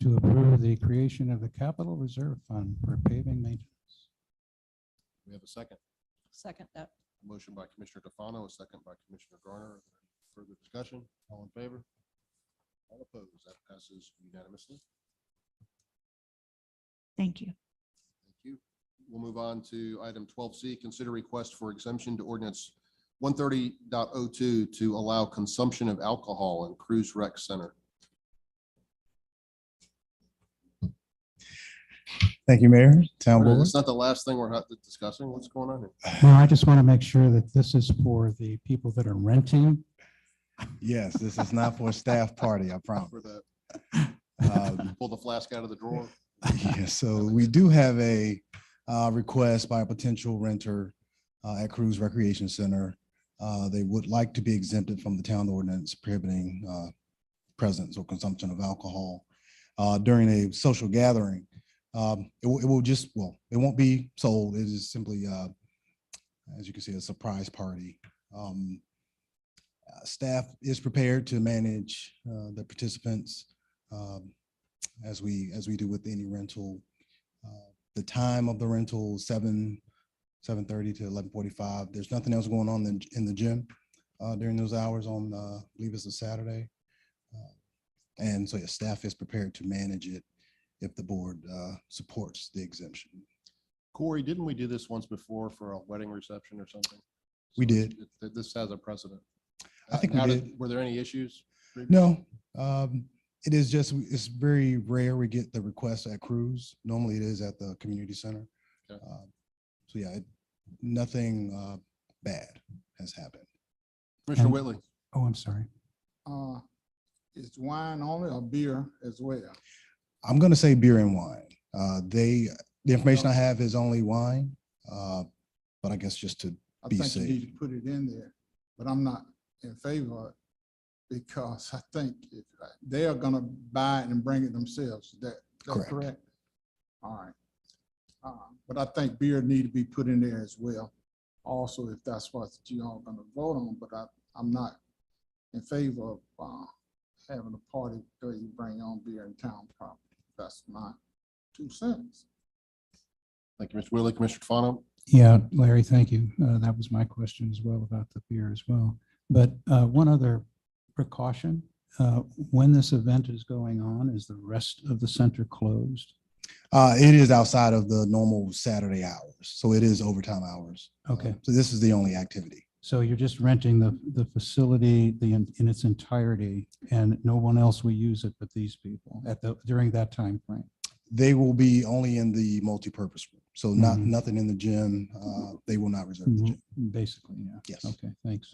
To approve the creation of the capital reserve fund for paving maintenance. We have a second. Second that. Motion by Commissioner Tefano, a second by Commissioner Garner. Further discussion? All in favor? All opposed? That passes unanimously. Thank you. Thank you. We'll move on to item 12C, consider request for exemption to ordinance 130.02 to allow consumption of alcohol in Cruise Rec Center. Thank you, Mayor, Town Board. It's not the last thing we're discussing. What's going on here? Well, I just want to make sure that this is for the people that are renting. Yes, this is not for a staff party, I promise. For the pull the flask out of the drawer. Yeah, so we do have a request by a potential renter at Cruise Recreation Center. They would like to be exempted from the town ordinance prohibiting presence or consumption of alcohol during a social gathering. It won't be sold. It is simply, as you can see, a surprise party. Staff is prepared to manage the participants as we do with any rental. The time of the rental, 7:30 to 11:45. There's nothing else going on in the gym during those hours on, I believe it's a Saturday. And so, yeah, staff is prepared to manage it if the board supports the exemption. Corey, didn't we do this once before for a wedding reception or something? We did. This has a precedent. I think we did. Were there any issues? No, it is just, it's very rare we get the request at Cruise. Normally it is at the community center. Okay. So yeah, nothing bad has happened. Commissioner Whitley. Oh, I'm sorry. Is wine only or beer as well? I'm going to say beer and wine. The information I have is only wine, but I guess just to be I think you safe. need to put it in there, but I'm not in favor of it because I think if they are going to buy it and bring it themselves. Is that correct? All right. But I think beer need to be put in there as well. Also, if that's what you all going to vote on, but I'm not in favor of having a party where you bring your own beer in town property. That's my 2 cents. Thank you, Mr. Whitley. Commissioner Tefano. Yeah, Larry, thank you. That was my question as well about the beer as well. But one other precaution, when this event is going on, is the rest of the center closed? It is outside of the normal Saturday hours, so it is overtime hours. Okay. So this is the only activity. So you're just renting the facility in its entirety, and no one else will use it but these people during that time frame? They will be only in the multi-purpose room, so nothing in the gym. They will not reserve the gym. Basically, yeah. Yes. Okay, thanks.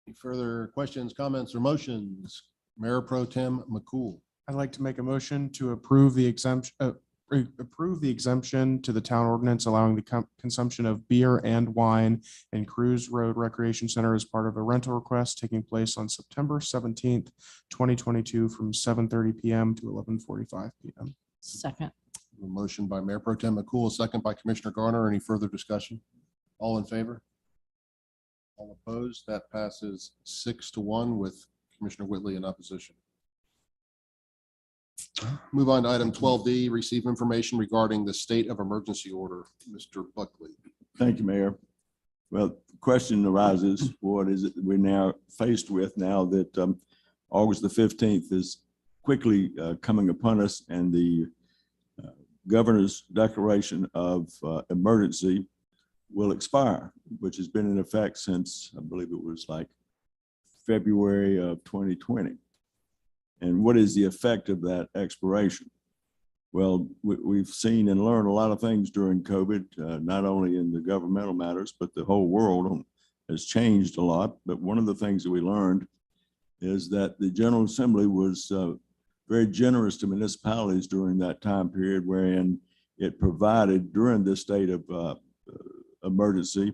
Any further questions, comments, or motions? Mayor Pro Tem McCool. I'd like to make a motion to approve the exemption to the town ordinance allowing the consumption of beer and wine in Cruise Road Recreation Center as part of a rental request taking place on September 17th, 2022 from 7:30 PM to 11:45 PM. Second. A motion by Mayor Pro Tem McCool, a second by Commissioner Garner. Any further discussion? All in favor? All opposed? That passes 6-1 with Commissioner Whitley in opposition. Move on to item 12D, receive information regarding the state of emergency order. Mr. Buckley. Thank you, Mayor. Well, the question arises, what is it that we're now faced with now that August the 15th is quickly coming upon us, and the governor's declaration of emergency will expire, which has been in effect since, I believe it was like February of 2020. And what is the effect of that expiration? Well, we've seen and learned a lot of things during COVID, not only in the governmental matters, but the whole world has changed a lot. But one of the things that we learned is that the General Assembly was very generous to municipalities during that time period, wherein it provided during this state of emergency,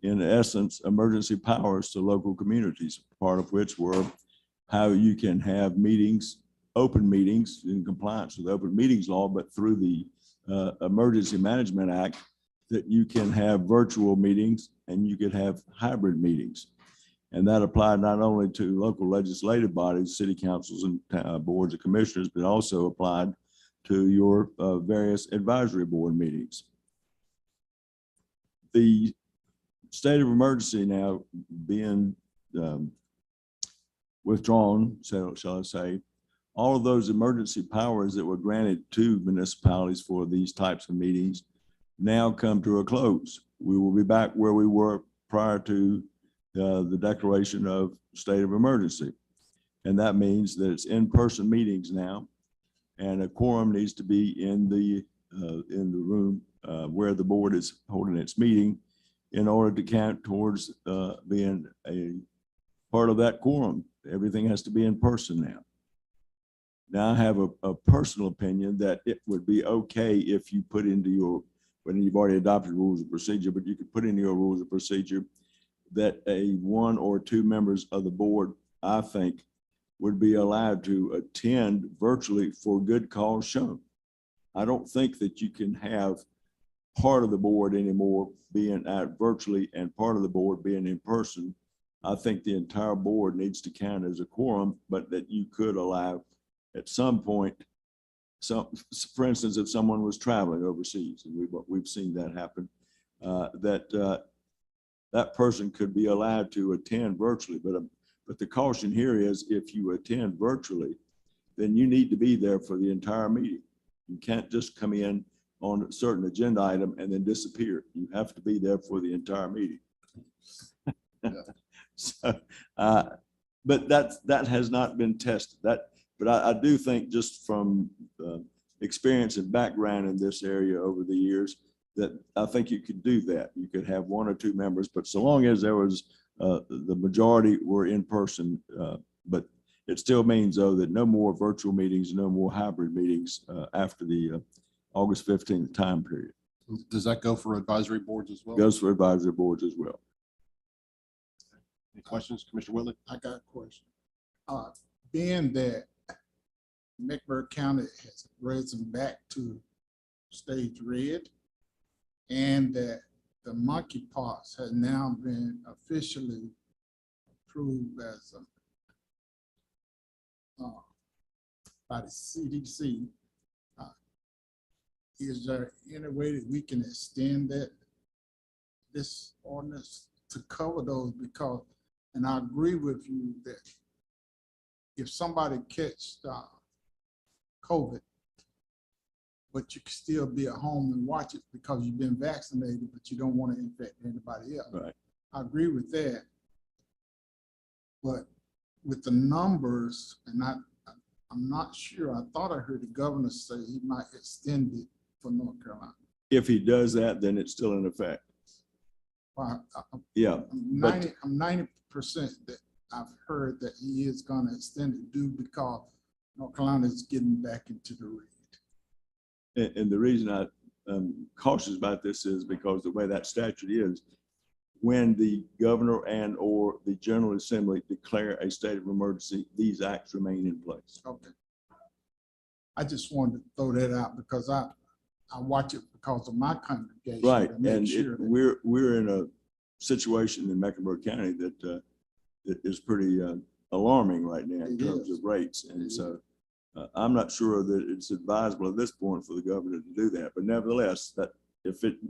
in essence, emergency powers to local communities, part of which were how you can have meetings, open meetings in compliance with the open meetings law, but through the Emergency Management Act, that you can have virtual meetings and you could have hybrid meetings. And that applied not only to local legislative bodies, city councils and boards of commissioners, but also applied to your various advisory board meetings. The state of emergency now being withdrawn, shall I say, all of those emergency powers that were granted to municipalities for these types of meetings now come to a close. We will be back where we were prior to the declaration of state of emergency. And that means that it's in-person meetings now, and a quorum needs to be in the room where the board is holding its meeting in order to count towards being a part of that quorum. Everything has to be in person now. Now I have a personal opinion that it would be okay if you put into your, when you've already adopted rules of procedure, but you could put into your rules of procedure that one or two members of the board, I think, would be allowed to attend virtually for good cause shown. I don't think that you can have part of the board anymore being at virtually and part of the board being in person. I think the entire board needs to count as a quorum, but that you could allow at some point, for instance, if someone was traveling overseas, and we've seen that happen, that person could be allowed to attend virtually. But the caution here is, if you attend virtually, then you need to be there for the entire meeting. You can't just come in on a certain agenda item and then disappear. You have to be there for the entire meeting. So, but that has not been tested. But I do think, just from experience and background in this area over the years, that I think you could do that. You could have one or two members, but so long as there was the majority were in person. But it still means, though, that no more virtual meetings, no more hybrid meetings after the August 15th time period. Does that go for advisory boards as well? Goes for advisory boards as well. Any questions, Commissioner Whitley? I got a question. Being that Mecklenburg County has risen back to stage red, and that the monkeypox has now been officially approved as by the CDC, is there any way that we can extend this ordinance to cover those? Because, and I agree with you that if somebody catch COVID, but you can still be at home and watch it because you've been vaccinated, but you don't want to infect anybody else. Right. I agree with that. But with the numbers, and I'm not sure, I thought I heard the governor say he might extend it for North Carolina. If he does that, then it's still in effect. Well, Yeah. I'm 90% that I've heard that he is going to extend it due because North Carolina is getting back into the red. And the reason I'm cautious about this is because the way that statute is, when the governor and or the General Assembly declare a state of emergency, these acts remain in place. Okay. I just wanted to throw that out because I watch it because of my congregation. Right, and sure we're in a situation in Mecklenburg County that is pretty alarming right now in It terms is. of rates. And so I'm not sure that it's advisable at this point for the governor to do that. But nevertheless, that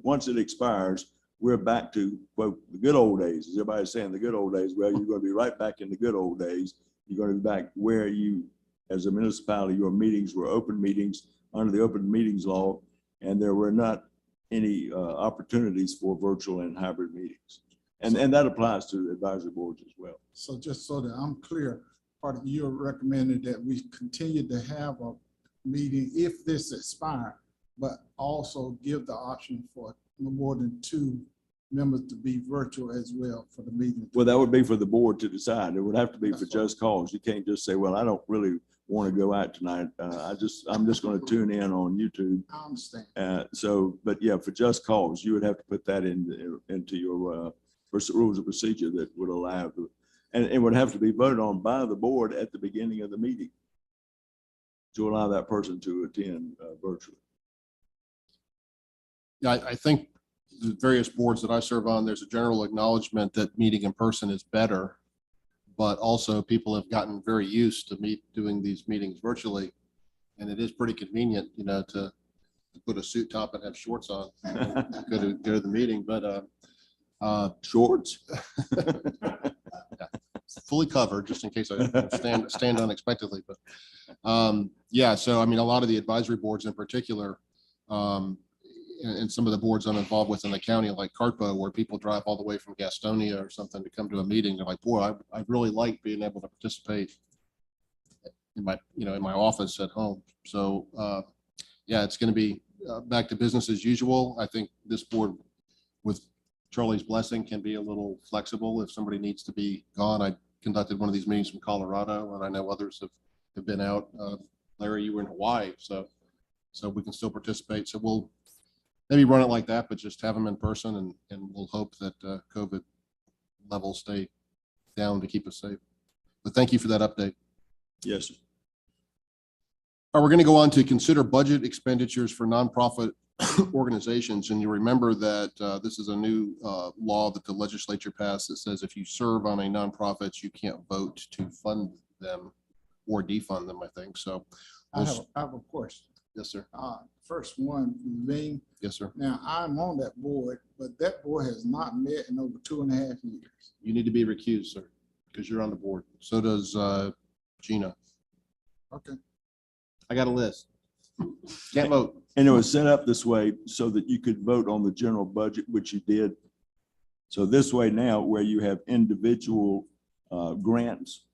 once it expires, we're back to, quote, the good old days. As everybody's saying, the good old days. Well, you're going to be right back in the good old days. You're going to be back where you, as a municipality, your meetings were open meetings under the open meetings law, and there were not any opportunities for virtual and hybrid meetings. And that applies to advisory boards as well. So just so that I'm clear, part of you recommended that we continue to have a meeting if this expires, but also give the option for no more than 2 members to be virtual as well for the meeting. Well, that would be for the board to decide. It would have to be for just cause. You can't just say, well, I don't really want to go out tonight. I'm just going to tune in on YouTube. I understand. But yeah, for just cause, you would have to put that into your rules of procedure that would allow, and it would have to be voted on by the board at the beginning of the meeting to allow that person to attend virtually. Yeah, I think the various boards that I serve on, there's a general acknowledgement that meeting in person is better, but also people have gotten very used to doing these meetings virtually. And it is pretty convenient, to put a suit top and have shorts on, go to the meeting, but shorts, yeah, fully covered just in case I stand unexpectedly. But yeah, so I mean, a lot of the advisory boards in particular, and some of the boards I'm involved with in the county, like Carpo, where people drive all the way from Gastonia or something to come to a meeting. They're like, boy, I really like being able to participate in my office at home. So yeah, it's going to be back to business as usual. I think this board, with Charlie's blessing, can be a little flexible if somebody needs to be gone. I conducted one of these meetings from Colorado, and I know others have been out. Larry, you were in Hawaii, so we can still participate. So we'll maybe run it like that, but just have them in person, and we'll hope that COVID levels stay down to keep us safe. But thank you for that update. Yes, sir. All right, we're going to go on to consider budget expenditures for nonprofit organizations. And you remember that this is a new law that the legislature passed that says if you serve on a nonprofit, you can't vote to fund them or defund them, I think. So I have a question. Yes, sir. First one, Levine. Yes, sir. Now, I'm on that board, but that board has not met in over 2.5 years. You need to be recused, sir, because you're on the board. So does Gina. Okay. I got a list. Can't vote. And it was set up this way so that you could vote on the general budget, which you did. So this way now, where you have individual grants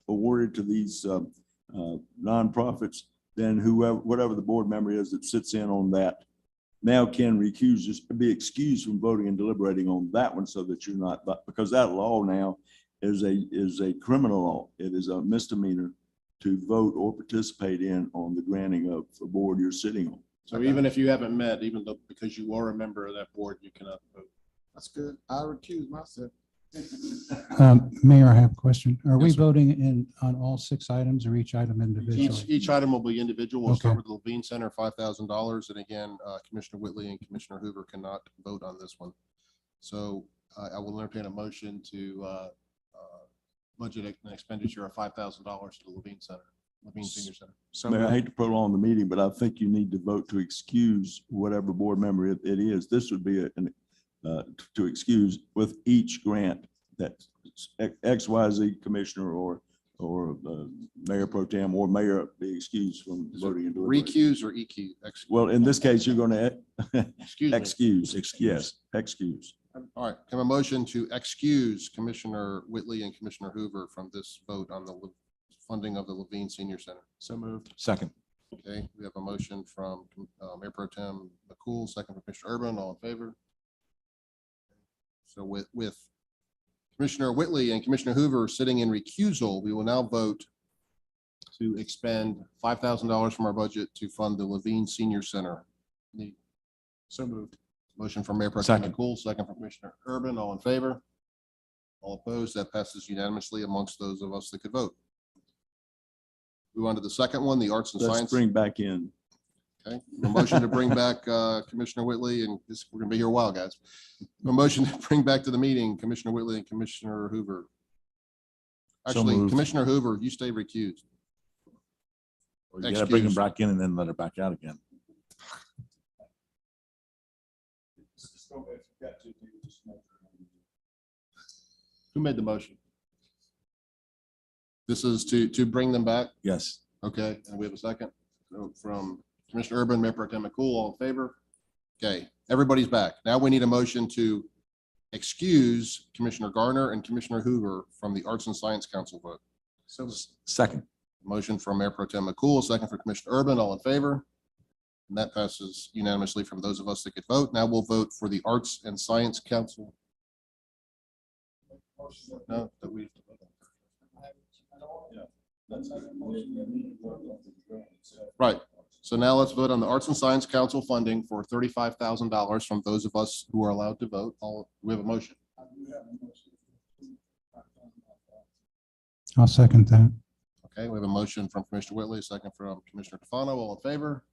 awarded to these nonprofits, then whatever the board member is that sits in on that now can be excused from voting and deliberating on that one, so that you're not, because that law now is a criminal law. It is a misdemeanor to vote or participate on the granting of the board you're sitting on. So even if you haven't met, even though because you are a member of that board, you cannot vote. That's good. I recuse myself. Mayor, I have a question. Are we Yes, sir. voting on all 6 items or each item individually? Each item will be individual. We'll start Okay. with the Levine Center, $5,000. And again, Commissioner Whitley and Commissioner Hoover cannot vote on this one. So I will entertain a motion to budget an expenditure of $5,000 to the Levine Center, Levine Senior Center. So Mayor, I hate to prolong the meeting, but I think you need to vote to excuse whatever board member it is. This would be to excuse with each grant that XYZ commissioner or mayor pro tem or mayor be excused from voting and deliberating. Recuse or EQ? Excuse. Well, in this case, you're going to Excuse me. Yes, excuse. All right, can I have a motion to excuse Commissioner Whitley and Commissioner Hoover from this vote on the funding of the Levine Senior Center? So moved. Second. Okay, we have a motion from Mayor Pro Tem McCool, second from Commissioner Urban, all in favor? So with Commissioner Whitley and Commissioner Hoover sitting in recusal, we will now vote to expend $5,000 from our budget to fund the Levine Senior Center. So moved. Motion from Mayor Pro Tem Second. McCool, second from Commissioner Urban, all in favor? All opposed? That passes unanimously amongst those of us that could vote. Move on to the second one, the Arts and Let's Science. bring back in. Okay, a motion to bring back Commissioner Whitley, and we're gonna be here a while, guys. A motion to bring back to the meeting Commissioner Whitley and Commissioner Hoover. Actually, moved. Commissioner Hoover, you stay recused. Or you gotta bring them Excused. back in and then let her back out again. Who made the motion? This is to bring them back? Yes. Okay, and we have a second. So from Commissioner Urban, Mayor Pro Tem McCool, all in favor? Okay, everybody's back. Now we need a motion to excuse Commissioner Garner and Commissioner Hoover from the Arts and Science Council vote. So second. Motion from Mayor Pro Tem McCool, second for Commissioner Urban, all in favor? And that passes unanimously from those of us that could vote. Now we'll vote for the Arts and Science Council. No, that we. Right. So now let's vote on the Arts and Science Council funding for $35,000 from those of us who are allowed to vote. We have a motion. I'll second that. Okay, we have a motion from Commissioner Whitley, a second from Commissioner Tefano. All in favor?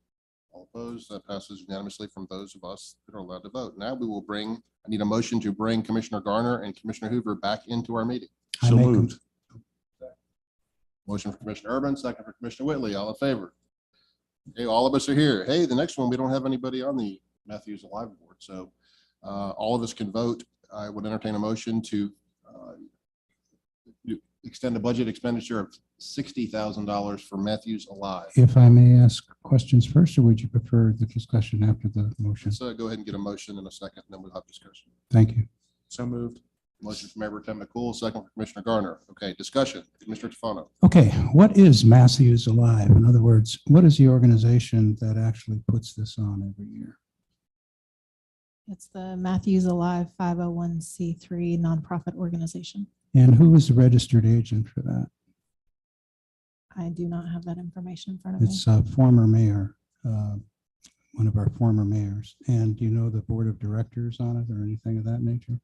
All opposed? That passes unanimously from those of us that are allowed to vote. Now we will I need a motion to bring Commissioner Garner and Commissioner Hoover back into our meeting. So moved. Motion for Commissioner Urban, second for Commissioner Whitley. All in favor? Okay, all of us are here. Hey, the next one, we don't have anybody on the Matthews Alive board, so all of us can vote. I would entertain a motion to extend a budget expenditure of $60,000 for Matthews Alive. If I may ask questions first, or would you prefer the discussion after the motion? So go ahead and get a motion in a second, and then we'll have discussion. Thank you. So moved. Motion from Mayor Pro Tem McCool, second for Commissioner Garner. Okay, discussion. Commissioner Tefano. Okay, what is Matthews Alive? In other words, what is the organization that actually puts this on every year? It's the Matthews Alive 501c3 nonprofit organization. And who is the registered agent for that? I do not have that information in front of me. It's a former mayor, one of our former mayors. And do you know the board of directors on it or anything of that nature?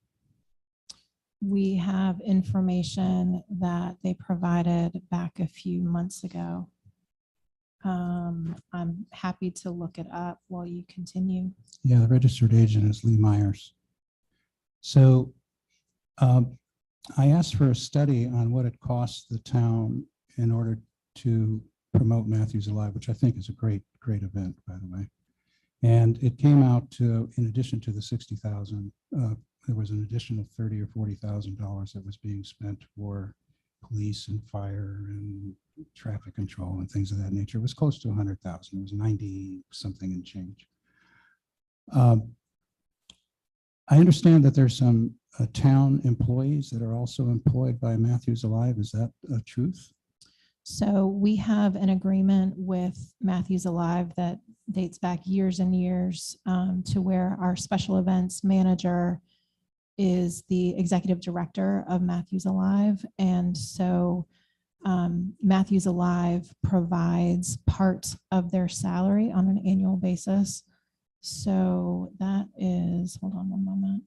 We have information that they provided back a few months ago. I'm happy to look it up while you continue. Yeah, the registered agent is Lee Myers. So I asked for a study on what it costs the town in order to promote Matthews Alive, which I think is a great event, by the way. And it came out to, in addition to the 60,000, there was an additional $30,000 or $40,000 that was being spent for police and fire and traffic control and things of that nature. It was close to 100,000. It was 90 something and change. I understand that there's some town employees that are also employed by Matthews Alive. Is that a truth? So we have an agreement with Matthews Alive that dates back years and years to where our special events manager is the executive director of Matthews Alive. And so Matthews Alive provides part of their salary on an annual basis. So that is, hold on one moment.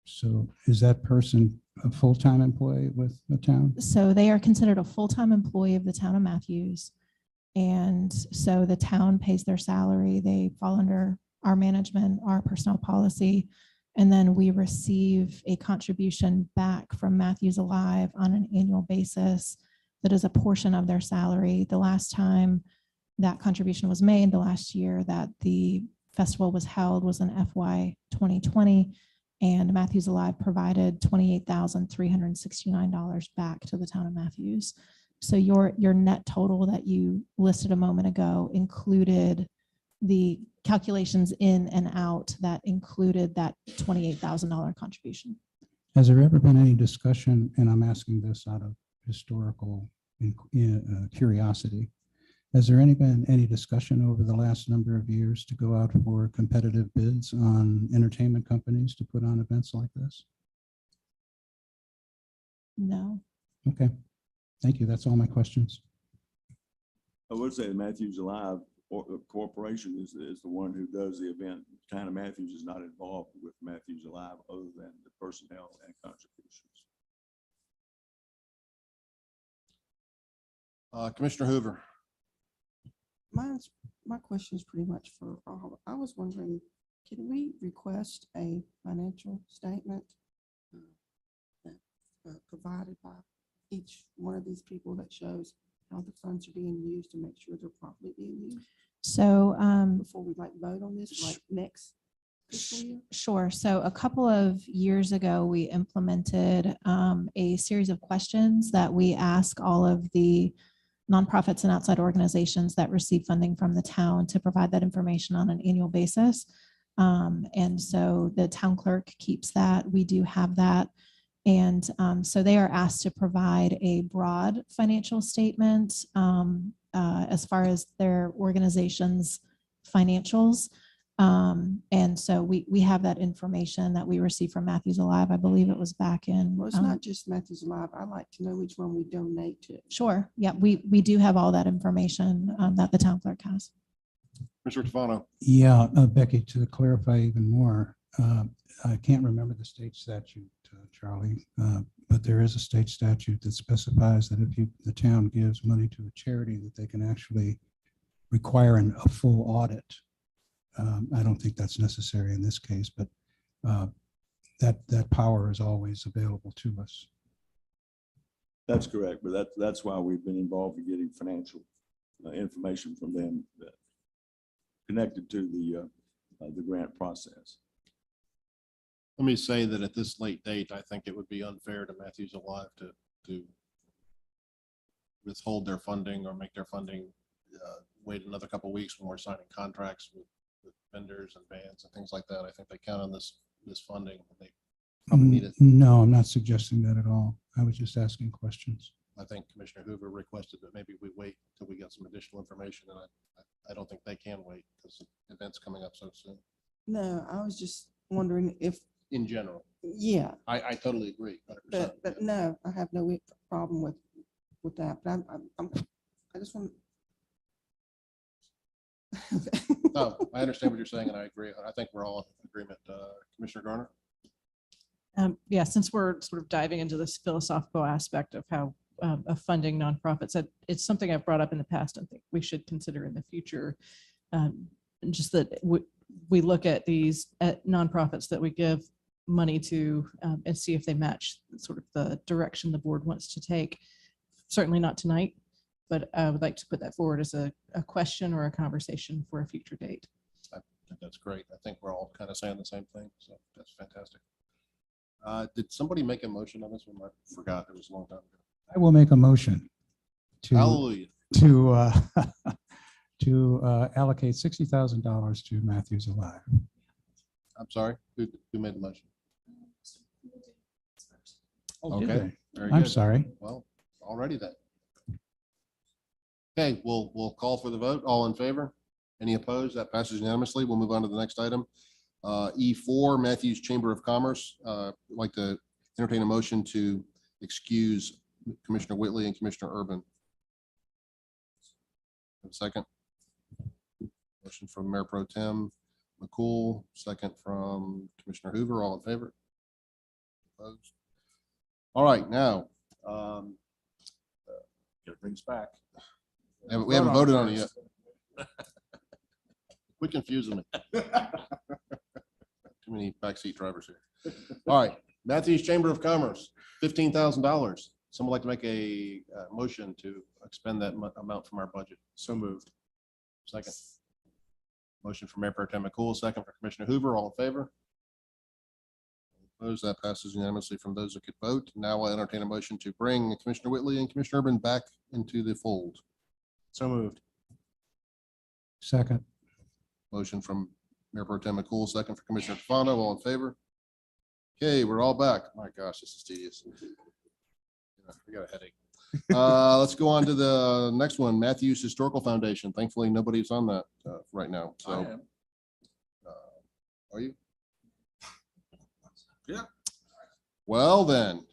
So is that person a full-time employee with the town? So they are considered a full-time employee of the town of Matthews. And so the town pays their salary. They fall under our management, our personnel policy, and then we receive a contribution back from Matthews Alive on an annual basis that is a portion of their salary. The last time that contribution was made, the last year that the festival was held, was in FY 2020, and Matthews Alive provided $28,369 back to the town of Matthews. So your net total that you listed a moment ago included the calculations in and out that included that $28,000 contribution. Has there ever been any discussion, and I'm asking this out of historical curiosity, has there been any discussion over the last number of years to go out for competitive bids on entertainment companies to put on events like this? No. Okay, thank you. That's all my questions. I would say Matthews Alive or the corporation is the one who does the event. The town of Matthews is not involved with Matthews Alive other than the personnel and contributions. Commissioner Hoover. My question is pretty much for all. I was wondering, can we request a financial statement provided by each one of these people that shows how the funds are being used to make sure they're properly being used So before we like vote on this, like next fiscal year? Sure. So a couple of years ago, we implemented a series of questions that we ask all of the nonprofits and outside organizations that receive funding from the town to provide that information on an annual basis. And so the town clerk keeps that. We do have that. And so they are asked to provide a broad financial statement as far as their organization's financials. And so we have that information that we received from Matthews Alive. I believe it was back in. Well, it's not just Matthews Alive. I like to know which one we donate to. Sure. Yeah, we do have all that information that the town clerk has. Mr. Tufano. Yeah, Becky, to clarify even more, I can't remember the state statute, Charlie, but there is a state statute that specifies that if the town gives money to a charity, that they can actually require a full audit. I don't think that's necessary in this case, but that power is always available to us. That's correct, but that's why we've been involved in getting financial information from them that connected to the grant process. Let me say that at this late date, I think it would be unfair to Matthews Alive to withhold their funding or make their funding wait another couple of weeks when we're signing contracts with vendors and bands and things like that. I think they count on this funding. They probably need it. No, I'm not suggesting that at all. I was just asking questions. I think Commissioner Hoover requested that maybe we wait until we get some additional information, and I don't think they can wait because the event's coming up so soon. No, I was just wondering if. In general. Yeah. I totally agree. 100%. But no, I have no problem with that. But I just want. No, I understand what you're saying, and I agree. I think we're all in agreement. Commissioner Garner? Yeah, since we're sort of diving into this philosophical aspect of how of funding nonprofits, it's something I've brought up in the past. I think we should consider in the future. Just that we look at these nonprofits that we give money to and see if they match sort of the direction the board wants to take. Certainly not tonight, but I would like to put that forward as a question or a conversation for a future date. I think that's great. I think we're all kind of saying the same thing, so that's fantastic. Did somebody make a motion on this one? I forgot. It was a long time ago. I will make a motion to Hallelujah. to allocate $60,000 to Matthews Alive. I'm sorry. Who made the motion? Oh, did Okay. they? Very I'm good. sorry. Well, already then. Okay, we'll call for the vote. All in favor? Any opposed? That passes unanimously. We'll move on to the next item. E4, Matthews Chamber of Commerce. I'd like to entertain a motion to excuse Commissioner Whitley and Commissioner Urban. Have a second. Motion from Mayor Pro Tem McCool, second from Commissioner Hoover. All in favor? Opposed? All right, now. Gotta bring us back. We haven't voted on it yet. Quit confusing me. Too many backseat drivers here. All right, Matthews Chamber of Commerce, $15,000. Someone like to make a motion to expend that amount from our budget. So moved. Second. Motion from Mayor Pro Tem McCool, second for Commissioner Hoover. All in favor? Opposed? That passes unanimously from those that could vote. Now I'll entertain a motion to bring Commissioner Whitley and Commissioner Urban back into the fold. So moved. Second. Motion from Mayor Pro Tem McCool, second for Commissioner Tufano. All in favor? Okay, we're all back. My gosh, this is tedious. I got a headache. Let's go on to the next one, Matthews Historical Foundation. Thankfully, nobody's on that right now. So, are you? Yeah. Well, then.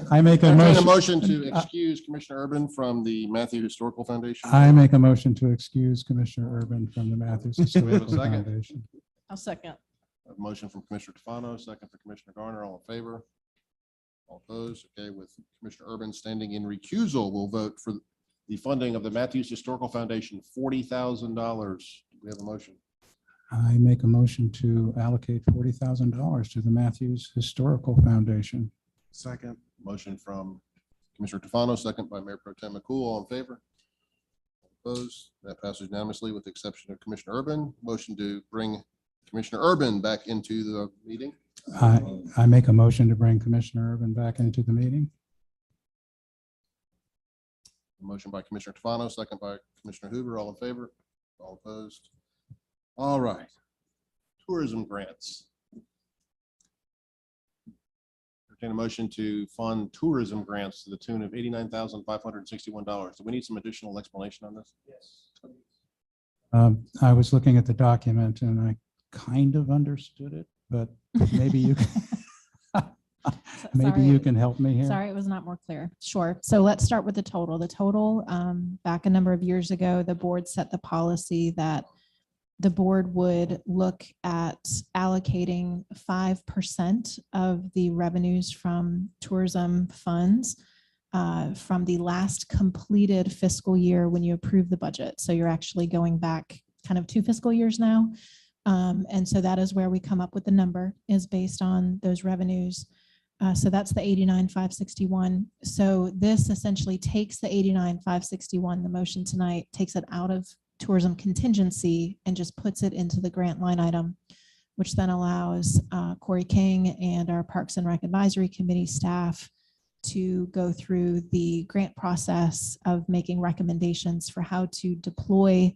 I make a Entertain motion to excuse Commissioner Urban from the Matthews Historical Foundation. I make a motion to excuse Commissioner Urban from the Matthews Do we have a Historical second? Foundation. I'll second. A motion from Commissioner Tufano, second for Commissioner Garner. All in favor? All opposed? Okay, with Commissioner Urban standing in recusal, we'll vote for the funding of the Matthews Historical Foundation, $40,000. Do we have a motion? I make a motion to allocate $40,000 to the Matthews Historical Foundation. Second. Motion from Commissioner Tufano, second by Mayor Pro Tem McCool. All in favor? Opposed? That passes unanimously with the exception of Commissioner Urban. Motion to bring Commissioner Urban back into the meeting. I make a motion to bring Commissioner Urban back into the meeting. Motion by Commissioner Tufano, second by Commissioner Hoover. All in favor? All opposed? All right. Tourism grants. Entertain a motion to fund tourism grants to the tune of $89,561. Do we need some additional explanation on this? Yes. I was looking at the document and I kind of understood it, but maybe you can, maybe you can help me here. Sorry, it was not more clear. Sure. So let's start with the total. The total, back a number of years ago, the board set the policy that the board would look at allocating 5% of the revenues from tourism funds from the last completed fiscal year when you approve the budget. So you're actually going back kind of 2 fiscal years now. And so that is where we come up with the number, is based on those revenues. So that's the 89,561. So this essentially takes the 89,561, the motion tonight, takes it out of tourism contingency and just puts it into the grant line item, which then allows Corey King and our Parks and Rec Advisory Committee staff to go through the grant process of making recommendations for how to deploy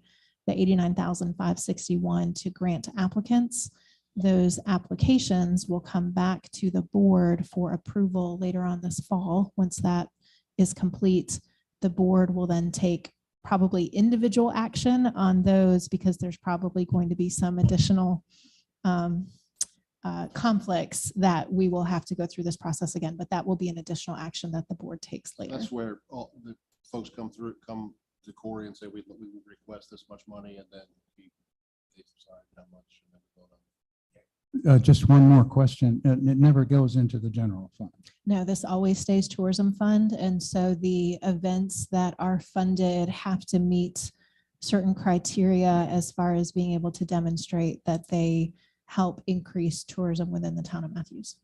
the 89,561 to grant applicants. Those applications will come back to the board for approval later on this fall. Once that is complete, the board will then take probably individual action on those, because there's probably going to be some additional conflicts that we will have to go through this process again, but that will be an additional action that the board takes later. That's where all the folks come to Corey and say, we would request this much money, and then they decide how much. And then we vote on it. Just one more question. It never goes into the general fund. No, this always stays tourism fund. And so the events that are funded have to meet certain criteria as far as being able to demonstrate that they help increase tourism within the town of Matthews.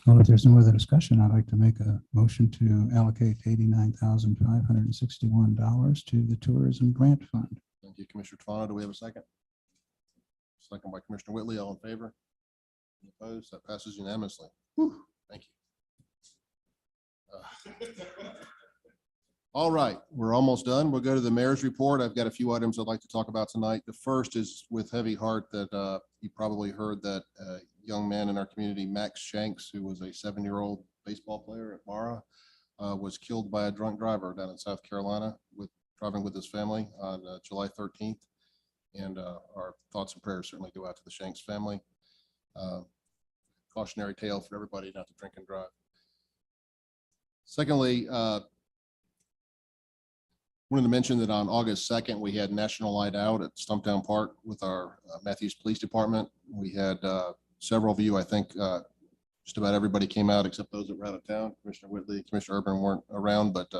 Well, if there's no other discussion, I'd like to make a motion to allocate $89,561 to the tourism grant fund. Thank you, Commissioner Tufano. Do we have a second? Second by Commissioner Whitley. All in favor? Any opposed? That passes unanimously. Whew. Thank you. All right, we're almost done. We'll go to the mayor's report. I've got a few items I'd like to talk about tonight. The first is with heavy heart that you probably heard that a young man in our community, Max Shanks, who was a 7-year-old baseball player at Mara, was killed by a drunk driver down in South Carolina driving with his family on July 13th. And our thoughts and prayers certainly go out to the Shanks family. Cautionary tale for everybody not to drink and drive. Secondly, wanted to mention that on August 2nd, we had National Light Out at Stumptown Park with our Matthews Police Department. We had several of you, I think just about everybody came out except those that were out of town. Commissioner Whitley, Commissioner Urban weren't around, but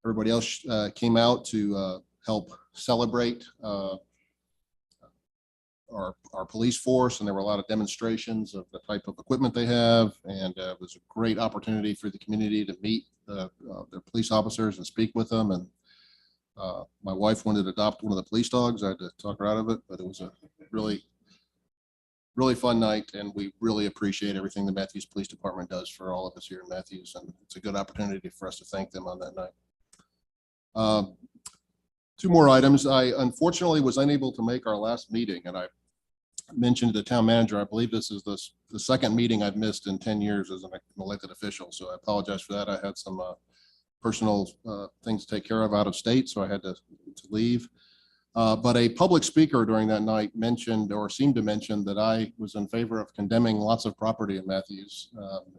everybody else came out to help celebrate our police force, and there were a lot of demonstrations of the type of equipment they have, and it was a great opportunity for the community to meet their police officers and speak with them. And my wife wanted to adopt one of the police dogs. I had to talk her out of it, but it was a really fun night, and we really appreciate everything the Matthews Police Department does for all of us here in Matthews, and it's a good opportunity for us to thank them on that night. Two more items. I unfortunately was unable to make our last meeting, and I mentioned to the town manager, I believe this is the second meeting I've missed in 10 years as an elected official. So I apologize for that. I had some personal things to take care of out of state, so I had to leave. But a public speaker during that night mentioned, or seemed to mention, that I was in favor of condemning lots of property in Matthews.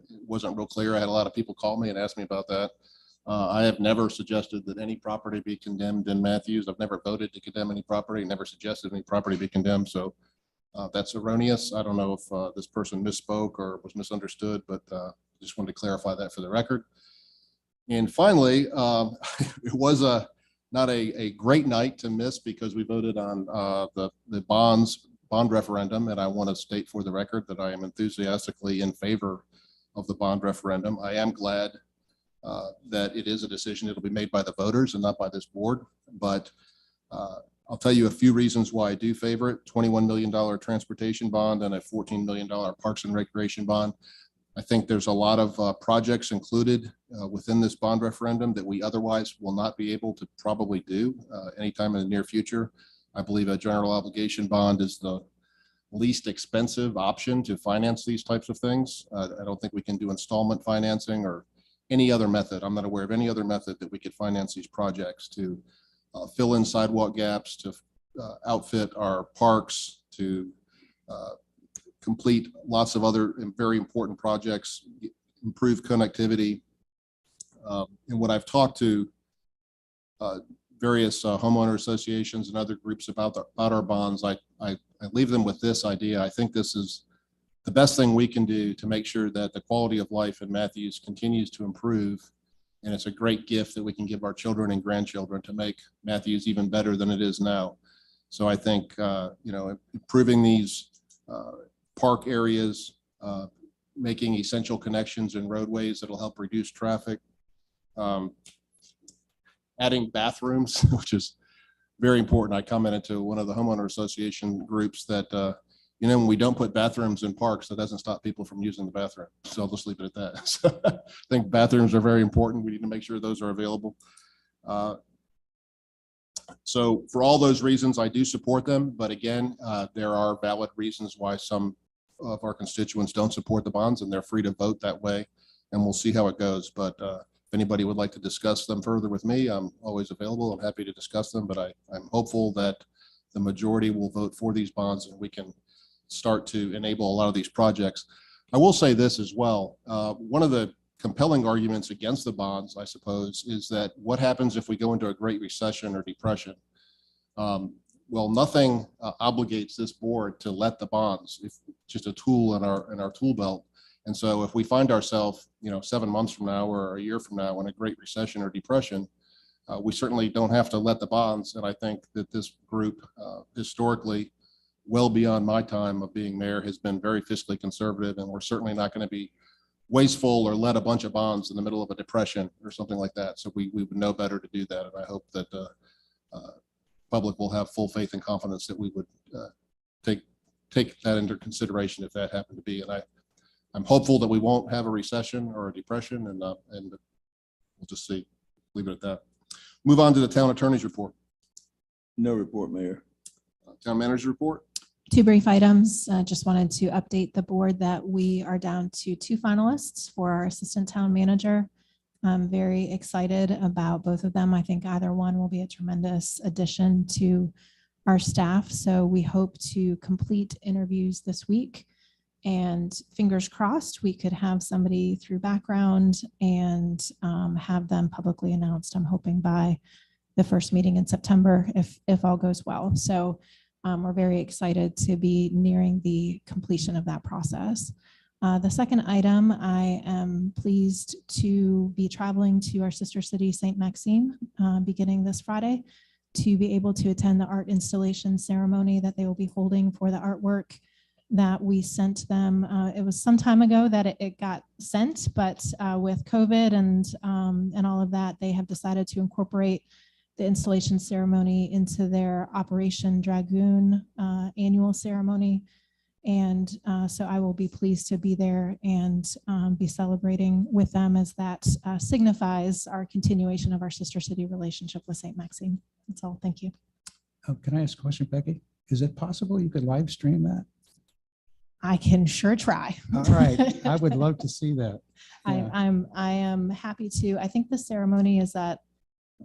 It wasn't real clear. I had a lot of people call me and ask me about that. I have never suggested that any property be condemned in Matthews. I've never voted to condemn any property, never suggested any property be condemned. So that's erroneous. I don't know if this person misspoke or was misunderstood, but just wanted to clarify that for the record. And finally, it was a not a great night to miss because we voted on the bond referendum, and I want to state for the record that I am enthusiastically in favor of the bond referendum. I am glad that it is a decision that'll be made by the voters and not by this board, but I'll tell you a few reasons why I do favor it. $21 million transportation bond and a $14 million parks and recreation bond. I think there's a lot of projects included within this bond referendum that we otherwise will not be able to probably do anytime in the near future. I believe a general obligation bond is the least expensive option to finance these types of things. I don't think we can do installment financing or any other method. I'm not aware of any other method that we could finance these projects to fill in sidewalk gaps, to outfit our parks, to complete lots of other very important projects, improve connectivity. And when I've talked to various homeowner associations and other groups about our bonds, I leave them with this idea. I think this is the best thing we can do to make sure that the quality of life in Matthews continues to improve. And it's a great gift that we can give our children and grandchildren to make Matthews even better than it is now. So I think, improving these park areas, making essential connections and roadways that'll help reduce traffic, adding bathrooms, which is very important. I commented to one of the homeowner association groups that, when we don't put bathrooms in parks, that doesn't stop people from using the bathroom. So I'll just leave it at that. So I think bathrooms are very important. We need to make sure those are available. So for all those reasons, I do support them. But again, there are valid reasons why some of our constituents don't support the bonds, and they're free to vote that way. And we'll see how it goes. But if anybody would like to discuss them further with me, I'm always available. I'm happy to discuss them. But I'm hopeful that the majority will vote for these bonds and we can start to enable a lot of these projects. I will say this as well. One of the compelling arguments against the bonds, I suppose, is that what happens if we go into a great recession or depression? Well, nothing obligates this board to let the bonds. It's just a tool in our tool belt. And so if we find ourselves, 7 months from now or a year from now in a great recession or depression, we certainly don't have to let the bonds. And I think that this group historically, well beyond my time of being mayor, has been very fiscally conservative, and we're certainly not going to be wasteful or let a bunch of bonds in the middle of a depression or something like that. So we would know better to do that. And I hope that the public will have full faith and confidence that we would take that into consideration if that happened to be. And I'm hopeful that we won't have a recession or a depression, and we'll just see. Leave it at that. Move on to the town attorney's report. No report, Mayor. Town manager's report. 2 brief items. Just wanted to update the board that we are down to 2 finalists for our assistant town manager. I'm very excited about both of them. I think either one will be a tremendous addition to our staff. So we hope to complete interviews this week, and fingers crossed we could have somebody through background and have them publicly announced. I'm hoping by the first meeting in September, if all goes well. So we're very excited to be nearing the completion of that process. The second item, I am pleased to be traveling to our sister city, St. Maxime, beginning this Friday, to be able to attend the art installation ceremony that they will be holding for the artwork that we sent them. It was some time ago that it got sent, but with COVID and all of that, they have decided to incorporate the installation ceremony into their Operation Dragoon annual ceremony. And so I will be pleased to be there and be celebrating with them, as that signifies our continuation of our sister city relationship with St. Maxime. That's all. Thank you. Can I ask a question, Becky? Is it possible you could live stream that? I can sure try. All right. I would love to see that. Yeah. I am happy to. I think the ceremony is at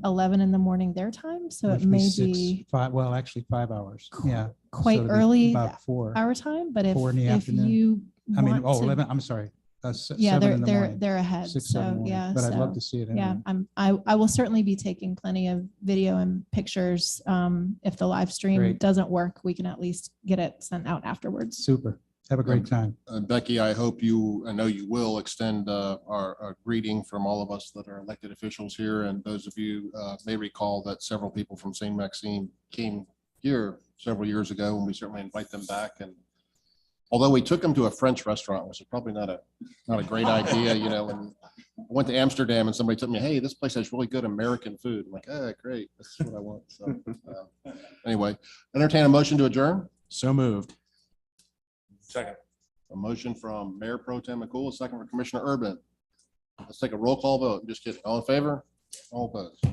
11 in the morning their time, so Which it may means be 5 hours. Yeah. quite So it'd be early about 4 our time. But if 4 in the if afternoon. you want to, 11. I'm sorry. yeah, 7 in the morning. they're ahead. 6, So 7 in the morning. yeah, But I'd love so, to see it. yeah, anyway. I will certainly be taking plenty of video and pictures. If the live stream Great. doesn't work, we can at least get it sent out afterwards. Super. Have a great time. Becky, I know you will extend our greeting from all of us that are elected officials here. And those of you may recall that several people from St. Maxime came here several years ago, and we certainly invite them back. And although we took them to a French restaurant, which is probably not a great idea, you know, and I went to Amsterdam and somebody told me, hey, this place has really good American food. I'm like, oh, great. That's what I want. So anyway, entertain a motion to adjourn. So moved. Second. A motion from Mayor Pro Tem McCool, a second from Commissioner Urban. Let's take a roll call vote. Just kidding. All in favor? All opposed?